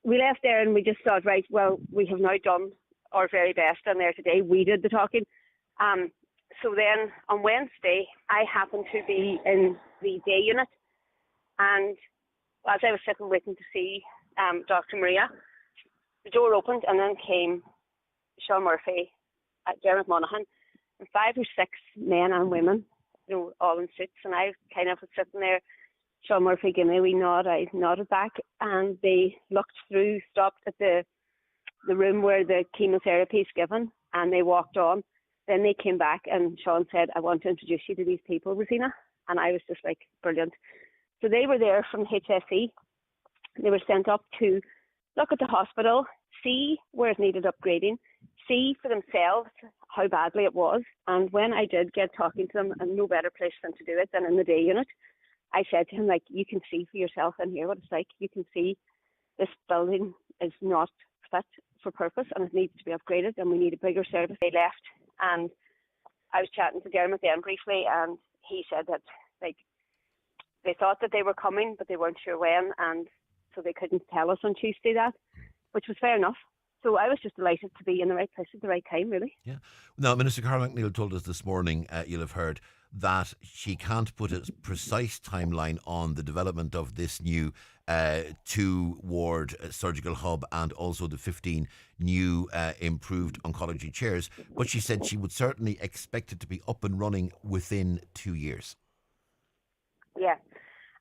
we left there and we just thought, right, well, we have now done our very best in there today. We did the talking. So then on Wednesday, I happened to be in the day unit. And as I was sitting waiting to see Dr. Maria, the door opened and then came Sean Murphy, Dermot Monaghan, and 5 or 6 men and women, all in suits. And I kind of was sitting there Sean Murphy gave me a wee nod. I nodded back, and they looked through, stopped at the room where the chemotherapy is given, and they walked on. Then they came back, and Sean said, "I want to introduce you to these people, Rosina." And I was just like, brilliant. So they were there from HSE. They were sent up to look at the hospital, see where it needed upgrading, see for themselves how badly it was. And when I did get talking to them, and no better place than to do it than in the day unit, I said to him, like, you can see for yourself in here what it's like. You can see this building is not fit for purpose, and it needs to be upgraded, and we need a bigger service. They left, and I was chatting to Dermot then briefly, and he said that, like, they thought that they were coming, but they weren't sure when, and so they couldn't tell us on Tuesday that, which was fair enough. So I was just delighted to be in the right place at the right time, really. Yeah. Now, Minister Carol McNeill told us this morning, you'll have heard, that she can't put a precise timeline on the development of this new 2-ward surgical hub and also the 15 new improved oncology chairs. But she said she would certainly expect it to be up and running within 2 years. Yeah.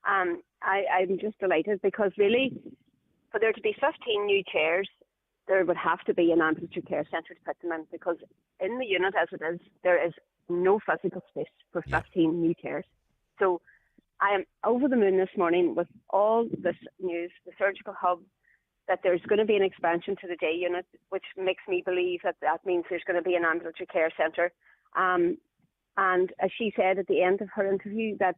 I'm just delighted because really, for there to be 15 new chairs, there would have to be an ambulatory care centre to put them in, because in the unit as it is, there is no physical space for 15 new chairs. So I am over the moon this morning with all this news, the surgical hub, that there's going to be an expansion to the day unit, which makes me believe that that means there's going to be an ambulatory care centre. And as she said at the end of her interview, that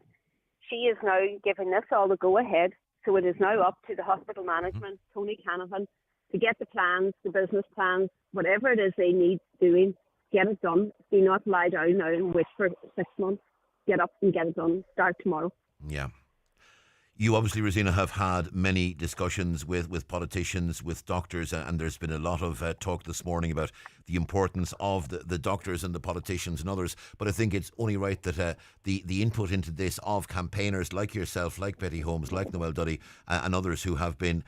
she is now giving this all the go-ahead. So it is now up to the hospital management, Tony Canavan, to get the plans, the business plans, whatever it is they need doing, get it done. Do not lie down now and wait for 6 months. Get up and get it done. Start tomorrow. Yeah. You obviously, Rosina, have had many discussions with politicians, with doctors, and there's been a lot of talk this morning about the importance of the doctors and the politicians and others. But I think it's only right that the input into this of campaigners like yourself, like Betty Holmes, like Noel Duddy, and others who have been,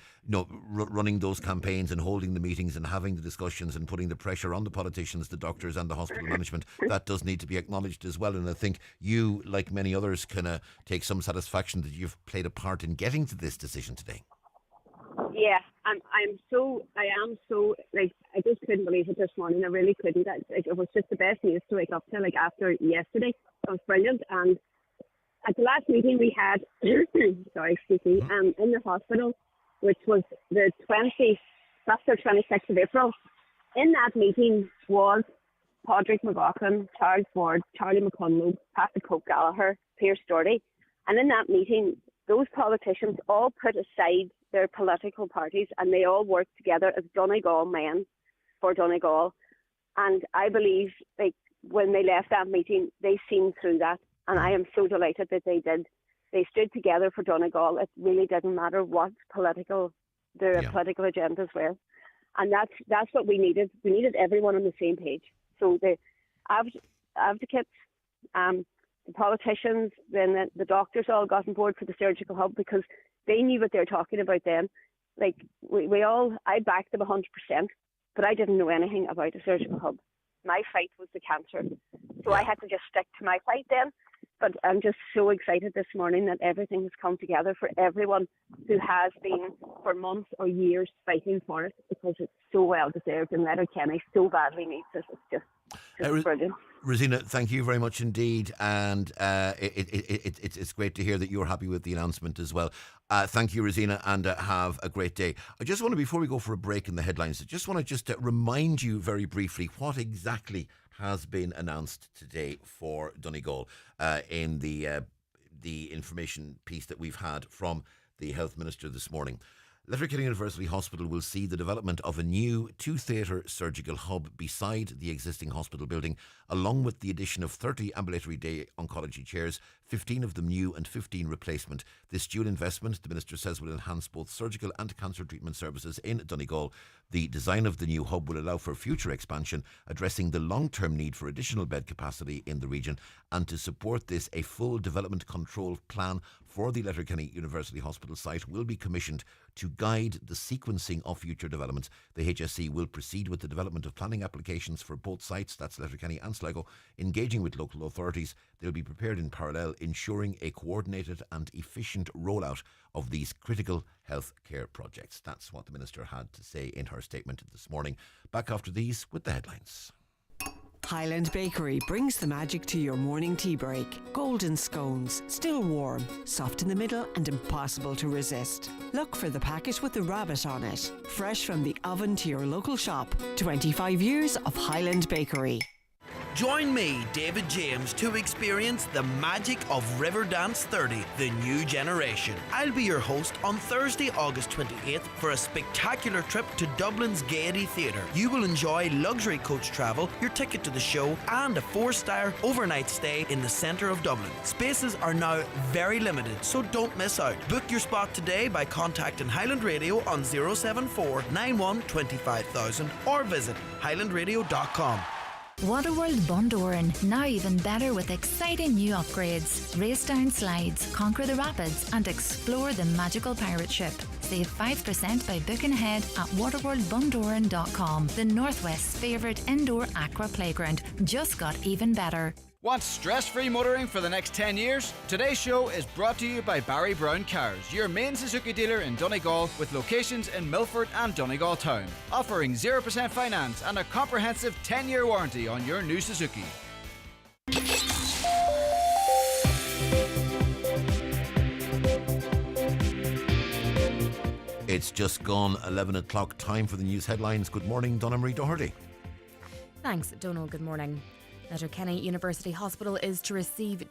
running those campaigns and holding the meetings and having the discussions and putting the pressure on the politicians, the doctors, and the hospital management, that does need to be acknowledged as well. And I think you, like many others, can take some satisfaction that you've played a part in getting to this decision today. Yeah, I am so, I just couldn't believe it this morning. I really couldn't. It was just the best news to wake up to, after yesterday. It was brilliant. And at the last meeting we had, in the hospital, which was the 25th or 26th of April, in that meeting was Padraig McLaughlin, Charles Ward, Charlie McConlogue, Patrick Pope Gallagher, Pierce Doherty. And in that meeting, those politicians all put aside their political parties and they all worked together as Donegal men for Donegal. And I believe, when they left that meeting, they seen through that. And I am so delighted that they did. They stood together for Donegal. It really didn't matter what political agendas were. And that's what we needed. We needed everyone on the same page. So the advocates, the politicians, then the doctors all got on board for the surgical hub because they knew what they were talking about then. I backed them 100%, but I didn't know anything about a surgical hub. My fight was the cancer. So I had to just stick to my fight then. But I'm just so excited this morning that everything has come together for everyone who has been for months or years fighting for it, because it's so well deserved and Letterkenny so badly needs it. It's just brilliant. Rosina, thank you very much indeed, and it's great to hear that you're happy with the announcement as well. Thank you, Rosina, and have a great day. I just want to, before we go for a break in the headlines, remind you very briefly what exactly has been announced today for Donegal in the information piece that we've had from the Health Minister this morning. Letterkenny University Hospital will see the development of a new 2-theatre surgical hub beside the existing hospital building, along with the addition of 30 ambulatory day oncology chairs, 15 of them new and 15 replacement. This dual investment, the Minister says, will enhance both surgical and cancer treatment services in Donegal. The design of the new hub will allow for future expansion, addressing the long-term need for additional bed capacity in the region. And to support this, a full development control plan for the Letterkenny University Hospital site will be commissioned to guide the sequencing of future developments. The HSE will proceed with the development of planning applications for both sites, that's Letterkenny and Sligo, engaging with local authorities. they'll be prepared in parallel, ensuring a coordinated and efficient rollout of these critical health care projects. That's what the Minister had to say in her statement this morning. Back after these with the headlines. Highland Bakery brings the magic to your morning tea break. Golden scones, still warm, soft in the middle and impossible to resist. Look for the packet with the rabbit on it. Fresh from the oven to your local shop. 25 years of Highland Bakery. Join me, David James, to experience the magic of Riverdance 30, the new generation. I'll be your host on Thursday, August 28th for a spectacular trip to Dublin's Gaiety Theatre. You will enjoy luxury coach travel, your ticket to the show, and a 4-star overnight stay in the centre of Dublin. Spaces are now very limited, so don't miss out. Book your spot today by contacting Highland Radio on 074 91 25000 or visit highlandradio.com. Waterworld Bundoran, now even better with exciting new upgrades. Race down slides, conquer the rapids and explore the magical pirate ship. Save 5% by booking ahead at waterworldbundoran.com. The Northwest's favourite indoor aqua playground just got even better. Want stress-free motoring for the next 10 years? Today's show is brought to you by Barry Brown Cars, your main Suzuki dealer in Donegal with locations in Milford and Donegal Town, offering 0% finance and a comprehensive 10-year warranty on your new Suzuki. It's just gone 11 o'clock, time for the news headlines. Good morning, Donna Marie Doherty. Thanks, Donal. Good morning. Letterkenny University Hospital is to receive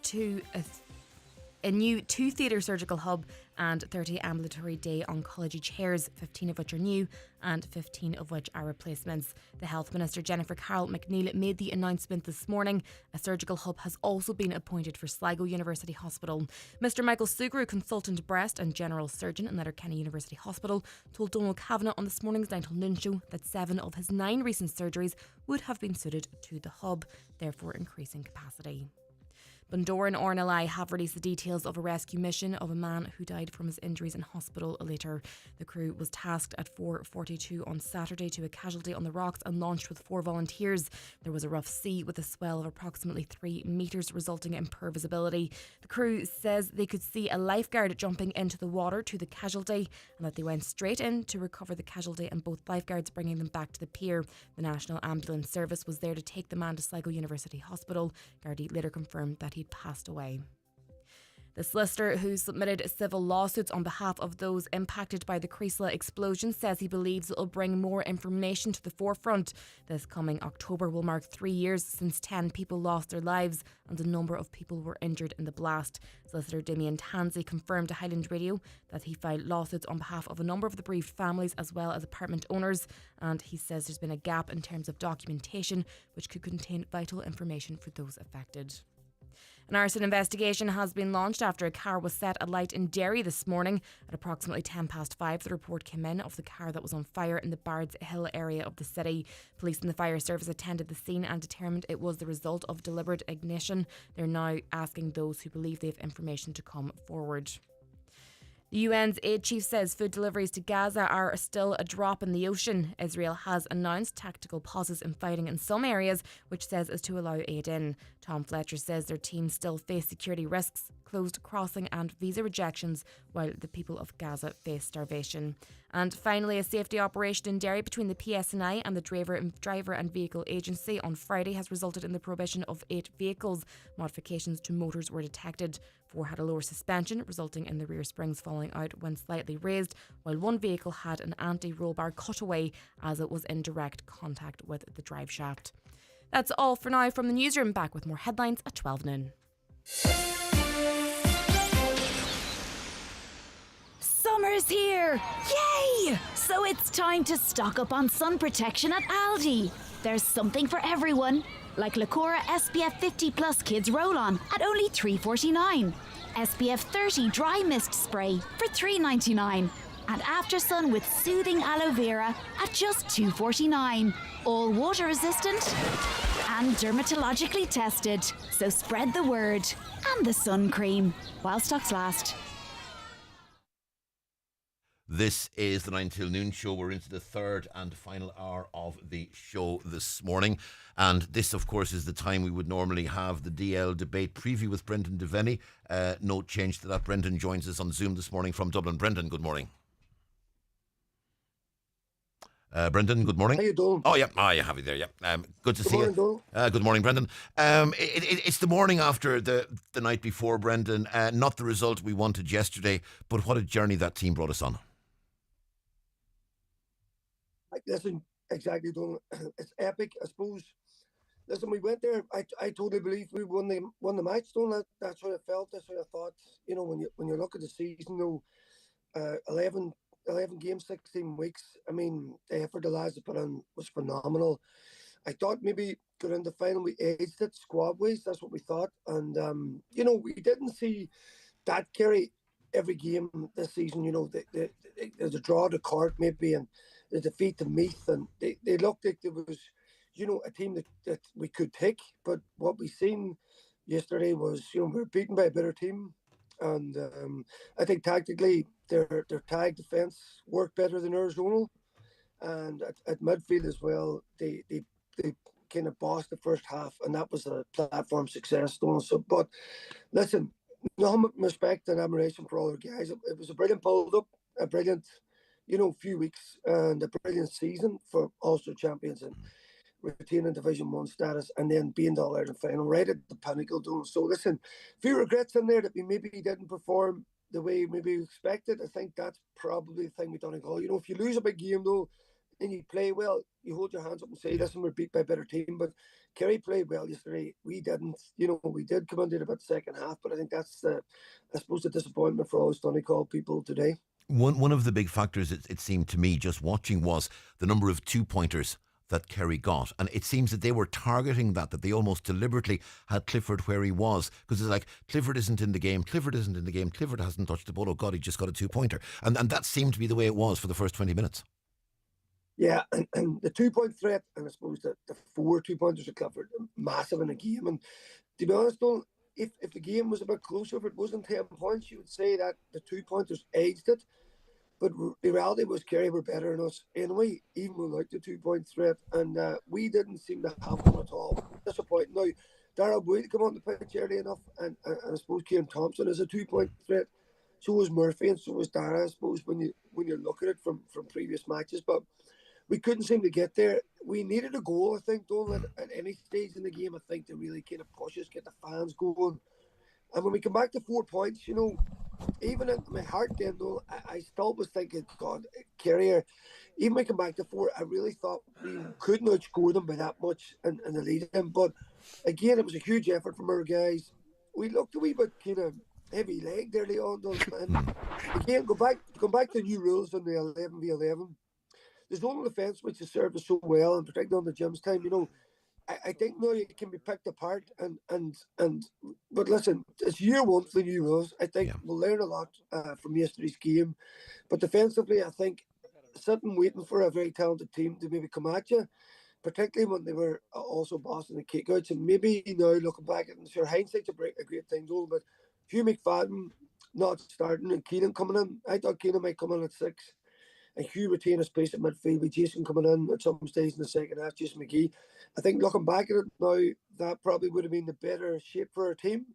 a new 2 theatre surgical hub and 30 ambulatory day oncology chairs, 15 of which are new and 15 of which are replacements. The Health Minister Jennifer Carroll McNeill made the announcement this morning. A surgical hub has also been appointed for Sligo University Hospital. Mr Michael Sugrue, consultant breast and general surgeon in Letterkenny University Hospital, told Donal Kavanagh on this morning's 9 till noon show that 7 of his 9 recent surgeries would have been suited to the hub, therefore increasing capacity. Bundoran RNLI have released the details of a rescue mission of a man who died from his injuries in hospital later. The crew was tasked at 4:42 on Saturday to a casualty on the rocks and launched with 4 volunteers. There was a rough sea with a swell of approximately 3 metres, resulting in poor visibility. The crew says they could see a lifeguard jumping into the water to the casualty and that they went straight in to recover the casualty and both lifeguards bringing them back to the pier. The National Ambulance Service was there to take the man to Sligo University Hospital. Gardaí later confirmed that he'd passed away. The solicitor who submitted civil lawsuits on behalf of those impacted by the Creasla explosion says he believes it will bring more information to the forefront. This coming October will mark 3 years since 10 people lost their lives and a number of people were injured in the blast. Solicitor Damien Tansey confirmed to Highland Radio that he filed lawsuits on behalf of a number of the bereaved families as well as apartment owners, and he says there's been a gap in terms of documentation which could contain vital information for those affected. An arson investigation has been launched after a car was set alight in Derry this morning. At approximately 5:10, the report came in of the car that was on fire in the Bards Hill area of the city. Police and the fire service attended the scene and determined it was the result of deliberate ignition. They're now asking those who believe they have information to come forward. The UN's aid chief says food deliveries to Gaza are still a drop in the ocean. Israel has announced tactical pauses in fighting in some areas, which says is to allow aid in. Tom Fletcher says their team still face security risks, closed crossing and visa rejections, while the people of Gaza face starvation. And finally, a safety operation in Derry between the PSNI and the Driver and Vehicle Agency on Friday has resulted in the prohibition of 8 vehicles. Modifications to motors were detected. 4 had a lower suspension, resulting in the rear springs falling out when slightly raised, while 1 vehicle had an anti-roll bar cut away as it was in direct contact with the drive shaft. That's all for now from the newsroom. Back with more headlines at 12 noon. Summer's here! Yay! So it's time to stock up on sun protection at Aldi. There's something for everyone, like Lacora SPF 50 Plus Kids Roll-On at only $3.49. SPF 30 Dry Mist Spray for $3.99. And After Sun with Soothing Aloe Vera at just $2.49. All water resistant and dermatologically tested. So spread the word. And the sun cream, while stocks last. This is the 9 till noon show. We're into the third and final hour of the show this morning. And this, of course, is the time we would normally have the DL debate preview with Brendan Devaney. No change to that. Brendan joins us on Zoom this morning from Dublin. Brendan, good morning. Brendan, good morning. How you doing? Oh, yeah. Oh, you have you there, yeah. Good to see morning, you. Good morning, Brendan. It's the morning after the night before, Brendan. Not the result we wanted yesterday, but what a journey that team brought us on. Listen, exactly, Donal. It's epic, I suppose. Listen, we went there. I totally believe we won the match, Donal. That's how I felt. That's how I thought. You know, when you look at the season, though, 11 games, 16 weeks. I mean, the effort the lads have put in was phenomenal. I thought maybe going into the final we edged it squad ways. That's what we thought. And you know, we didn't see that carry every game this season. You know, the draw to Cork maybe and the defeat to Meath, and they looked like there was, you know, a team that we could take. But what we seen yesterday was, you know, we were beaten by a better team, and I think tactically their tag defence worked better than ours, Donal. And at midfield as well, they kind of bossed the first half, and that was a platform success, Donal. So, but listen, no respect and admiration for all our guys. It was a brilliant build-up, a brilliant, you know, few weeks, and a brilliant season for Ulster champions and retaining Division 1 status, and then being the All-Ireland final right at the pinnacle, Donal. So listen, few regrets in there that we maybe didn't perform the way maybe we expected. I think that's probably the thing we done in goal. You know, if you lose a big game though and you play well, you hold your hands up and say, listen, we're beat by a better team. But Kerry played well yesterday. We didn't. You know, we did come into about the second half, but I think that's I suppose the disappointment for all the Donegal people today. One of the big factors, it seemed to me, just watching, was the number of 2-pointers that Kerry got. And it seems that they were targeting that they almost deliberately had Clifford where he was. Because it's like, Clifford isn't in the game, Clifford hasn't touched the ball, oh God, he just got a 2-pointer. And that seemed to be the way it was for the first 20 minutes. Yeah, and the 2-point threat, and I suppose the 4 2-pointers of Clifford, massive in a game. And to be honest, though, if the game was a bit closer, if it wasn't 10 points, you would say that the 2-pointers edged it. But the reality was Kerry were better than us anyway, even without the 2-point threat. And we didn't seem to have one at all. Disappointing. Now, Darrell Boyd come on the pitch early enough, and I suppose Kieran Thompson is a 2-point threat. So was Murphy and so was Dara, I suppose, when you look at it from previous matches. But we couldn't seem to get there. We needed a goal, I think, Donal, at any stage in the game, I think, to really kind of push us, get the fans going. And when we come back to 4 points, you know, even in my heart then, though, I still was thinking, God, Kerry, even when we come back to 4, I really thought we couldn't outscore them by that much in the lead. But again, it was a huge effort from our guys. We looked a wee bit kind of heavy-legged early on, though. And again, go back to new rules on the 11v11. The zonal defence, which has served us so well, and particularly on the Jim's time, you know, I think now it can be picked apart. But listen, it's year one for the new rules. I think we'll learn a lot from yesterday's game. But defensively, I think sitting waiting for a very talented team to maybe come at you, particularly when they were also bossing the kickouts. And maybe now looking back, and sure, hindsight's a great thing, Joel, but Hugh McFadden not starting and Keenan coming in. I thought Keenan might come in at 6. And Hugh retain a space at midfield with Jason coming in at some stage in the second half, Jason McGee. I think looking back at it now, that probably would have been the better shape for our team.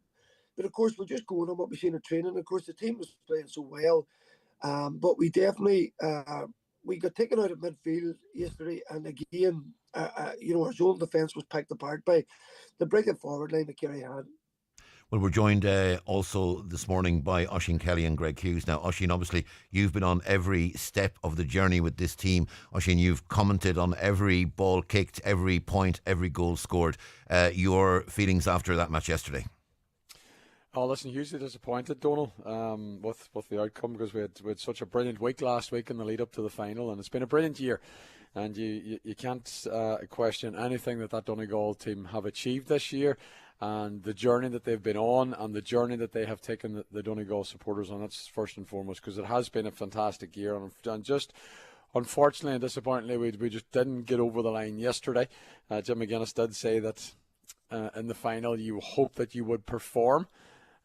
But of course, we're just going on what we've seen in training. Of course, the team was playing so well. But we definitely, we got taken out of midfield yesterday. And again, you know, our zone defence was picked apart by the brilliant forward line that Kerry had. Well, we're joined also this morning by Oisín Kelly and Greg Hughes. Now, Oisín, obviously, you've been on every step of the journey with this team. Oisín, you've commented on every ball kicked, every point, every goal scored. Your feelings after that match yesterday? Oh, listen, hugely disappointed, Donal, with the outcome, because we had such a brilliant week last week in the lead up to the final, and it's been a brilliant year. And you can't question anything that Donegal team have achieved this year, and the journey that they've been on, and the journey that they have taken the Donegal supporters on. That's first and foremost, because it has been a fantastic year. And just unfortunately and disappointingly, we just didn't get over the line yesterday. Jim McGuinness did say that in the final you hope that you would perform.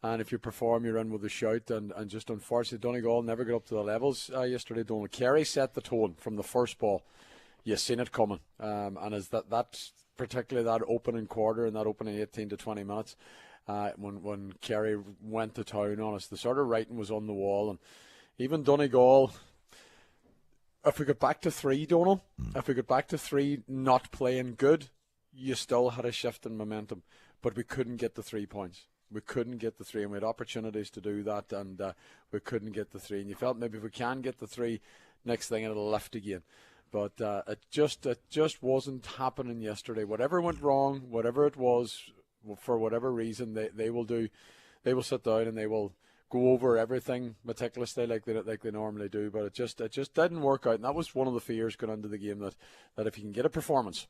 And if you perform, you're in with a shout. And just unfortunately, Donegal never got up to the levels yesterday. Donal Kerry set the tone from the first ball. You seen it coming. And as that particularly that opening quarter and that opening 18 to 20 minutes, when Kerry went to town on us, the sort of writing was on the wall. And even Donegal, if we got back to 3, Donal, if we got back to 3 not playing good, you still had a shift in momentum. But we couldn't get the 3 points. We couldn't get the 3, and we had opportunities to do that, and we couldn't get the 3. And you felt maybe if we can get the 3, next thing it'll lift again. But it just wasn't happening yesterday. Whatever went wrong, whatever it was, for whatever reason, they will sit down and they will go over everything meticulously like they normally do. But it just didn't work out, and that was one of the fears going into the game, that if you can get a performance,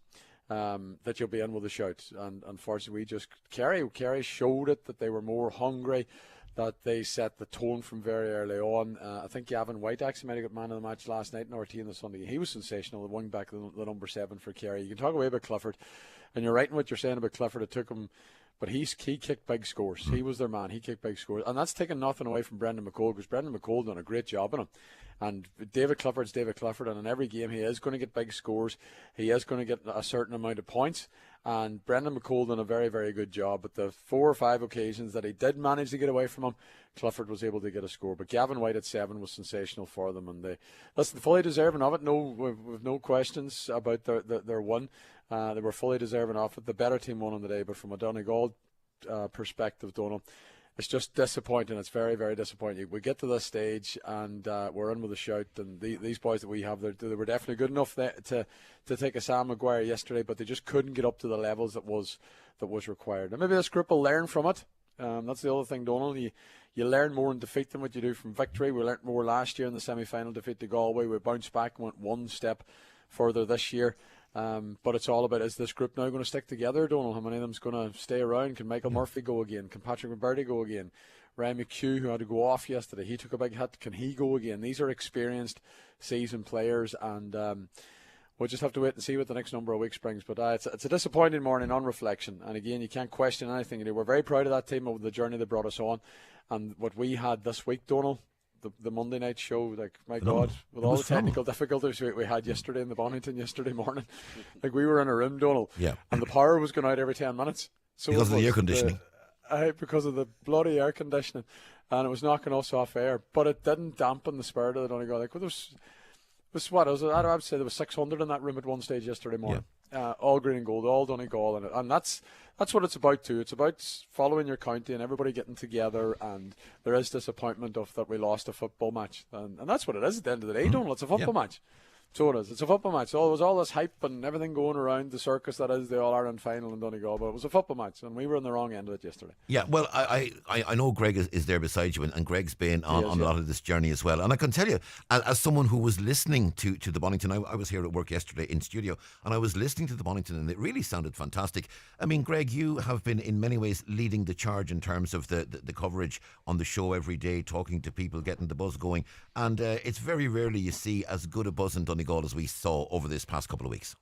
that you'll be in with a shout. And unfortunately, Kerry showed it, that they were more hungry, that they set the tone from very early on. I think Gavin White actually might have got man of the match last night in RT on the Sunday. He was sensational, the wing back, the number 7 for Kerry. You can talk away about Clifford, and you're right in what you're saying about Clifford. It took him, but he kicked big scores. He was their man. He kicked big scores, and that's taken nothing away from Brendan McCole, because Brendan McCole done a great job on him. And David Clifford's David Clifford, and in every game he is going to get big scores. He is going to get a certain amount of points. And Brendan McCole done a very, very good job. But the 4 or 5 occasions that he did manage to get away from him, Clifford was able to get a score. But Gavin White at 7 was sensational for them. And listen, fully deserving of it. We've no questions about their win. They were fully deserving of it. The better team won on the day. But from a Donegal perspective, Donal, it's just disappointing. It's very, very disappointing. We get to this stage and we're in with a shout. And these boys that we have, they were definitely good enough to take a Sam Maguire yesterday, but they just couldn't get up to the levels that was required. And maybe this group will learn from it. That's the other thing, Donal. You learn more in defeat than what you do from victory. We learnt more last year in the semi-final defeat to Galway. We bounced back and went one step further this year. But it's all about, is this group now going to stick together, Donal? How many of them's going to stay around? Can Michael Murphy go again? Can Patrick McBurdy go again? Ryan McHugh, who had to go off yesterday, he took a big hit. Can he go again? These are experienced, seasoned players, and we'll just have to wait and see what the next number of weeks brings. But it's a disappointing morning on reflection. And again, you can't question anything. We're very proud of that team over the journey they brought us on. And what we had this week, Donal, the Monday night show, like, my God, with all the technical difficulties we had yesterday in the Bonington yesterday morning, like, we were in a room, Donal, and the power was going out every 10 minutes. So because of the air conditioning. Because of the bloody air conditioning, and it was knocking us off air. But it didn't dampen the spirit of the Donegal. Like, I'd say there was 600 in that room at one stage yesterday morning. All green and gold, all Donegal, and that's what it's about too. It's about following your county and everybody getting together. And there is disappointment that we lost a football match, and that's what it is at the end of the day. Donal, it's a football match. So it is. It's a football match. So there was all this hype and everything going around the circus that is the All-Ireland final in Donegal, but it was a football match, and we were on the wrong end of it yesterday. Yeah, well, I know Greg is there beside you, and Greg's been on a lot of this journey as well. And I can tell you, as someone who was listening to the Bonington, I was here at work yesterday in studio, and I was listening to the Bonington, and it really sounded fantastic. I mean, Greg, you have been in many ways leading the charge in terms of the coverage on the show every day, talking to people, getting the buzz going. And it's very rarely you see as good a buzz in Donegal as we saw over this past couple of weeks.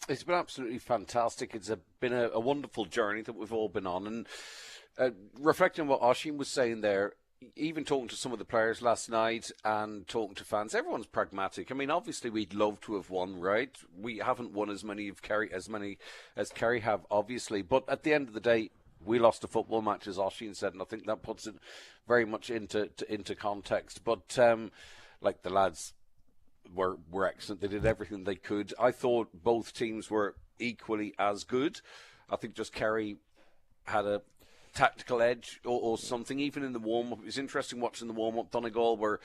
It's been absolutely fantastic. It's been a wonderful journey that we've all been on. And reflecting on what Oisín was saying there, even talking to some of the players last night and talking to fans, everyone's pragmatic. I mean, obviously we'd love to have won, right? We haven't won as many as Kerry have, obviously. But at the end of the day, we lost a football match, as Oisín said, and I think that puts it very much into context. But like, the lads were excellent. They did everything they could. I thought both teams were equally as good. I think just Kerry had a tactical edge or something, even in the warm-up. It was interesting watching the warm-up. Donegal were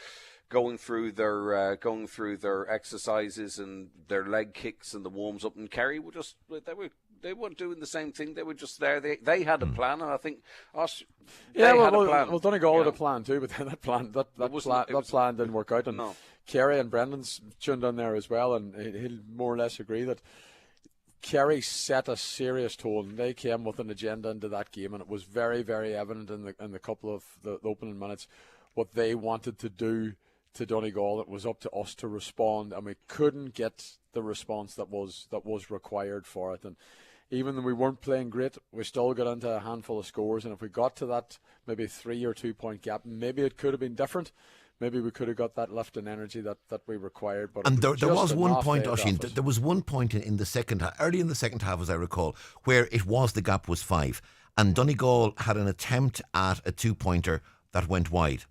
going through their exercises and their leg kicks and the warms up, and Kerry were just they weren't doing the same thing. They were just there. They had a plan, and I think had a plan. Well, Donegal had a plan too, but then that plan didn't work out. And Kerry and Brendan's tuned in there as well, and he'll more or less agree that Kerry set a serious tone. They came with an agenda into that game, and it was very, very evident in the couple of the opening minutes what they wanted to do to Donegal. It was up to us to respond, and we couldn't get the response that was required for it. And even though we weren't playing great, we still got into a handful of scores. And if we got to that maybe 3 or 2 point gap, maybe it could have been different. Maybe we could have got that lift in energy that we required. But and there was one point, Oisin, there was one point in the second half, early in the second half, as I recall, where the gap was 5, and Donegal had an attempt at a 2-pointer that went wide,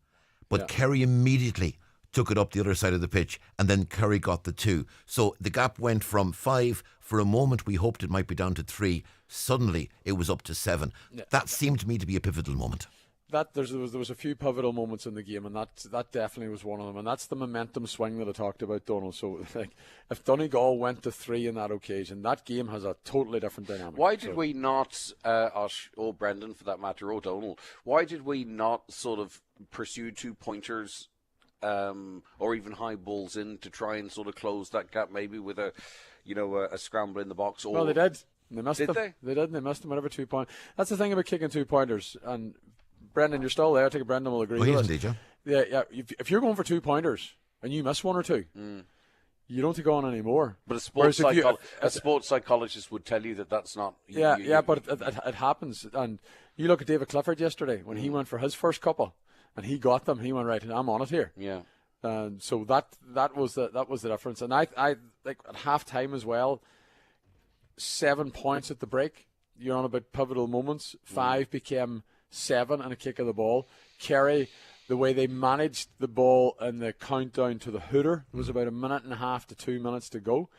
but Kerry immediately took it up the other side of the pitch, and then Kerry got the 2. So the gap went from 5. For a moment, we hoped it might be down to 3. Suddenly, it was up to 7. Yeah. That seemed to me to be a pivotal moment. There was a few pivotal moments in the game, and that definitely was one of them. And that's the momentum swing that I talked about, Donal. So, if Donegal went to 3 in that occasion, that game has a totally different dynamic. Why did we not, or Brendan for that matter, or Donal, why did we not sort of pursue 2-pointers or even high balls in to try and sort of close that gap, maybe with a scramble in the box? Or Well, they did. They missed Did them. they? They did. They missed them whatever 2 point. That's the thing about kicking 2-pointers. And Brendan, you're still there. I think Brendan will agree with us. Indeed, Yeah. If you're going for 2-pointers and you miss 1 or 2, you don't take on anymore. But a sports psychologist would tell you that that's not. But it happens. And you look at David Clifford yesterday when he went for his first couple, and he got them. He went, right, I'm on it here. Yeah. And so that was the difference. And I like at half time as well. 7 points at the break. You're on about pivotal moments. 5 became 7 and a kick of the ball. Kerry, the way they managed the ball and the countdown to the hooter, it was about 1.5 minutes to 2 minutes to go.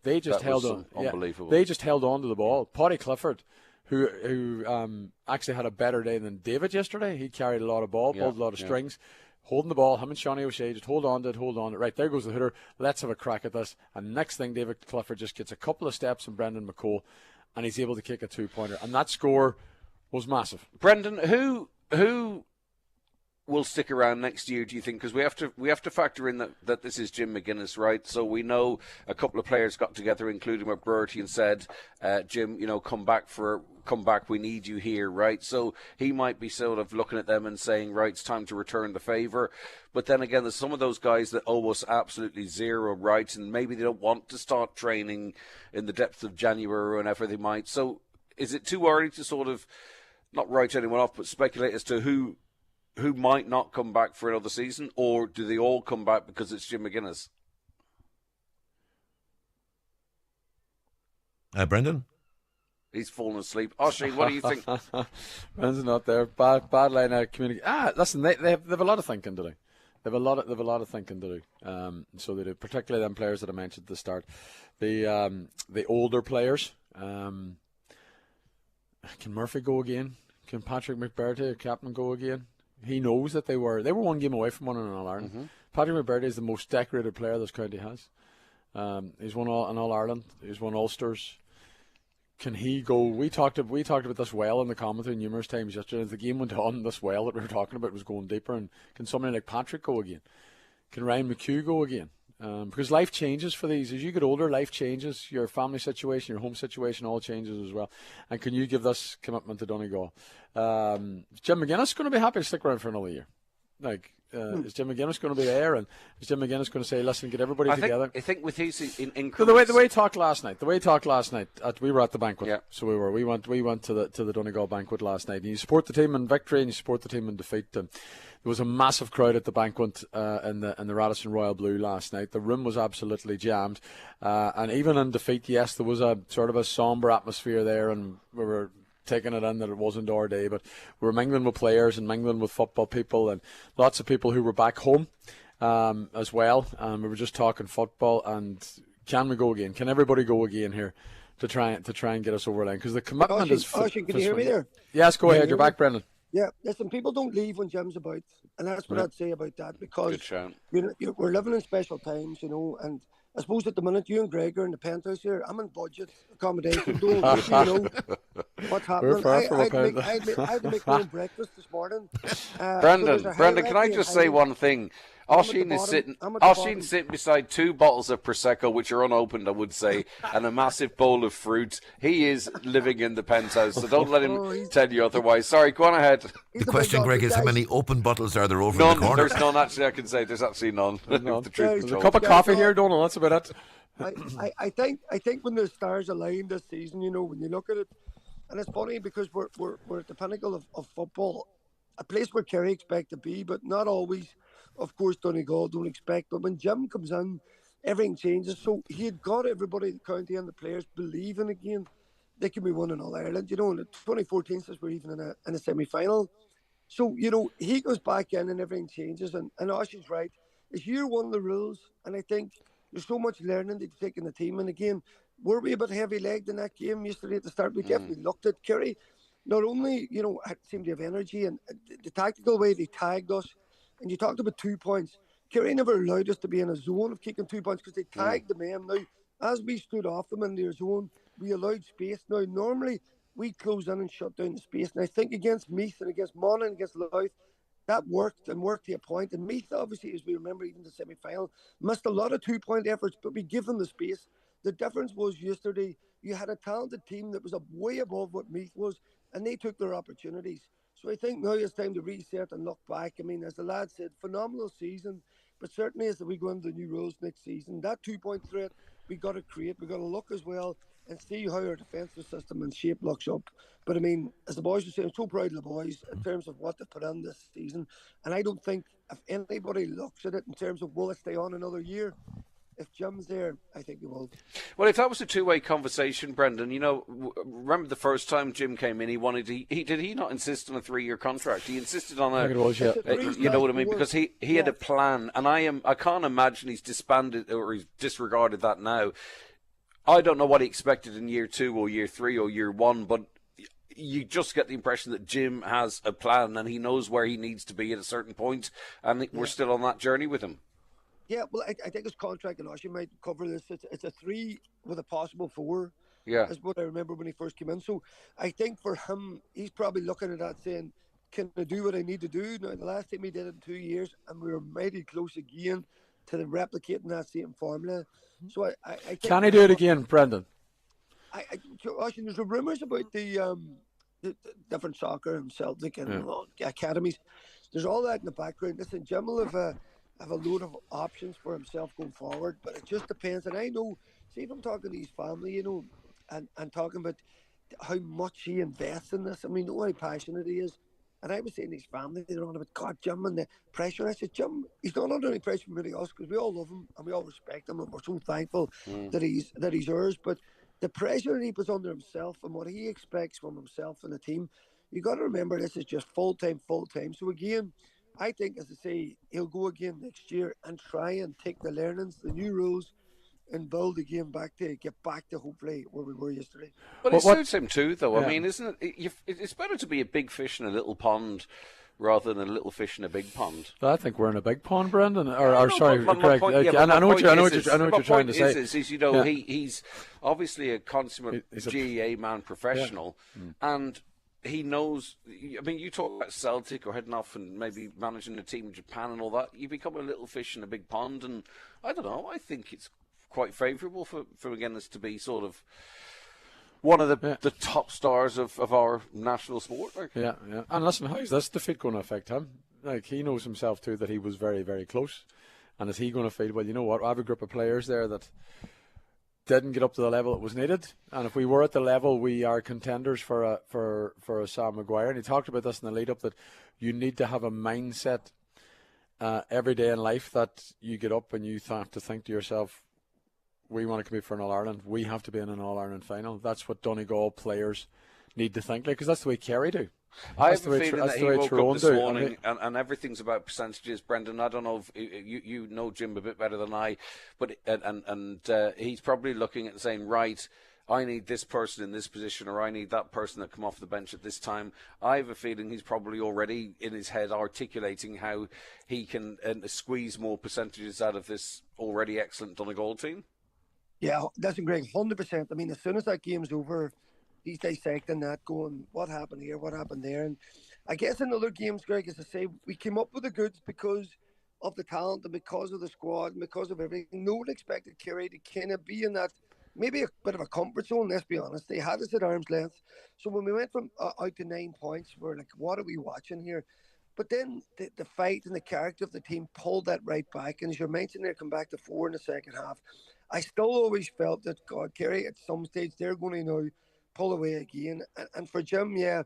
They just held on. Unbelievable. They just held on to the ball. Paddy Clifford, who actually had a better day than David yesterday. He carried a lot of ball, pulled a lot of strings. Holding the ball, him and Shawnee O'Shea just hold on to it. Right, there goes the hooter. Let's have a crack at this. And next thing, David Clifford just gets a couple of steps from Brendan McCole, and he's able to kick a 2-pointer. And that score was massive. Brendan, who will stick around next year, do you think? Because we have to factor in that this is Jim McGuinness, right? So we know a couple of players got together, including McBurty, and said, Jim, come back, we need you here, right? So he might be sort of looking at them and saying, right, it's time to return the favour. But then again, there's some of those guys that owe us absolutely zero, right? And maybe they don't want to start training in the depths of January or whenever they might. So is it too early to sort of not write anyone off, but speculate as to who might not come back for another season, or do they all come back because it's Jim McGuinness? Brendan? He's fallen asleep. Oisin, what do you think? Brendan's not there. Bad line out of communication. Listen, they have a lot of thinking to do. They have a lot of thinking to do. So they do, particularly them players that I mentioned at the start. The older players. Can Murphy go again? Can Patrick McBurty, captain, go again? He knows that they were one game away from winning an All-Ireland. Mm-hmm. Patrick McBurty is the most decorated player this county has. He's won an All-Ireland. He's won Ulsters. Can he go? We talked about this well in the commentary numerous times yesterday. As the game went on, this well that we were talking about was going deeper. And can somebody like Patrick go again? Can Ryan McHugh go again? Because life changes for these. As you get older, life changes. Your family situation, your home situation all changes as well. And can you give this commitment to Donegal? Is Jim McGuinness going to be happy to stick around for another year? Is Jim McGuinness going to be there? And is Jim McGuinness going to say, listen, get everybody together? I think with his increase... So the way he talked last night, we were at the banquet. Yeah. So we went to the Donegal banquet last night. And you support the team in victory and you support the team in defeat. And there was a massive crowd at the banquet in the Radisson Royal Blue last night. The room was absolutely jammed. And even in defeat, yes, there was a sort of a sombre atmosphere there, and we were taking it in that it wasn't our day, but we were mingling with players and mingling with football people and lots of people who were back home as well. We were just talking football, and can we go again? Can everybody go again here to try and get us over the line? Because the commitment is... Can you hear me there? Yes, go ahead. You're back, Brendan. Yeah, listen, people don't leave when Jim's about, and that's what I'd say about that, because we're living in special times, and I suppose at the minute you and Greg are in the penthouse here. I'm in budget accommodation. What's happening? I had to make my own breakfast this morning. Brendan, can I just say one thing? Oisin is sitting beside 2 bottles of Prosecco, which are unopened, I would say, and a massive bowl of fruit. He is living in the penthouse, so don't let him tell you otherwise. Sorry, go on ahead. The question, Greg, is how many open bottles are there over in the corner? There's none, actually, I can say. There's actually none. There's a cup of coffee here, Donal, that's about it. I think when the stars align this season, when you look at it, and it's funny because we're at the pinnacle of football, a place where Kerry expect to be, but not always. Of course, Donegal don't expect, but when Jim comes in, everything changes. So he had got everybody, the county and the players, believing again they can be winning All Ireland. In 2014, since we're even in a semi-final. So, he goes back in and everything changes. And Oisín's right. It's year one of the rules, and I think there's so much learning to take in the team. And again, were we a bit heavy-legged in that game yesterday at the start? We definitely looked at Kerry. Not only, seemed to have energy and the tactical way they tagged us. And you talked about 2 points. Kerry never allowed us to be in a zone of kicking 2 points because they tagged the men. Now, as we stood off them in their zone, we allowed space. Now, normally, we close in and shut down the space. And I think against Meath and against Monaghan and against Louth, that worked to a point. And Meath, obviously, as we remember, even the semi-final, missed a lot of 2-point efforts, but we give them the space. The difference was yesterday, you had a talented team that was way above what Meath was, and they took their opportunities. So I think now it's time to reset and look back. I mean, as the lad said, phenomenal season, but certainly as we go into the new rules next season, that 2-point threat we got to create. We got to look as well and see how our defensive system and shape looks up. But I mean, as the boys were saying, I'm so proud of the boys in terms of what they put in this season. And I don't think if anybody looks at it in terms of will it stay on another year, if Jim's there, I think he will. Well, if that was a two-way conversation, Brendan, remember the first time Jim came in, did he not insist on a 3-year contract? He insisted on I think it was, yeah. You know what I mean? Because he had a plan, and I can't imagine he's disbanded or he's disregarded that now. I don't know what he expected in year 2 or year 3 or year 1, but you just get the impression that Jim has a plan and he knows where he needs to be at a certain point, and we're still on that journey with him. Yeah, well, I think his contract, and Oisin might cover this, it's a 3 with a possible 4. Yeah. Is what I remember when he first came in. So I think for him, he's probably looking at that saying, can I do what I need to do? Now, the last time he did it in 2 years, and we were mighty close again to replicating that same formula. So I think... Can he do it again, Brendan? Oisin, there's rumours about the different soccer and Celtic and academies. There's all that in the background. Listen, Jim will have a load of options for himself going forward, but it just depends. And I know, see, if I'm talking to his family, and talking about how much he invests in this. I mean, know how passionate he is. And I was saying to his family, they're on about, God, Jim, and the pressure. I said, Jim, he's not under any pressure from anybody else because we all love him and we all respect him and we're so thankful that he's ours. But the pressure that he puts under himself and what he expects from himself and the team, you got to remember this is just full time. So again, I think, as I say, he'll go again next year and try and take the learnings, the new rules, and build again get back to hopefully where we were yesterday. But it suits him too, though. Yeah. I mean, isn't it? It's better to be a big fish in a little pond rather than a little fish in a big pond. I think we're in a big pond, Brendan. Sorry, Greg. I know what you're trying to say. He's obviously a consummate GEA man professional, and he knows. I mean, you talk about Celtic or heading off and maybe managing a team in Japan and all that. You become a little fish in a big pond, and I don't know. I think it's quite favourable for McGuinness to be sort of one of the top stars of our national sport. Yeah. And listen, how's this defeat going to affect him? Like, he knows himself too that he was very, very close. And is he going to feel, well, you know what, I have a group of players there that didn't get up to the level that was needed, and if we were at the level, we are contenders for a Sam Maguire. And he talked about this in the lead up, that you need to have a mindset every day in life that you get up and you have to think to yourself, we want to compete for an All-Ireland, we have to be in an All-Ireland final. That's what Donegal players need to think like, because that's the way Kerry do. I have a feeling that he woke up this morning and everything's about percentages, Brendan. I don't know if you know Jim a bit better than I, but he's probably looking at saying, right, I need this person in this position, or I need that person that come off the bench at this time. I have a feeling he's probably already in his head articulating how he can squeeze more percentages out of this already excellent Donegal team. Yeah, that's Greg, 100%. I mean, as soon as that game's over, he's dissecting that, going, what happened here, what happened there. And I guess in other games, Greg, as I say, we came up with the goods because of the talent and because of the squad and because of everything, no one expected Kerry to kind of be in that maybe a bit of a comfort zone, let's be honest. They had us at arm's length. So when we went from out to 9 points, we're like, what are we watching here? But then the fight and the character of the team pulled that right back. And as you mentioned, they come back to 4 in the second half. I still always felt that, God, Kerry, at some stage, they're going to now pull away again. And for Jim, yeah,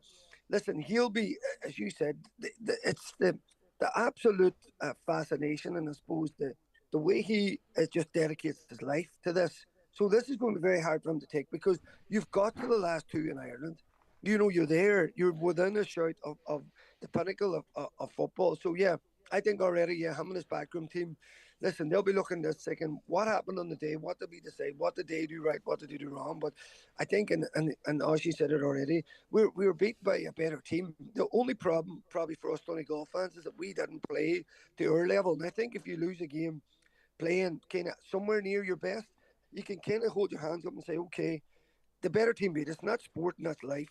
listen, he'll be, as you said, it's the absolute fascination and I suppose the way he just dedicates his life to this. So this is going to be very hard for him to take because you've got to the last 2 in Ireland. You know, you're there. You're within a shout of the pinnacle of football. So, yeah, I think already, yeah, him and his backroom team, listen, they'll be looking at this thinking, what happened on the day? What did we decide? What did they do right? What did they do wrong? But I think, and Oshie said it already, we were beat by a better team. The only problem probably for us Donegal fans is that we didn't play to our level. And I think if you lose a game playing kind of somewhere near your best, you can kind of hold your hands up and say, okay, the better team beat us. Not sport and that's life.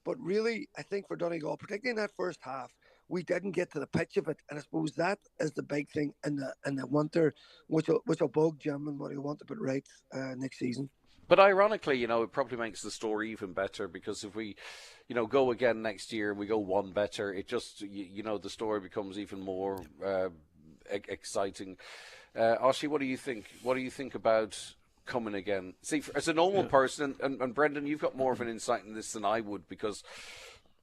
But really, I think for Donegal, particularly in that first half, we didn't get to the pitch of it. And I suppose that is the big thing in the winter, which will bug Jim and what he'll want to put right next season. But ironically, you know, it probably makes the story even better because if we, you know, go again next year and we go one better, it just, you know, the story becomes even more exciting. Oshie, what do you think? What do you think about coming again? See, as a normal person, and Brendan, you've got more of an insight in this than I would because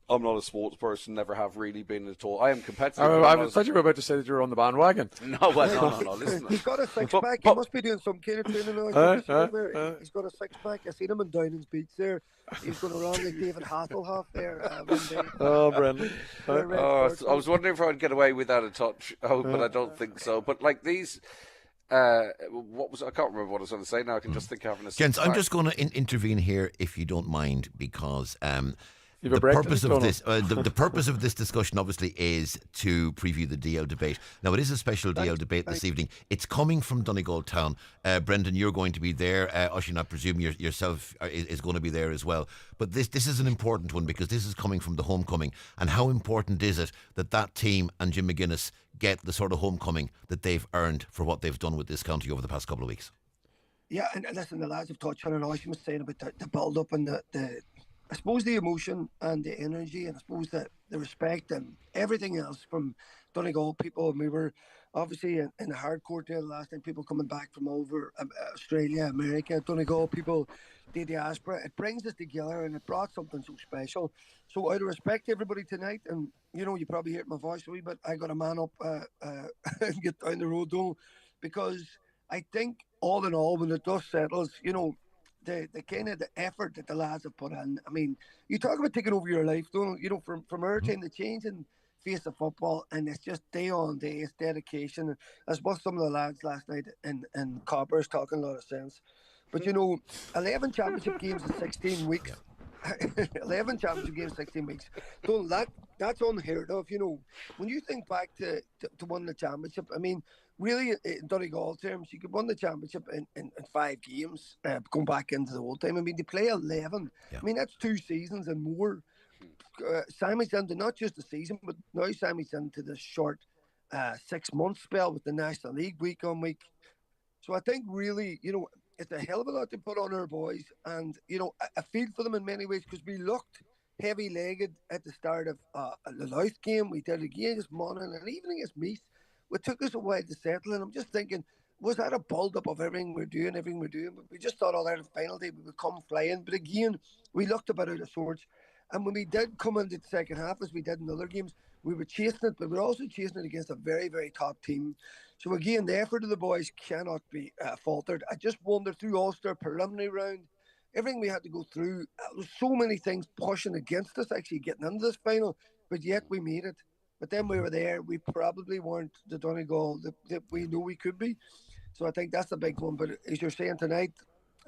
I'm not a sports person, never have really been at all. I am competitive. I thought you were about to say that you were on the bandwagon. No, no. Listen, he's got a six-pack. He must be doing some kind of training now. He's got a six-pack. I seen him in Downing's Beach there. He's going around like David Hasselhoff there one day. Oh, Brendan. I was wondering if I'd get away without a touch. But I don't think so. But like these... I can't remember what I was going to say now. I can just think of having a... Gents, I'm just going to intervene here if you don't mind because... The purpose of this, the purpose of this discussion, obviously, is to preview the DL debate. Now, it is a special DL debate this evening. It's coming from Donegal Town. Brendan, you're going to be there. Oisín, I presume yourself is going to be there as well. But this is an important one because this is coming from the homecoming. And how important is it that team and Jim McGuinness get the sort of homecoming that they've earned for what they've done with this county over the past couple of weeks? Yeah, and listen, the lads have touched on it. Oisín was saying about the build-up and the I suppose the emotion and the energy and I suppose the respect and everything else from Donegal people. And we were obviously in the hardcore there last time, people coming back from over Australia, America, Donegal people, the diaspora. It brings us together and it brought something so special. So out of respect to everybody tonight, and you know, you probably heard my voice a wee bit, I got a man up and get down the road though, because I think all in all, when the dust settles, you know, the kind of the effort that the lads have put in. I mean, you talk about taking over your life, don't you? Know, from our time, the change in face of football, and it's just day on day, it's dedication. And I suppose some of the lads last night in Coppers talking a lot of sense. But you know, 11 championship games in 16 weeks. 11 championship games, 16 weeks. So that's unheard of. You know, when you think back to win the championship, I mean, really, in Donegal terms, you could win the championship in 5 games, going back into the old time. I mean, they play 11. Yeah. I mean, that's 2 seasons and more. Sammy's into not just the season, but now Sammy's into this short 6-month spell with the National League week on week. So I think really, you know, it's a hell of a lot to put on our boys. And, you know, I feel for them in many ways because we looked heavy-legged at the start of the Louth game. We did it again against Monaghan and even against Meath. It took us a while to settle, and I'm just thinking, was that a build-up of everything we're doing? But we just thought, that in final day we would come flying. But again, we looked a bit out of sorts. And when we did come into the second half, as we did in other games, we were chasing it, but we were also chasing it against a very, very top team. So again, the effort of the boys cannot be faltered. I just wonder, through Ulster preliminary round, everything we had to go through, there was so many things pushing against us actually getting into this final, but yet we made it. But then we were there, we probably weren't the Donegal that we knew we could be. So I think that's the big one. But as you're saying tonight,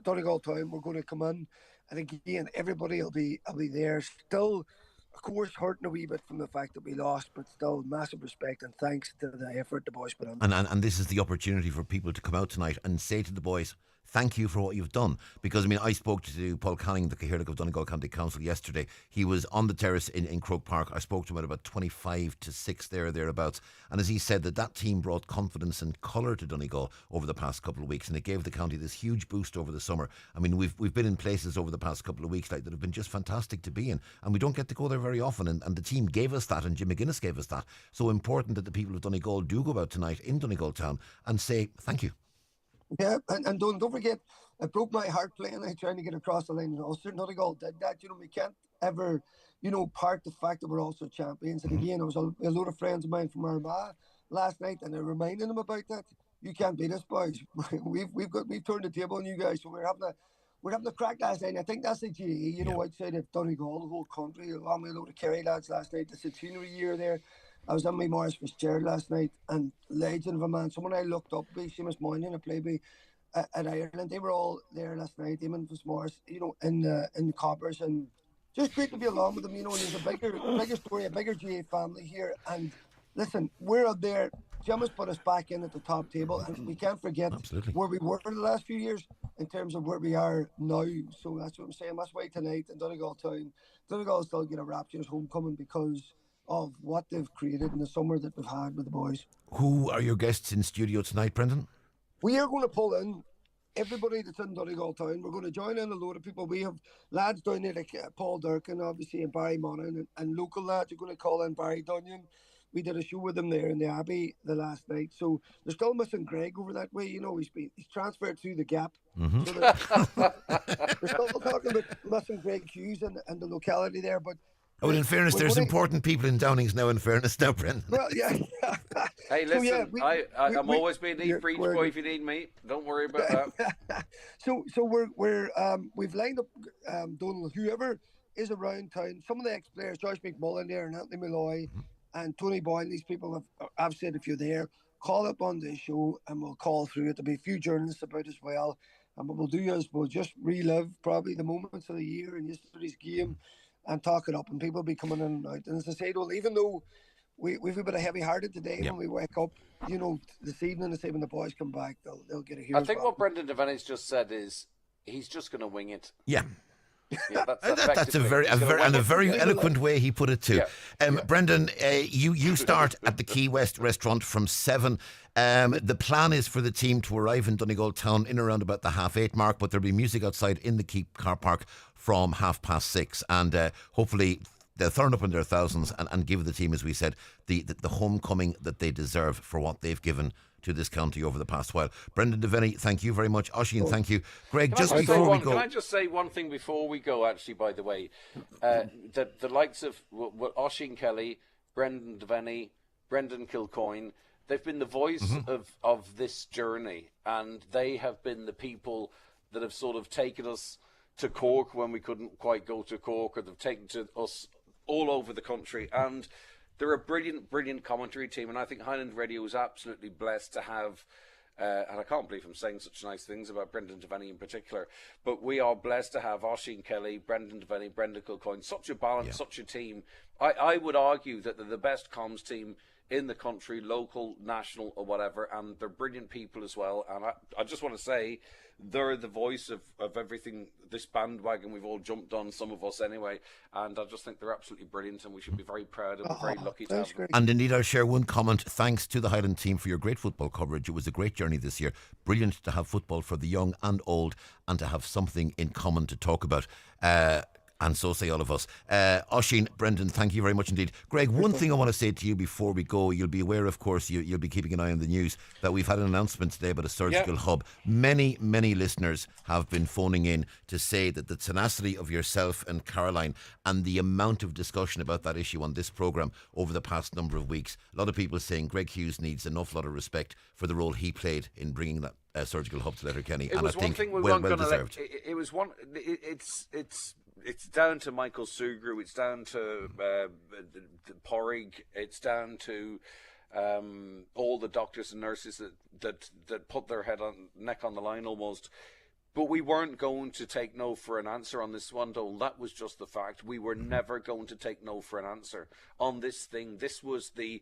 Donegal time, we're going to come in. And again, everybody will be there. Still, of course, hurting a wee bit from the fact that we lost, but still massive respect and thanks to the effort the boys put on. And this is the opportunity for people to come out tonight and say to the boys, thank you for what you've done. Because, I mean, I spoke to Paul Canning, the Cahill of Donegal County Council yesterday. He was on the terrace in Croke Park. I spoke to him at about 25 to 6 thereabouts. And as he said, that team brought confidence and colour to Donegal over the past couple of weeks, and it gave the county this huge boost over the summer. I mean, we've been in places over the past couple of weeks like that have been just fantastic to be in, and we don't get to go there very often, and the team gave us that, and Jim McGuinness gave us that. So important that the people of Donegal do go out tonight in Donegal town and say thank you. Yeah, and don't forget, it broke my heart playing trying to get across the line in Ulster. Donegal did that. We can't ever, part the fact that we're also champions. And again, there was a load of friends of mine from Armagh last night, and I reminded them about that. You can't beat us, boys. We've turned the table on you guys, so we're having a crack last night. And I think that's the GE, outside of Donegal, the whole country, along with a load of Kerry lads last night. The centenary year there. I was on my Morris Fitzgerald last night, and legend of a man, someone I looked up to, Seamus Moynihan, a playboy at Ireland. They were all there last night, Eamon Fitzmaurice, in the Coppers, and just great to be along with them. And there's a bigger story, a bigger GA family here. And listen, we're up there. Jim has put us back in at the top table, and we can't forget where we were for the last few years in terms of where we are now. So that's what I'm saying. That's why tonight in Donegal town, Donegal will still get a rapturous homecoming because of what they've created in the summer that we've had with the boys. Who are your guests in studio tonight, Brendan? We are going to pull in everybody that's in Donegal town. We're going to join in a load of people. We have lads down there like Paul Durkin, obviously, and Barry Monaghan, and local lads are going to call in Barry Dunyan. We did a show with him there in the Abbey the last night. So they're still missing Greg over that way. He's transferred through the gap. Mm-hmm. So they're still talking about missing Greg Hughes and the locality there, but in fairness, there's important people in Downings now, Brendan. Well, yeah. Hey, listen, so, yeah, I'm always being a breach boy if you need me. Don't worry about that. So we've lined up Donal, whoever is around town, some of the ex-players, Josh McMullen there and Anthony Malloy and Tony Boyle, these people have said if you're there, call up on the show and we'll call through it. There'll be a few journalists about as well. And what we'll do is we'll just relive probably the moments of the year and yesterday's game and talk it up, and people will be coming in and out. And as I say, well, even though we've a bit of heavy-hearted today when we wake up, this evening, the same when the boys come back, they'll get a hearing. I think what Brendan Devaney's just said is he's just going to wing it. Yeah. Yeah, that's a very eloquent way he put it too. Brendan, you start at the Key West restaurant from 7. The plan is for the team to arrive in Donegal town in around about the 8:30 mark, but there'll be music outside in the Key car park from 6:30, and hopefully they'll turn up in their thousands and give the team, as we said, the homecoming that they deserve for what they've given to this county over the past while. Brendan Devaney, thank you very much. Oisín, thank you. Greg, just before we go... Can I just say one thing before we go, actually, by the way? The likes of Oisín Kelly, Brendan Devaney, Brendan Kilcoyne, they've been the voice of this journey, and they have been the people that have sort of taken us to Cork when we couldn't quite go to Cork, or they've taken to us all over the country, and they're a brilliant commentary team, and I think Highland Radio is absolutely blessed to have, and I can't believe I'm saying such nice things about Brendan Devaney in particular, but we are blessed to have Oisín Kelly, Brendan Devaney, Brendan Kilcoyne, such a balance, such a team. I would argue that they're the best comms team in the country, local, national, or whatever, and they're brilliant people as well, and I just want to say they're the voice of everything, this bandwagon we've all jumped on, some of us anyway, and I just think they're absolutely brilliant, and we should be very proud and very lucky to have them. And indeed, I'll share one comment. Thanks to the Highland team for your great football coverage. It was a great journey this year. Brilliant to have football for the young and old, and to have something in common to talk about. And so say all of us. Oisín, Brendan, thank you very much indeed. Greg, one thing I want to say to you before we go, you'll be aware, of course, you'll be keeping an eye on the news, that we've had an announcement today about a surgical hub. Many listeners have been phoning in to say that the tenacity of yourself and Caroline and the amount of discussion about that issue on this programme over the past number of weeks, a lot of people saying Greg Hughes needs an awful lot of respect for the role he played in bringing that surgical hub to Letterkenny, and I think well deserved. It was one. It's down to Michael Sugru, it's down to Porrig, it's down to all the doctors and nurses that put their neck on the line almost. But we weren't going to take no for an answer on this one, Donal. That was just the fact. We were never going to take no for an answer on this thing. This was the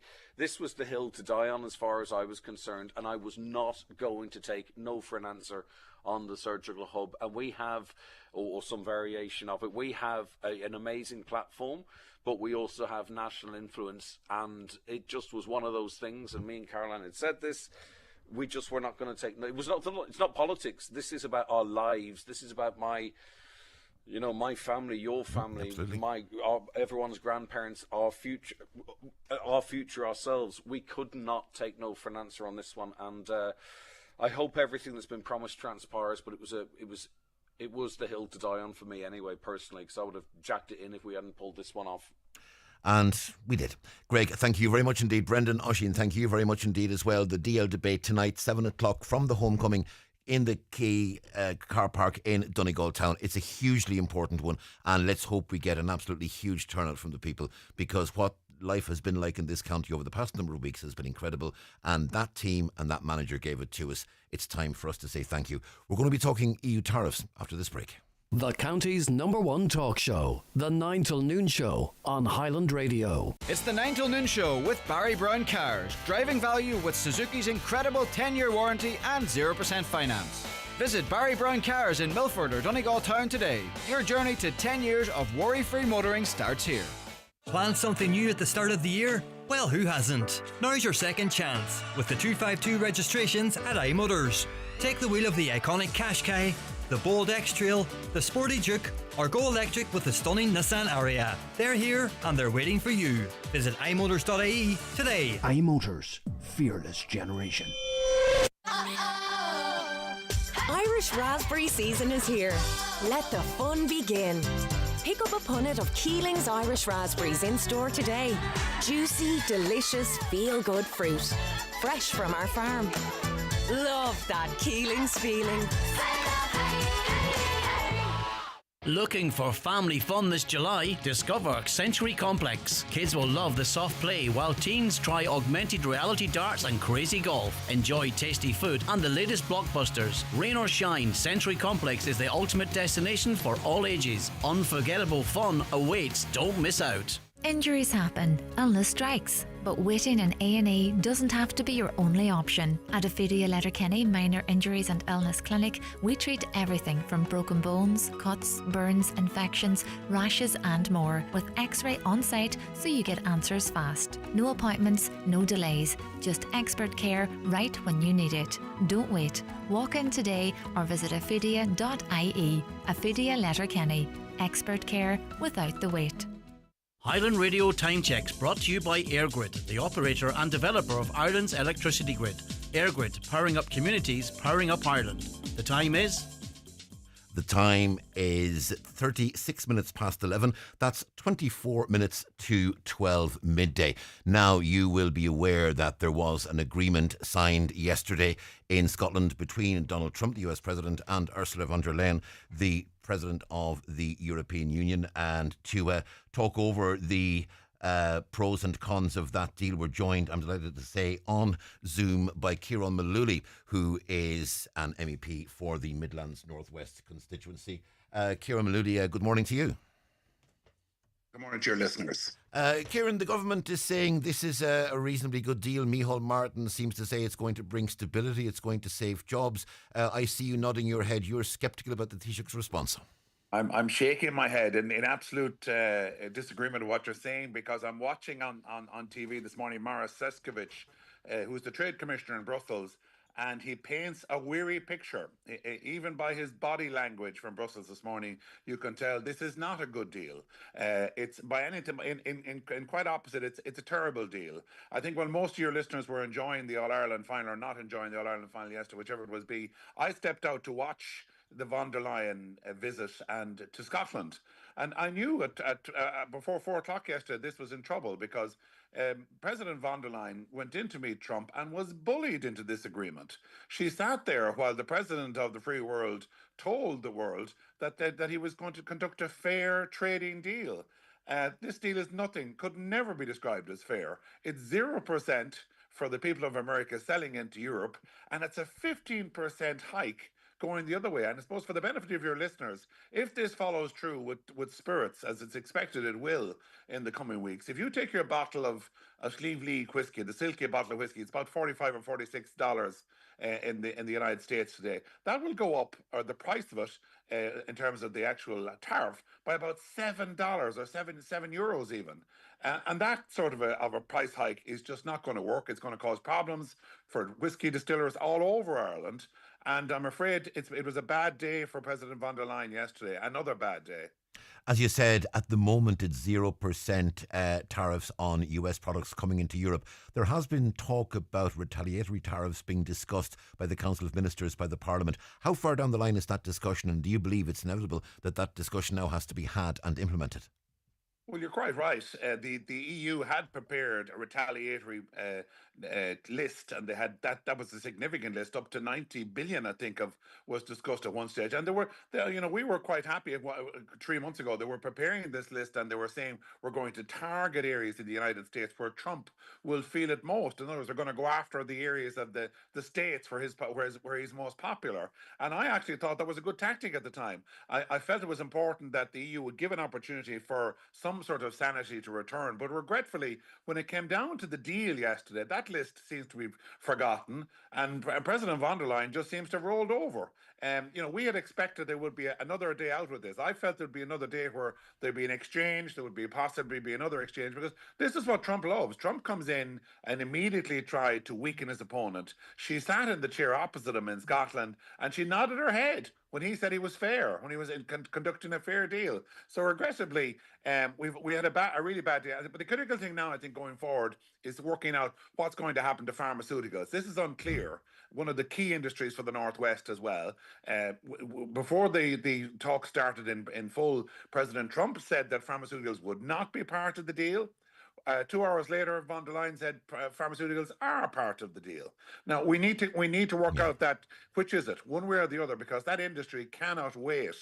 hill to die on as far as I was concerned, and I was not going to take no for an answer on the surgical hub. And we have, or some variation of it, we have an amazing platform, but we also have national influence, and it just was one of those things. And me and Caroline had said this. We just were not going to take. It's not politics. This is about our lives. This is about my family, your family, everyone's grandparents, our future ourselves. We could not take no for an answer on this one, and I hope everything that's been promised transpires. But it was the hill to die on for me anyway, personally, because I would have jacked it in if we hadn't pulled this one off. And we did. Greg, thank you very much indeed. Brendan, Oisin, thank you very much indeed as well. The DL debate tonight, 7 o'clock from the homecoming in the Quay car park in Donegal town. It's a hugely important one, and let's hope we get an absolutely huge turnout from the people, because what life has been like in this county over the past number of weeks has been incredible, and that team and that manager gave it to us. It's time for us to say thank you. We're going to be talking EU tariffs after this break. The county's #1 talk show, The 9 till Noon Show on Highland Radio. It's the 9 till Noon Show with Barry Brown Cars. Driving value with Suzuki's incredible 10-year warranty and 0% finance. Visit Barry Brown Cars in Milford or Donegal town today. Your journey to 10 years of worry-free motoring starts here. Plan something new at the start of the year? Well, who hasn't? Now's your second chance with the 252 registrations at iMotors. Take the wheel of the iconic Qashqai, the bold X-Trail, the sporty Juke, or go electric with the stunning Nissan Ariya. They're here and they're waiting for you. Visit imotors.ie today. iMotors, fearless generation. Irish raspberry season is here. Let the fun begin. Pick up a punnet of Keeling's Irish raspberries in store today. Juicy, delicious, feel-good fruit. Fresh from our farm. Love that Keeling's feeling. Looking for family fun this July? Discover Century Complex. Kids will love the soft play while teens try augmented reality darts and crazy golf. Enjoy tasty food and the latest blockbusters. Rain or shine, Century Complex is the ultimate destination for all ages. Unforgettable fun awaits. Don't miss out. Injuries happen, illness strikes, but waiting in A&E doesn't have to be your only option. At Ophidia Letterkenny Minor Injuries and Illness Clinic, we treat everything from broken bones, cuts, burns, infections, rashes and more, with X-ray on site so you get answers fast. No appointments, no delays, just expert care right when you need it. Don't wait. Walk in today or visit ophidia.ie. Ophidia Letterkenny. Expert care without the wait. Highland Radio Time Checks brought to you by EirGrid, the operator and developer of Ireland's electricity grid. EirGrid, powering up communities, powering up Ireland. The time is 36 minutes past 11. That's 24 minutes to 12 midday. Now, you will be aware that there was an agreement signed yesterday in Scotland between Donald Trump, the US President, and Ursula von der Leyen, the President of the European Union. And to talk over the pros and cons of that deal, we're joined, I'm delighted to say, on Zoom by Kieran Mullooly, who is an MEP for the Midlands Northwest constituency. Kieran Mullooly, good morning to you. Good morning to your listeners. Kieran, the government is saying this is a reasonably good deal. Micheál Martin seems to say it's going to bring stability, it's going to save jobs. I see you nodding your head. You're sceptical about the Taoiseach's response. I'm shaking my head in absolute disagreement with what you're saying, because I'm watching on TV this morning Maros Sefcovic, who's the Trade Commissioner in Brussels, and he paints a weary picture. Even by his body language from Brussels this morning, you can tell this is not a good deal. It's by any time, in quite opposite, it's a terrible deal. I think when most of your listeners were enjoying the All-Ireland final or not enjoying the All-Ireland final yesterday, whichever it was be, I stepped out to watch the von der Leyen visit and to Scotland. And I knew before 4 o'clock yesterday this was in trouble, because President von der Leyen went in to meet Trump and was bullied into this agreement. She sat there while the president of the free world told the world that he was going to conduct a fair trading deal. This deal is nothing, could never be described as fair. It's 0% for the people of America selling into Europe, and it's a 15% hike going the other way. And I suppose for the benefit of your listeners, if this follows through with spirits, as it's expected it will in the coming weeks, if you take your bottle of Slieve League whiskey, the Silky bottle of whiskey, it's about $45 or $46 in the United States today. That will go up, or the price of it, in terms of the actual tariff, by about $7 or €7 even. And that sort of a price hike is just not going to work. It's going to cause problems for whiskey distillers all over Ireland. And I'm afraid it was a bad day for President von der Leyen yesterday. Another bad day. As you said, at the moment it's 0% tariffs on US products coming into Europe. There has been talk about retaliatory tariffs being discussed by the Council of Ministers, by the Parliament. How far down the line is that discussion, and do you believe it's inevitable that discussion now has to be had and implemented? Well, you're quite right. The EU had prepared a retaliatory list, and they had that was a significant list, up to 90 billion, I think, was discussed at one stage. And we were quite happy 3 months ago. They were preparing this list, and they were saying we're going to target areas in the United States where Trump will feel it most. In other words, they're going to go after the areas of the states where he's most popular. And I actually thought that was a good tactic at the time. I felt it was important that the EU would give an opportunity for some sort of sanity to return. But regretfully, when it came down to the deal yesterday, that list seems to be forgotten, and President von der Leyen just seems to have rolled over. We had expected there would be another day out with this. I felt there'd be another day where there'd be an exchange, there would be possibly be another exchange, because this is what Trump loves. Trump comes in and immediately tried to weaken his opponent. She sat in the chair opposite him in Scotland, and she nodded her head when he said he was fair, when he was conducting a fair deal. So regrettably, we had a really bad day. But the critical thing now, I think, going forward, is working out what's going to happen to pharmaceuticals. This is unclear. One of the key industries for the Northwest as well. Before the talk started in full, President Trump said that pharmaceuticals would not be part of the deal. 2 hours later, von der Leyen said pharmaceuticals are part of the deal. Now we need to work out that which is it, one way or the other, because that industry cannot wait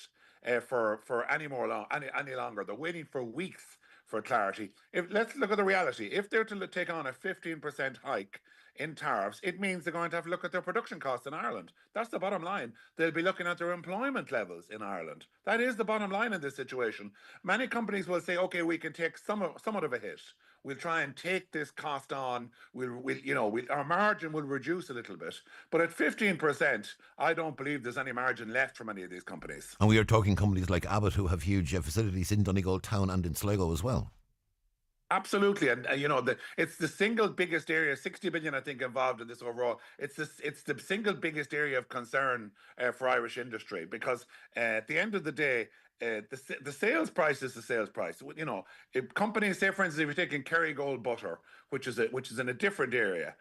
for any longer. They're waiting for weeks for clarity. Let's look at the reality. If they're to take on a 15% hike in tariffs, it means they're going to have to look at their production costs in Ireland. That's the bottom line. They'll be looking at their employment levels in Ireland. That is the bottom line in this situation. Many companies will say, okay, we can take somewhat of a hit. We'll try and take this cost on. Our margin will reduce a little bit. But at 15%, I don't believe there's any margin left from any of these companies. And we are talking companies like Abbott, who have huge facilities in Donegal Town and in Sligo as well. Absolutely, and it's the single biggest area. 60 billion, I think, involved in this overall. It's the single biggest area of concern for Irish industry, because at the end of the day, the sales price is the sales price. If companies, say for instance, if you're taking Kerrygold butter, which is in a different area,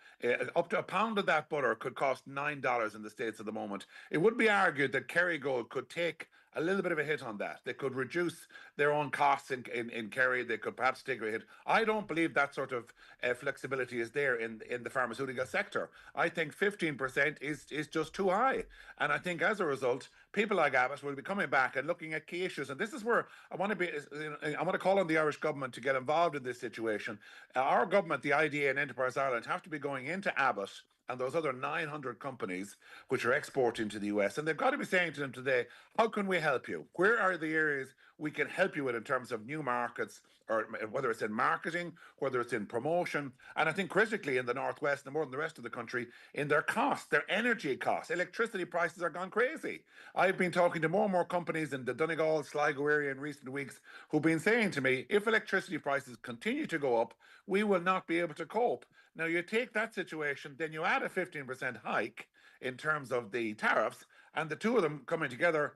up to a pound of that butter could cost $9 in the States at the moment. It would be argued that Kerrygold could take a little bit of a hit on that. They could reduce their own costs in Kerry. They could perhaps take a hit. I don't believe that sort of flexibility is there in the pharmaceutical sector. I think 15% is just too high. And I think as a result, people like Abbott will be coming back and looking at key issues. And this is where I want to call on the Irish government to get involved in this situation. Our government, the IDA and Enterprise Ireland, have to be going into Abbott and those other 900 companies which are exporting to the US. And they've got to be saying to them today, how can we help you? Where are the areas we can help you with in terms of new markets, or whether it's in marketing, whether it's in promotion, and I think critically in the Northwest and more than the rest of the country, in their costs, their energy costs. Electricity prices are gone crazy. I've been talking to more and more companies in the Donegal, Sligo area in recent weeks who've been saying to me, if electricity prices continue to go up, we will not be able to cope. Now, you take that situation, then you add a 15% hike in terms of the tariffs, and the two of them coming together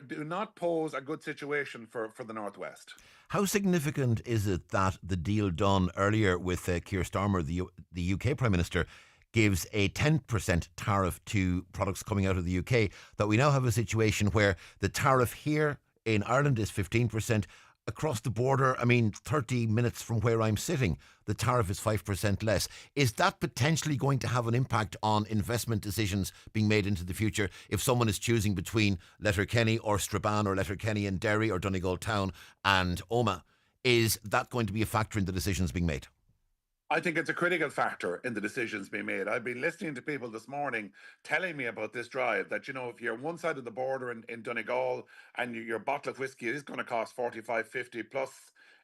do not pose a good situation for the Northwest. How significant is it that the deal done earlier with Keir Starmer, the UK Prime Minister, gives a 10% tariff to products coming out of the UK, that we now have a situation where the tariff here in Ireland is 15%, across the border, 30 minutes from where I'm sitting, the tariff is 5% less. Is that potentially going to have an impact on investment decisions being made into the future if someone is choosing between Letterkenny or Strabane, or Letterkenny and Derry, or Donegal Town and Omagh? Is that going to be a factor in the decisions being made? I think it's a critical factor in the decisions being made. I've been listening to people this morning telling me about this drive that, if you're on one side of the border in Donegal and your bottle of whiskey is going to cost 45.50 plus,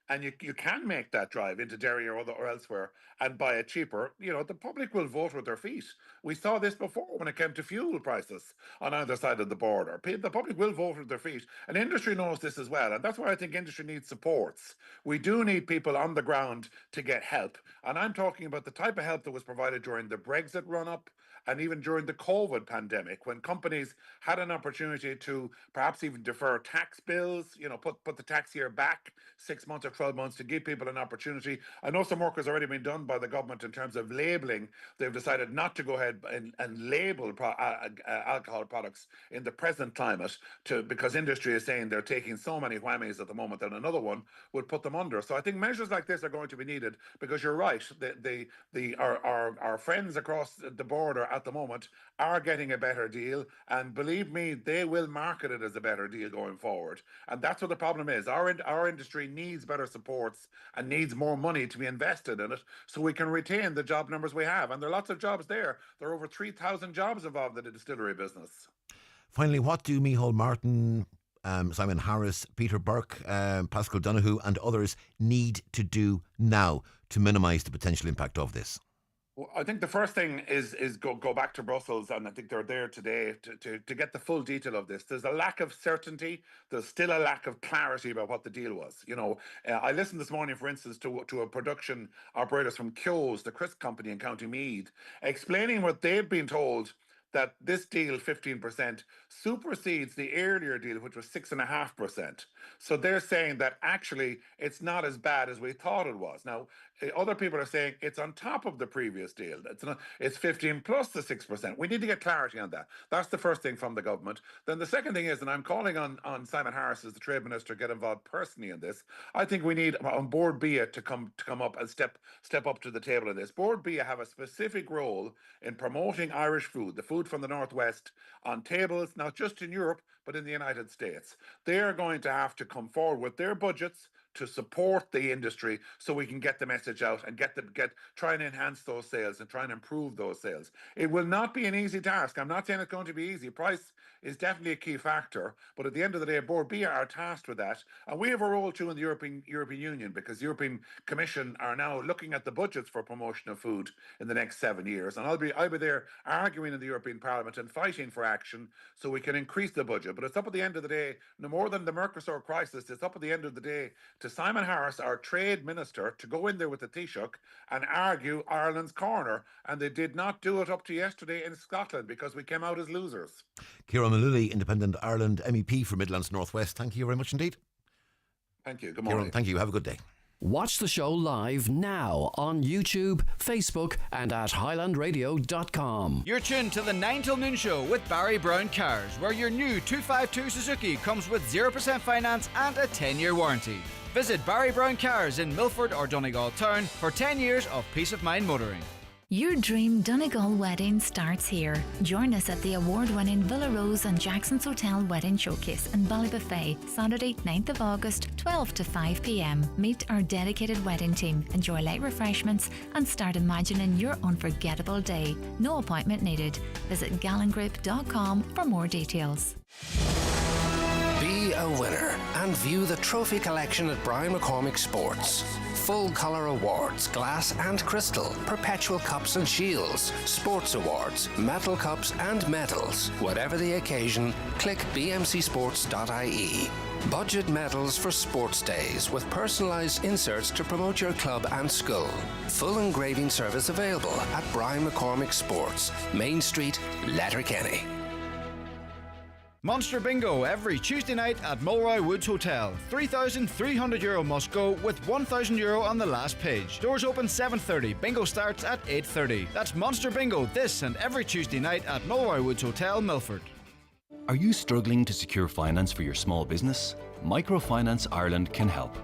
and you can make that drive into Derry or elsewhere and buy it cheaper, the public will vote with their feet. We saw this before when it came to fuel prices on either side of the border. The public will vote with their feet. And industry knows this as well. And that's why I think industry needs supports. We do need people on the ground to get help. And I'm talking about the type of help that was provided during the Brexit run-up and even during the COVID pandemic, when companies had an opportunity to perhaps even defer tax bills, put the tax year back 6 months or 12 months to give people an opportunity. I know some work has already been done by the government in terms of labelling. They've decided not to go ahead and label alcohol products in the present climate because industry is saying they're taking so many whammies at the moment that another one would put them under. So I think measures like this are going to be needed, because you're right. Our friends across the border at the moment are getting a better deal, and believe me, they will market it as a better deal going forward. And that's what the problem is. Our industry needs better supports and needs more money to be invested in it so we can retain the job numbers we have. And there are lots of jobs there. There are over 3,000 jobs involved in the distillery business. Finally, what do Micheál Martin, Simon Harris, Peter Burke, Pascal Donoghue and others need to do now to minimise the potential impact of this? Well, I think the first thing is go back to Brussels, and I think they're there today to get the full detail of this. There's a lack of certainty. There's still a lack of clarity about what the deal was. I listened this morning, for instance, to a production operators from Kyo's, the crisp company in County Meath, explaining what they've been told, that this deal, 15%, supersedes the earlier deal, which was 6.5%. So they're saying that actually it's not as bad as we thought it was. Now, other people are saying it's on top of the previous deal. It's 15 plus the 6%. We need to get clarity on that. That's the first thing from the government. Then the second thing is, and I'm calling on Simon Harris as the Trade Minister to get involved personally in this. I think we need on Board BIA to come up and step up to the table in this. Board BIA have a specific role in promoting Irish food, the food from the Northwest, on tables, not just in Europe, but in the United States. They are going to have to come forward with their budgets to support the industry so we can get the message out and try and enhance those sales and try and improve those sales. It will not be an easy task. I'm not saying it's going to be easy. Price is definitely a key factor, but at the end of the day, Board BIA are tasked with that, and we have a role too in the European Union, because the European Commission are now looking at the budgets for promotion of food in the next 7 years, and I'll be there arguing in the European Parliament and fighting for action so we can increase the budget. But it's up at the end of the day, no more than the Mercosur crisis, it's up at the end of the day to Simon Harris, our Trade Minister, to go in there with the Taoiseach and argue Ireland's corner, and they did not do it up to yesterday in Scotland because we came out as losers. Ciarán Mullooly, Independent Ireland MEP for Midlands North West. Thank you very much indeed. Thank you. Good morning. Ciarán, thank you. Have a good day. Watch the show live now on YouTube, Facebook and at highlandradio.com. You're tuned to the 9 till noon show with Barry Brown Cars, where your new 252 Suzuki comes with 0% finance and a 10-year warranty. Visit Barry Brown Cars in Milford or Donegal Town for 10 years of peace of mind motoring. Your dream Donegal wedding starts here. Join us at the award-winning Villa Rose and Jackson's Hotel Wedding Showcase in Ballybuffet, Saturday 9th of August, 12 to 5 p.m. Meet our dedicated wedding team, enjoy light refreshments and start imagining your unforgettable day. No appointment needed. Visit gallangroup.com for more details. Be a winner and view the trophy collection at Brian McCormick Sports. Full colour awards, glass and crystal, perpetual cups and shields, sports awards, metal cups and medals. Whatever the occasion, click bmcsports.ie. Budget medals for sports days with personalised inserts to promote your club and school. Full engraving service available at Brian McCormick Sports, Main Street, Letterkenny. Monster Bingo every Tuesday night at Mulroy Woods Hotel. €3,300 must go with €1,000 on the last page. Doors open 7:30. Bingo starts at 8:30. That's Monster Bingo this and every Tuesday night at Mulroy Woods Hotel, Milford. Are you struggling to secure finance for your small business? Microfinance Ireland can help.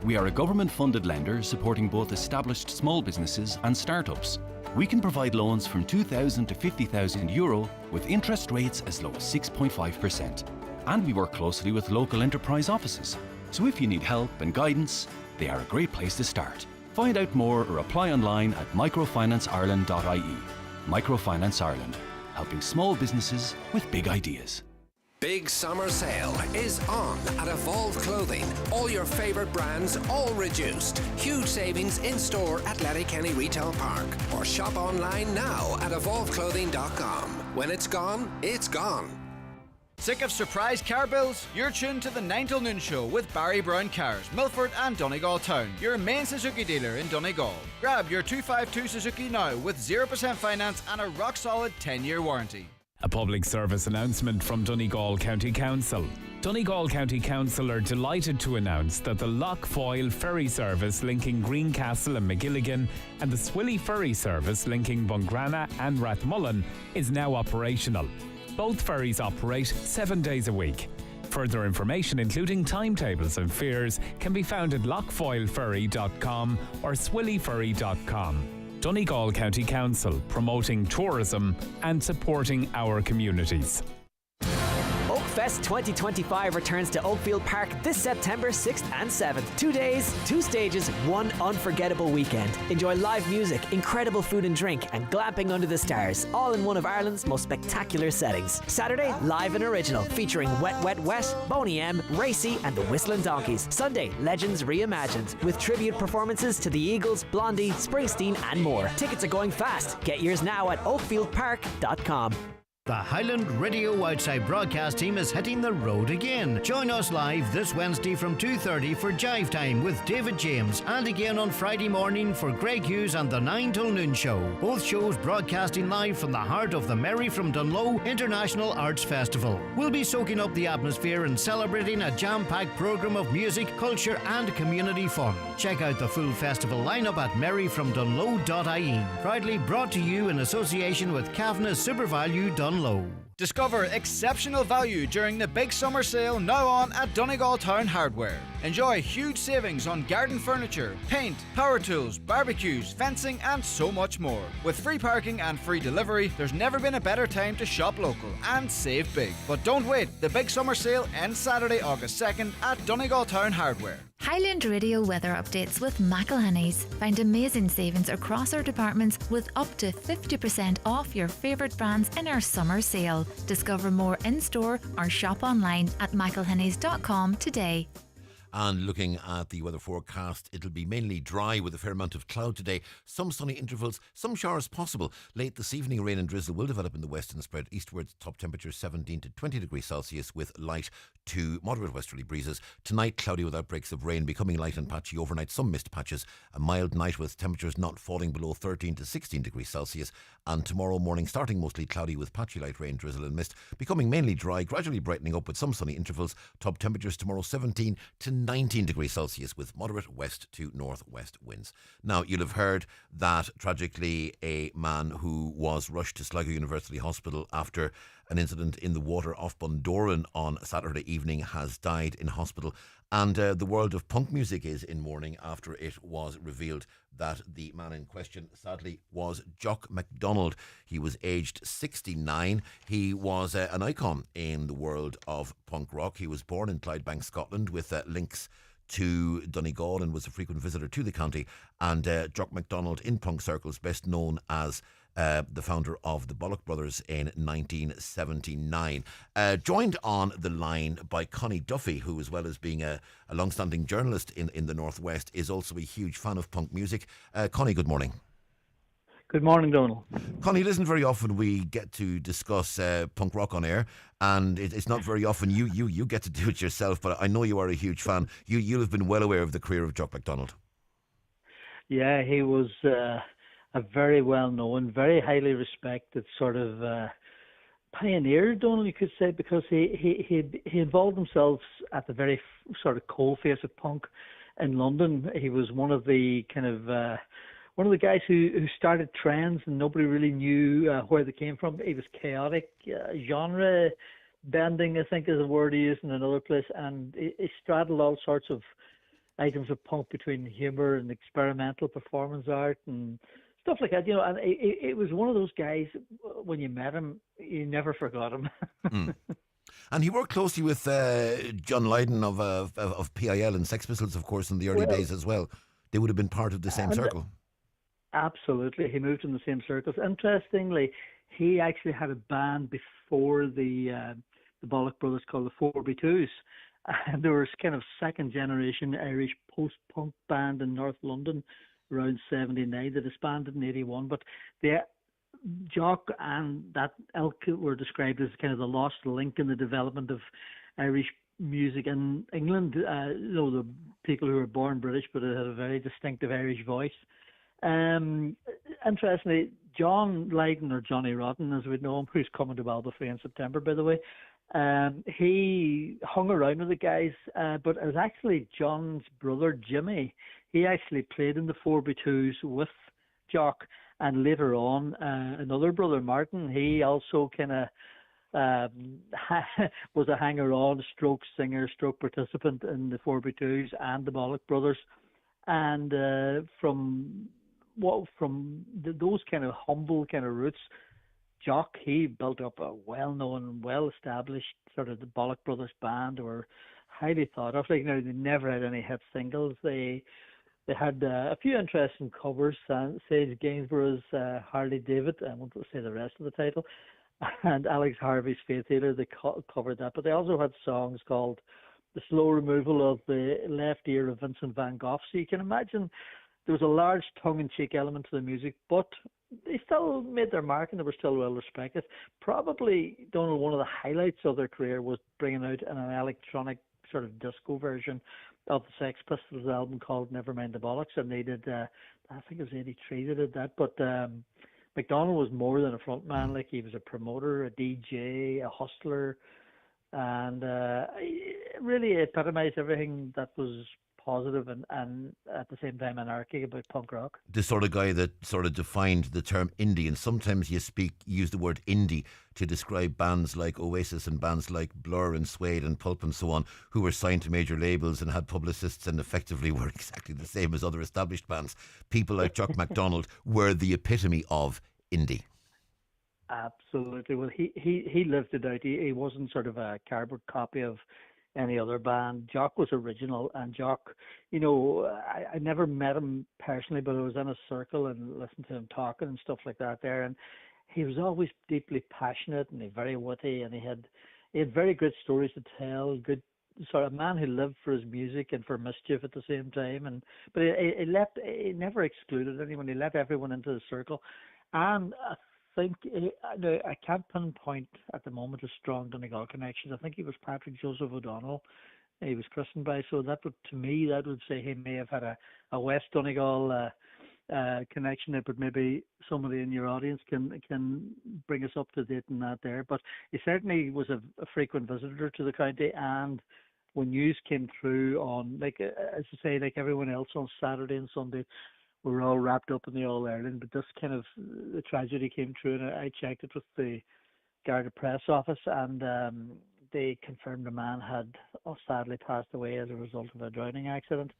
We are a government-funded lender supporting both established small businesses and startups. We can provide loans from €2,000 to €50,000 with interest rates as low as 6.5%. And we work closely with local enterprise offices. So if you need help and guidance, they are a great place to start. Find out more or apply online at microfinanceIreland.ie. Microfinance Ireland, helping small businesses with big ideas. Big summer sale is on at Evolve Clothing. All your favourite brands, all reduced. Huge savings in store at Letterkenny Retail Park. Or shop online now at evolveclothing.com. When it's gone, it's gone. Sick of surprise car bills? You're tuned to the 9 till noon show with Barry Brown Cars, Milford and Donegal Town, your main Suzuki dealer in Donegal. Grab your 252 Suzuki now with 0% finance and a rock-solid 10-year warranty. A public service announcement from Donegal County Council. Donegal County Council are delighted to announce that the Lough Foyle ferry service linking Greencastle and McGilligan and the Swilly ferry service linking Bungrana and Rathmullen is now operational. Both ferries operate 7 days a week. Further information, including timetables and fares, can be found at loughfoyleferry.com or swillyferry.com. Donegal County Council, promoting tourism and supporting our communities. Oakfest 2025 returns to Oakfield Park this September 6th and 7th. 2 days, 2 stages, 1 unforgettable weekend. Enjoy live music, incredible food and drink, and glamping under the stars, all in one of Ireland's most spectacular settings. Saturday, live and original, featuring Wet Wet Wet, Boney M, Racy, and the Whistling Donkeys. Sunday, Legends Reimagined, with tribute performances to the Eagles, Blondie, Springsteen, and more. Tickets are going fast. Get yours now at oakfieldpark.com. The Highland Radio Outside broadcast team is hitting the road again. Join us live this Wednesday from 2:30 for Jive Time with David James, and again on Friday morning for Greg Hughes and the 9 till noon show. Both shows broadcasting live from the heart of the Merry from Dunloe International Arts Festival. We'll be soaking up the atmosphere and celebrating a jam-packed programme of music, culture and community fun. Check out the full festival lineup at merryfromdunloe.ie. Proudly brought to you in association with Cavanagh SuperValue Dunloe. Discover exceptional value during the big summer sale now on at Donegal Town Hardware. Enjoy huge savings on garden furniture, paint, power tools, barbecues, fencing and so much more. With free parking and free delivery, there's never been a better time to shop local and save big. But don't wait, the big summer sale ends Saturday, August 2nd at Donegal Town Hardware. Highland Radio weather updates with McElhenney's. Find amazing savings across our departments with up to 50% off your favourite brands in our summer sale. Discover more in-store or shop online at mcelhenneys.com today. And looking at the weather forecast, it'll be mainly dry with a fair amount of cloud today. Some sunny intervals, some showers possible. Late this evening, rain and drizzle will develop in the west and spread eastwards. Top temperatures 17 to 20 degrees Celsius with light to moderate westerly breezes. Tonight, cloudy with outbreaks of rain, becoming light and patchy overnight. Some mist patches. A mild night with temperatures not falling below 13 to 16 degrees Celsius. And tomorrow morning, starting mostly cloudy with patchy light rain, drizzle and mist. Becoming mainly dry, gradually brightening up with some sunny intervals. Top temperatures tomorrow 17 to 19 degrees Celsius with moderate west to northwest winds. Now, you'll have heard that tragically a man who was rushed to Sligo University Hospital after an incident in the water off Bundoran on Saturday evening has died in hospital. And the world of punk music is in mourning after it was revealed that the man in question, sadly, was Jock MacDonald. He was aged 69. He was an icon in the world of punk rock. He was born in Clydebank, Scotland, with links to Donegal and was a frequent visitor to the county. And Jock MacDonald, in punk circles, best known as the founder of the Bollock Brothers in 1979. Joined on the line by Connie Duffy, who, as well as being a long-standing journalist in the Northwest, is also a huge fan of punk music. Connie, good morning. Good morning, Donal. Connie, it isn't very often we get to discuss punk rock on air, and it's not very often you get to do it yourself, but I know you are a huge fan. You'll have been well aware of the career of Jock MacDonald. Yeah, he was a very well-known, very highly respected sort of pioneer, Donal, you could say, because he involved himself at the very sort of coalface of punk in London. He was one of the kind of one of the guys who started trends and nobody really knew where they came from. He was chaotic, genre bending, I think is a word he used in another place, and he straddled all sorts of items of punk between humour and experimental performance art and stuff like that, you know. And it was one of those guys, when you met him, you never forgot him. And he worked closely with John Lydon of PIL and Sex Pistols, of course, in the early days as well. they would have been part of the same circle. Absolutely, he moved in the same circles. Interestingly, he actually had a band before the Bollock Brothers called the 4B2s, and they were kind of second generation Irish post-punk band in North London around 79. They disbanded in 81, but Jock and that ilk were described as kind of the lost link in the development of Irish music in England. The people who were born British but had a very distinctive Irish voice. Interestingly, John Lydon, or Johnny Rotten as we know him, who's coming to Balbafree in September, by the way, he hung around with the guys, but it was actually John's brother Jimmy. He actually played in the 4B2s with Jock, and later on another brother, Martin, he also kind of was a hanger-on, stroke singer, stroke participant in the 4B2s and the Bollock Brothers. And from those kind of humble kind of roots, Jock, he built up a well-known, well-established sort of the Bollock Brothers band, who were highly thought of. Like, they never had any hit singles. They had a few interesting covers. Sage Gainsborough's Harley David, I won't say the rest of the title, and Alex Harvey's Faith Healer, they covered that. But they also had songs called The Slow Removal of the Left Ear of Vincent van Gogh. So you can imagine there was a large tongue-in-cheek element to the music, but they still made their mark and they were still well respected. Probably, Donal, one of the highlights of their career was bringing out an electronic sort of disco version of the Sex Pistols album called Nevermind the Bollocks, and they did, I think it was 83 they did that, but MacDonald was more than a front man. Like, he was a promoter, a DJ, a hustler, and really epitomised everything that was positive and at the same time anarchic about punk rock. The sort of guy that sort of defined the term indie, and sometimes use the word indie to describe bands like Oasis and bands like Blur and Suede and Pulp and so on, who were signed to major labels and had publicists and effectively were exactly the same as other established bands. People like Jock MacDonald were the epitome of indie. Absolutely. Well, he lived it out. He wasn't sort of a cardboard copy of any other band. Jock was original, and Jock, I never met him personally, but I was in a circle and listened to him talking and stuff like that there, and he was always deeply passionate and very witty, and he had very good stories to tell, good sort of man who lived for his music and for mischief at the same time, but he never excluded anyone. He let everyone into the circle, and I think I can't pinpoint at the moment a strong Donegal connection. I think he was Patrick Joseph O'Donnell. He was christened by, so that would say he may have had a West Donegal connection, but maybe somebody in your audience can bring us up to date on that there. But he certainly was a frequent visitor to the county, and when news came through on, like, as I say, like everyone else on Saturday and Sunday, we were all wrapped up in the All-Ireland, but this kind of, the tragedy came through, and I checked it with the Garda Press office, and they confirmed a man had sadly passed away as a result of a drowning accident.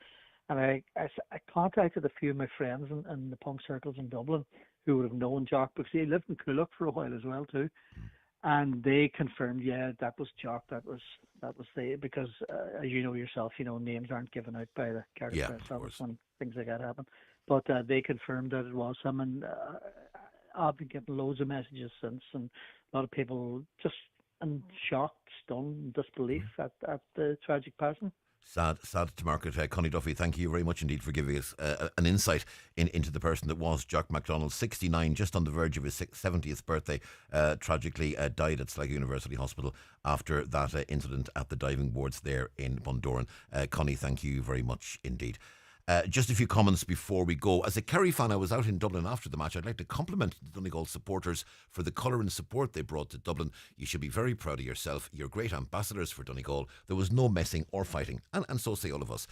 And I contacted a few of my friends in the punk circles in Dublin who would have known Jock, because he lived in Coolock for a while as well too. And they confirmed, yeah, that was Jock. That was because as you know yourself, names aren't given out by the Garda Press office when things like that happen. But they confirmed that it was him, and I've been getting loads of messages since, and a lot of people just in shock, stunned, disbelief at the tragic passing. Sad to market. Connie Duffy, thank you very much indeed for giving us an insight into the person that was Jock MacDonald, 69, just on the verge of his 70th birthday, tragically died at Sligo University Hospital after that incident at the diving boards there in Bundoran. Connie, thank you very much indeed. Just a few comments before we go. As a Kerry fan, I was out in Dublin after the match. I'd like to compliment the Donegal supporters for the colour and support they brought to Dublin. You should be very proud of yourself. You're great ambassadors for Donegal. There was no messing or fighting, and so say all of us.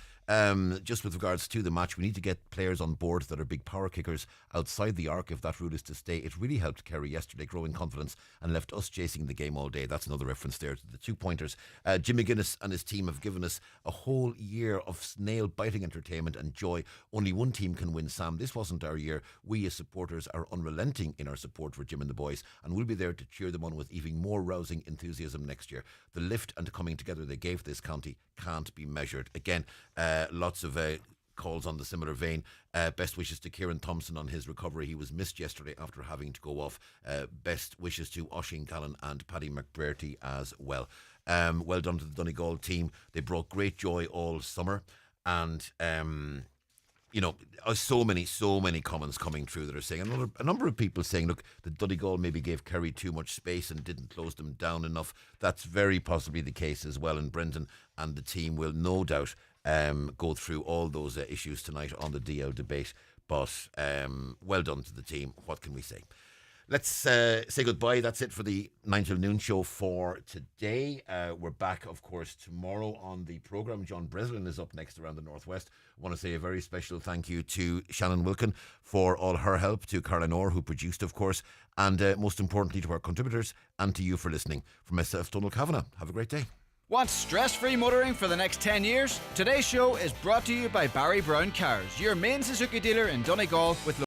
Just with regards to the match, we need to get players on board that are big power kickers outside the arc if that rule is to stay. It really helped Kerry yesterday grow in confidence and left us chasing the game all day. That's another reference there to the 2 pointers. Jim McGuinness and his team have given us a whole year of snail-biting entertainment and joy. Only one team can win, Sam. This wasn't our year. We as supporters are unrelenting in our support for Jim and the boys, and we'll be there to cheer them on with even more rousing enthusiasm next year. The lift and coming together they gave this county can't be measured. Again, lots of calls on the similar vein. Best wishes to Kieran Thompson on his recovery. He was missed yesterday after having to go off. Best wishes to Oisín Callan and Paddy McBrearty as well. Well done to the Donegal team. They brought great joy all summer, and so many comments coming through that are saying, a number of people saying, look, the Donegal maybe gave Kerry too much space and didn't close them down enough. That's very possibly the case as well, and Brendan and the team will no doubt go through all those issues tonight on the DL debate. But well done to the team. What can we say? Let's say goodbye. That's it for the 9 till noon show for today. We're back, of course, tomorrow on the programme. John Breslin is up next around the Northwest. I want to say a very special thank you to Shannon Wilkin for all her help, to Caroline Orr, who produced, of course, and most importantly to our contributors, and to you for listening. From myself, Donal Kavanagh, have a great day. Want stress-free motoring for the next 10 years? Today's show is brought to you by Barry Brown Cars, your main Suzuki dealer in Donegal, with